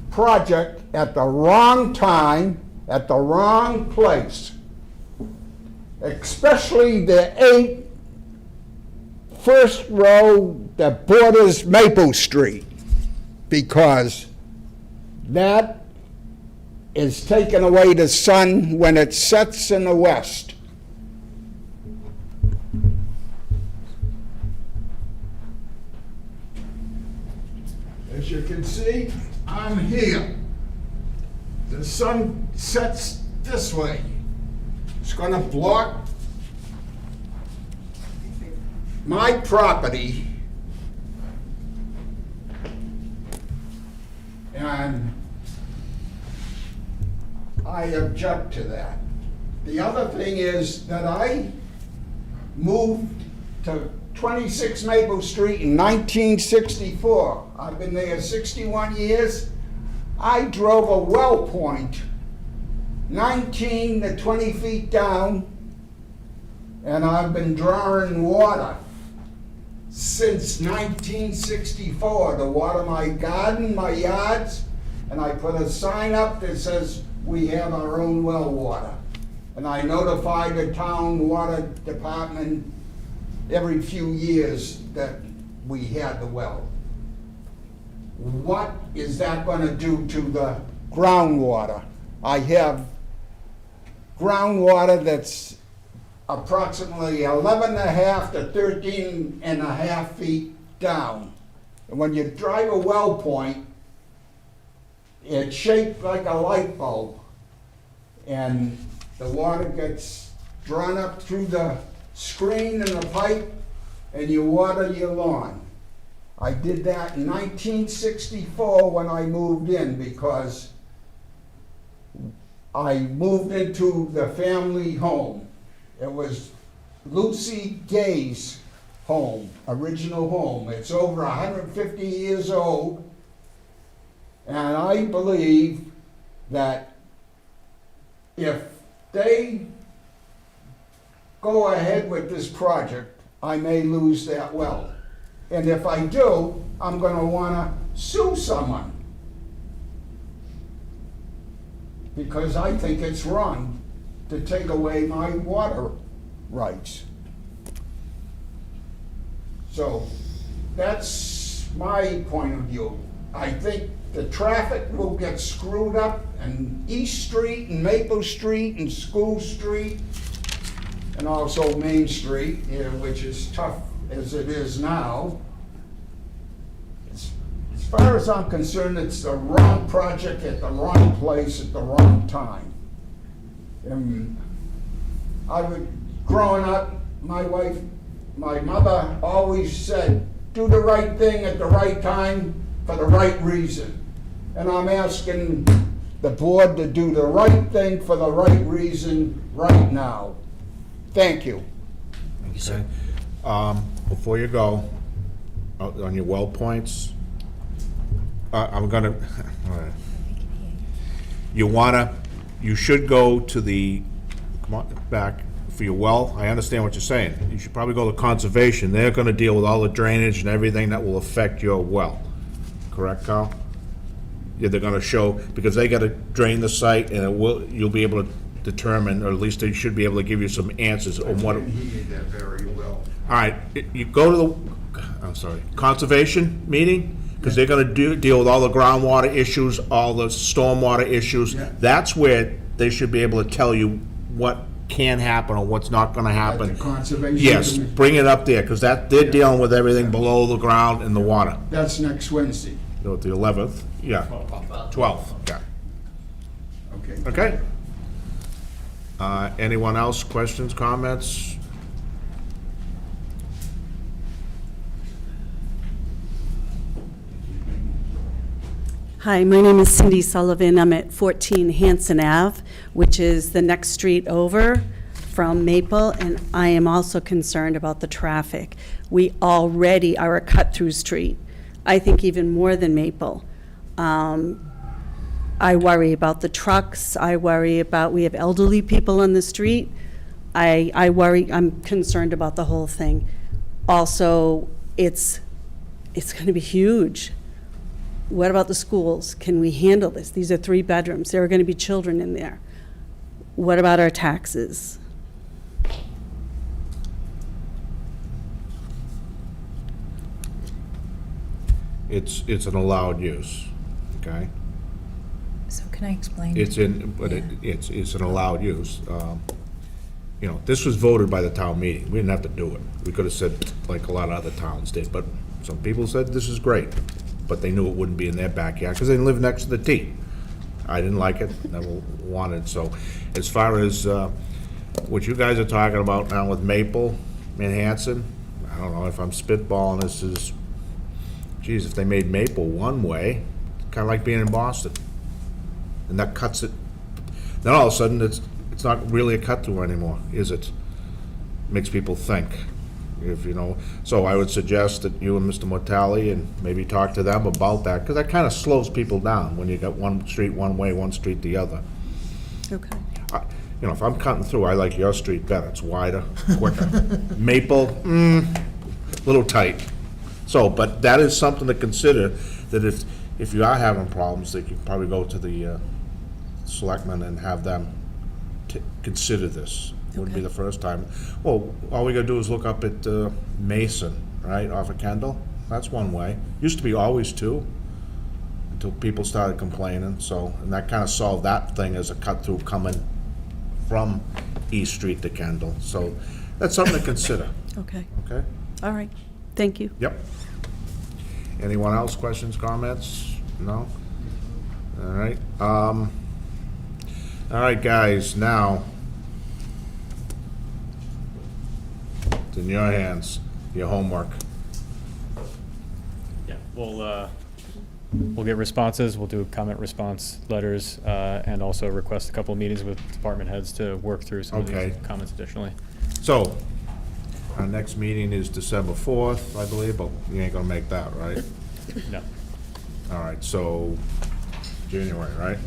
Speaker 15: project at the wrong time, at the wrong place. Especially the 8 first row that borders Maple Street, because that is taking away the sun when it sets in the west. As you can see, I'm here. The sun sets this way. It's going to block my property, and I object to that. The other thing is that I moved to 26 Maple Street in 1964. I've been there 61 years. I drove a well point 19 to 20 feet down, and I've been drawing water since 1964 to water my garden, my yards, and I put a sign up that says we have our own well water. And I notify the town water department every few years that we had the well. What is that going to do to the groundwater? I have groundwater that's approximately 11.5 to 13.5 feet down. And when you drive a well point, it's shaped like a light bulb. And the water gets drawn up through the screen and the pipe, and you water your lawn. I did that in 1964 when I moved in, because I moved into the family home. It was Lucy Gay's home, original home. It's over 150 years old, and I believe that if they go ahead with this project, I may lose that well. And if I do, I'm going to want to sue someone, because I think it's wrong to take away my water rights. So that's my point of view. I think the traffic will get screwed up in East Street and Maple Street and School Street, and also Main Street, which is tough as it is now. As far as I'm concerned, it's the wrong project at the wrong place at the wrong time. And growing up, my wife, my mother always said, do the right thing at the right time for the right reason. And I'm asking the board to do the right thing for the right reason right now. Thank you.
Speaker 2: Okay. Before you go, on your well points, I'm gonna, all right. You should go to the, come on, back, for your well, I understand what you're saying. You should probably go to conservation. They're gonna deal with all the drainage and everything that will affect your well. Correct, Carl? Yeah, they're gonna show, because they gotta drain the site, and you'll be able to determine, or at least they should be able to give you some answers on what.
Speaker 15: He did that very well.
Speaker 2: All right, you go to the, conservation meeting, because they're gonna deal with all the groundwater issues, all the stormwater issues.
Speaker 15: Yeah.
Speaker 2: That's where they should be able to tell you what can happen or what's not gonna happen.
Speaker 15: At the conservation
Speaker 2: Yes,
Speaker 15: commission.
Speaker 2: bring it up there, because they're dealing with everything below the ground and the water.
Speaker 15: That's next Wednesday.
Speaker 2: No, the 11th, yeah. 12th, yeah. Okay. Anyone else, questions, comments?
Speaker 16: Hi, my name is Cindy Sullivan. I'm at 14 Hanson Ave, which is the next street over from Maple, and I am also concerned about the traffic. We already are a cut-through street, I think even more than Maple. I worry about the trucks. I worry about, we have elderly people on the street. I worry, I'm concerned about the whole thing. Also, it's going to be huge. What about the schools? Can we handle this? These are 3 bedrooms. There are going to be children in there. What about our taxes?
Speaker 2: It's an allowed use, okay?
Speaker 4: So can I explain?
Speaker 2: It's in, but it's an allowed use. You know, this was voted by the town meeting. We didn't have to do it. We could have said, like a lot of other towns did, but some people said this is great. But they knew it wouldn't be in their backyard because they live next to the T. I didn't like it, never wanted, so as far as what you guys are talking about now with Maple and Hanson, I don't know if I'm spitballing, this is, geez, if they made Maple one way, kind of like being in Boston, and that cuts it, then all of a sudden it's not really a cut-through anymore, is it? Makes people think. If you know, so I would suggest that you and Mr. Mortali and maybe talk to them about that, because that kind of slows people down when you got one street one way, one street the other.
Speaker 16: Okay.
Speaker 2: You know, if I'm cutting through, I like your street better. It's wider, quicker. Maple, little tight. So, but that is something to consider, that if you are having problems, that you can probably go to the selectmen and have them consider this. Wouldn't be the first time. Well, all we gotta do is look up at Mason, right, off of Kendall. That's one way. Used to be always 2, until people started complaining, so, and that kind of solved that thing as a cut-through coming from East Street to Kendall. So that's something to consider,
Speaker 16: Okay.
Speaker 2: okay?
Speaker 16: All right. Thank you.
Speaker 2: Yep. Anyone else, questions, comments? No? All right. All right, guys, now, it's in your hands, your homework.
Speaker 7: Yeah, we'll get responses, we'll do comment response letters, and also request a couple of meetings with department heads to work through some of
Speaker 2: Okay.
Speaker 7: these comments additionally.
Speaker 2: So, our next meeting is December 4th, I believe, but you ain't gonna make that, right?
Speaker 7: No.
Speaker 2: All right, so, January, right?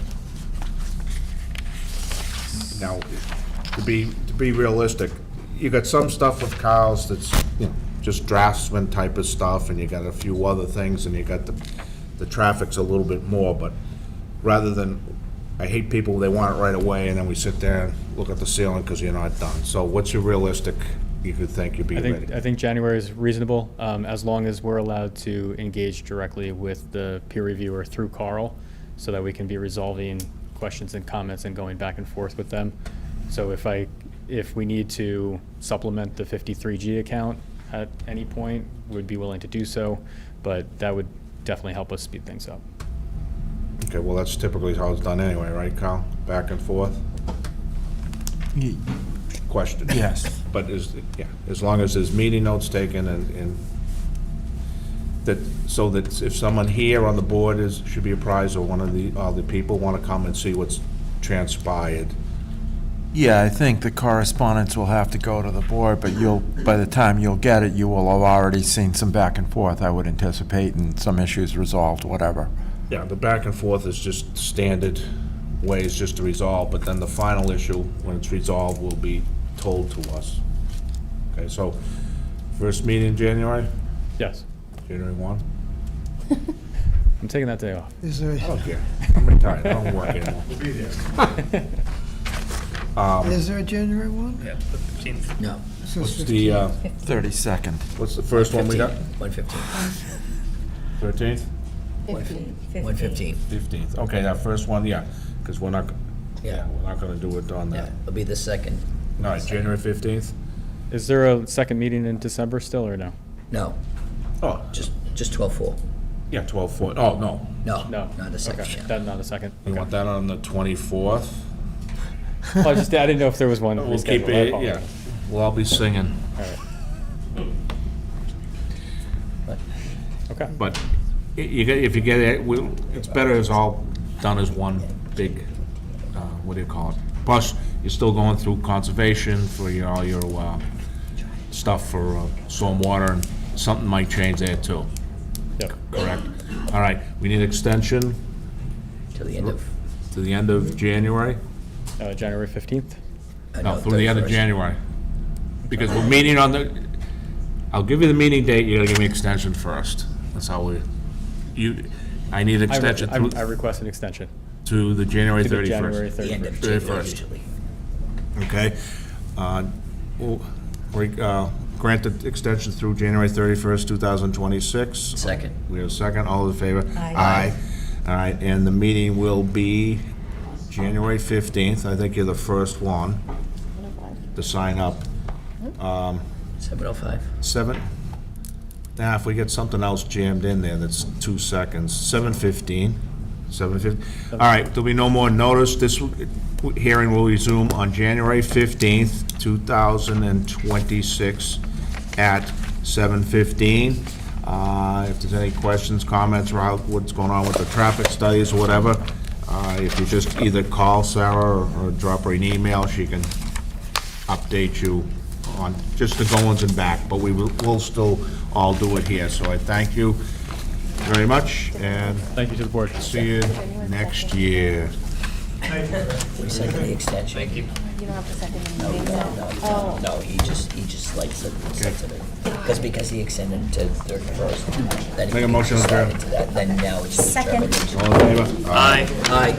Speaker 2: Now, to be realistic, you got some stuff with Kyle's that's, you know, just draftsman type of stuff, and you got a few other things, and you got the traffic's a little bit more, but rather than, I hate people, they want it right away, and then we sit there and look at the ceiling because you're not done. So what's your realistic, you could think you'd be ready?
Speaker 7: I think January is reasonable, as long as we're allowed to engage directly with the peer reviewer through Carl, so that we can be resolving questions and comments and going back and forth with them. So if we need to supplement the 53G account at any point, we'd be willing to do so, but that would definitely help us speed things up.
Speaker 2: Okay, well, that's typically how it's done anyway, right, Kyle? Back and forth? Question.
Speaker 1: Yes.
Speaker 2: But as long as there's meeting notes taken and that, so that if someone here on the board should be apprised, or one of the people want to come and see what's transpired.
Speaker 1: Yeah, I think the correspondence will have to go to the board, but by the time you'll get it, you will have already seen some back and forth, I would anticipate, and some issues resolved, whatever.
Speaker 2: Yeah, the back and forth is just standard ways just to resolve, but then the final issue, when it's resolved, will be told to us. Okay, so, first meeting in January?
Speaker 7: Yes.
Speaker 2: January 1?
Speaker 7: I'm taking that day off.
Speaker 5: Is there,
Speaker 2: I don't care. I'm retired. I don't work anymore.
Speaker 13: We'll be there.
Speaker 5: is there a January 1?
Speaker 12: Yeah, the 15th.
Speaker 3: No.
Speaker 5: This is
Speaker 2: What's
Speaker 5: 15.
Speaker 2: the,
Speaker 1: 32nd.
Speaker 2: what's the first one we got?
Speaker 3: 115.
Speaker 2: 13th?
Speaker 3: 115.
Speaker 2: 15th. Okay, that first one, yeah, because we're not
Speaker 3: Yeah.
Speaker 2: gonna do it on
Speaker 3: Yeah,
Speaker 2: that.
Speaker 3: it'll be the second.
Speaker 2: All right, January 15th?
Speaker 7: Is there a second meeting in December still, or no?
Speaker 3: No,
Speaker 2: Oh,
Speaker 3: just 12/4.
Speaker 2: Yeah, 12-foot, oh, no.
Speaker 3: No,
Speaker 7: No.
Speaker 3: not a
Speaker 7: Okay,
Speaker 3: section.
Speaker 7: not a second.
Speaker 2: You want that on the 24th?
Speaker 7: Well, I didn't know if there was one
Speaker 2: We'll keep
Speaker 7: rescheduled. I
Speaker 2: it,
Speaker 7: apologize.
Speaker 2: yeah. We'll all be singing.
Speaker 7: All right. Okay.
Speaker 2: But if you get it, it's better as all done as one big, what do you call it? Plus, you're still going through conservation for all your stuff for stormwater, and something might change there too.
Speaker 7: Yep.
Speaker 2: Correct. All right, we need extension
Speaker 3: Till the end of.
Speaker 2: to the end of January?
Speaker 7: January 15th?
Speaker 2: No, through the end of
Speaker 3: 31st.
Speaker 2: January. Because we're meeting on I'll give you the meeting date, you gotta give me extension first. That's how I need extension
Speaker 7: I request an extension.
Speaker 2: to the January
Speaker 7: To the
Speaker 2: 31st.
Speaker 7: January
Speaker 3: The end of
Speaker 7: 31st.
Speaker 3: January
Speaker 2: 31st.
Speaker 3: usually.
Speaker 2: Okay. Grant the extension through January 31st, 2026.
Speaker 3: Second.
Speaker 2: We have a second, all in favor?
Speaker 4: Aye.
Speaker 2: All right, and the meeting will be January 15th. I think you're the first one to sign up.
Speaker 3: 7:05.
Speaker 2: 7? Now, if we get something else jammed in there, that's 2 seconds. 7:15. 7:15. All right, there'll be no more notice. This hearing will resume on January 15th, 2026 at 7:15. If there's any questions, comments about what's going on with the traffic studies or whatever, if you just either call Sarah or drop her an email, she can update you on just the goings and back, but we'll still all do it here. So I thank you very much, and
Speaker 7: Thank you to the board.
Speaker 2: see you next year.
Speaker 3: We second the extension. Thank you.
Speaker 17: You don't have to second
Speaker 3: No,
Speaker 17: anything,
Speaker 3: no,
Speaker 17: no.
Speaker 3: no, no, he just likes it, because he extended to 31st. Then he
Speaker 2: Make a motion to adjourn.
Speaker 3: decided to that, then now it's
Speaker 17: Second.
Speaker 3: determined.
Speaker 2: All in favor?
Speaker 3: Aye.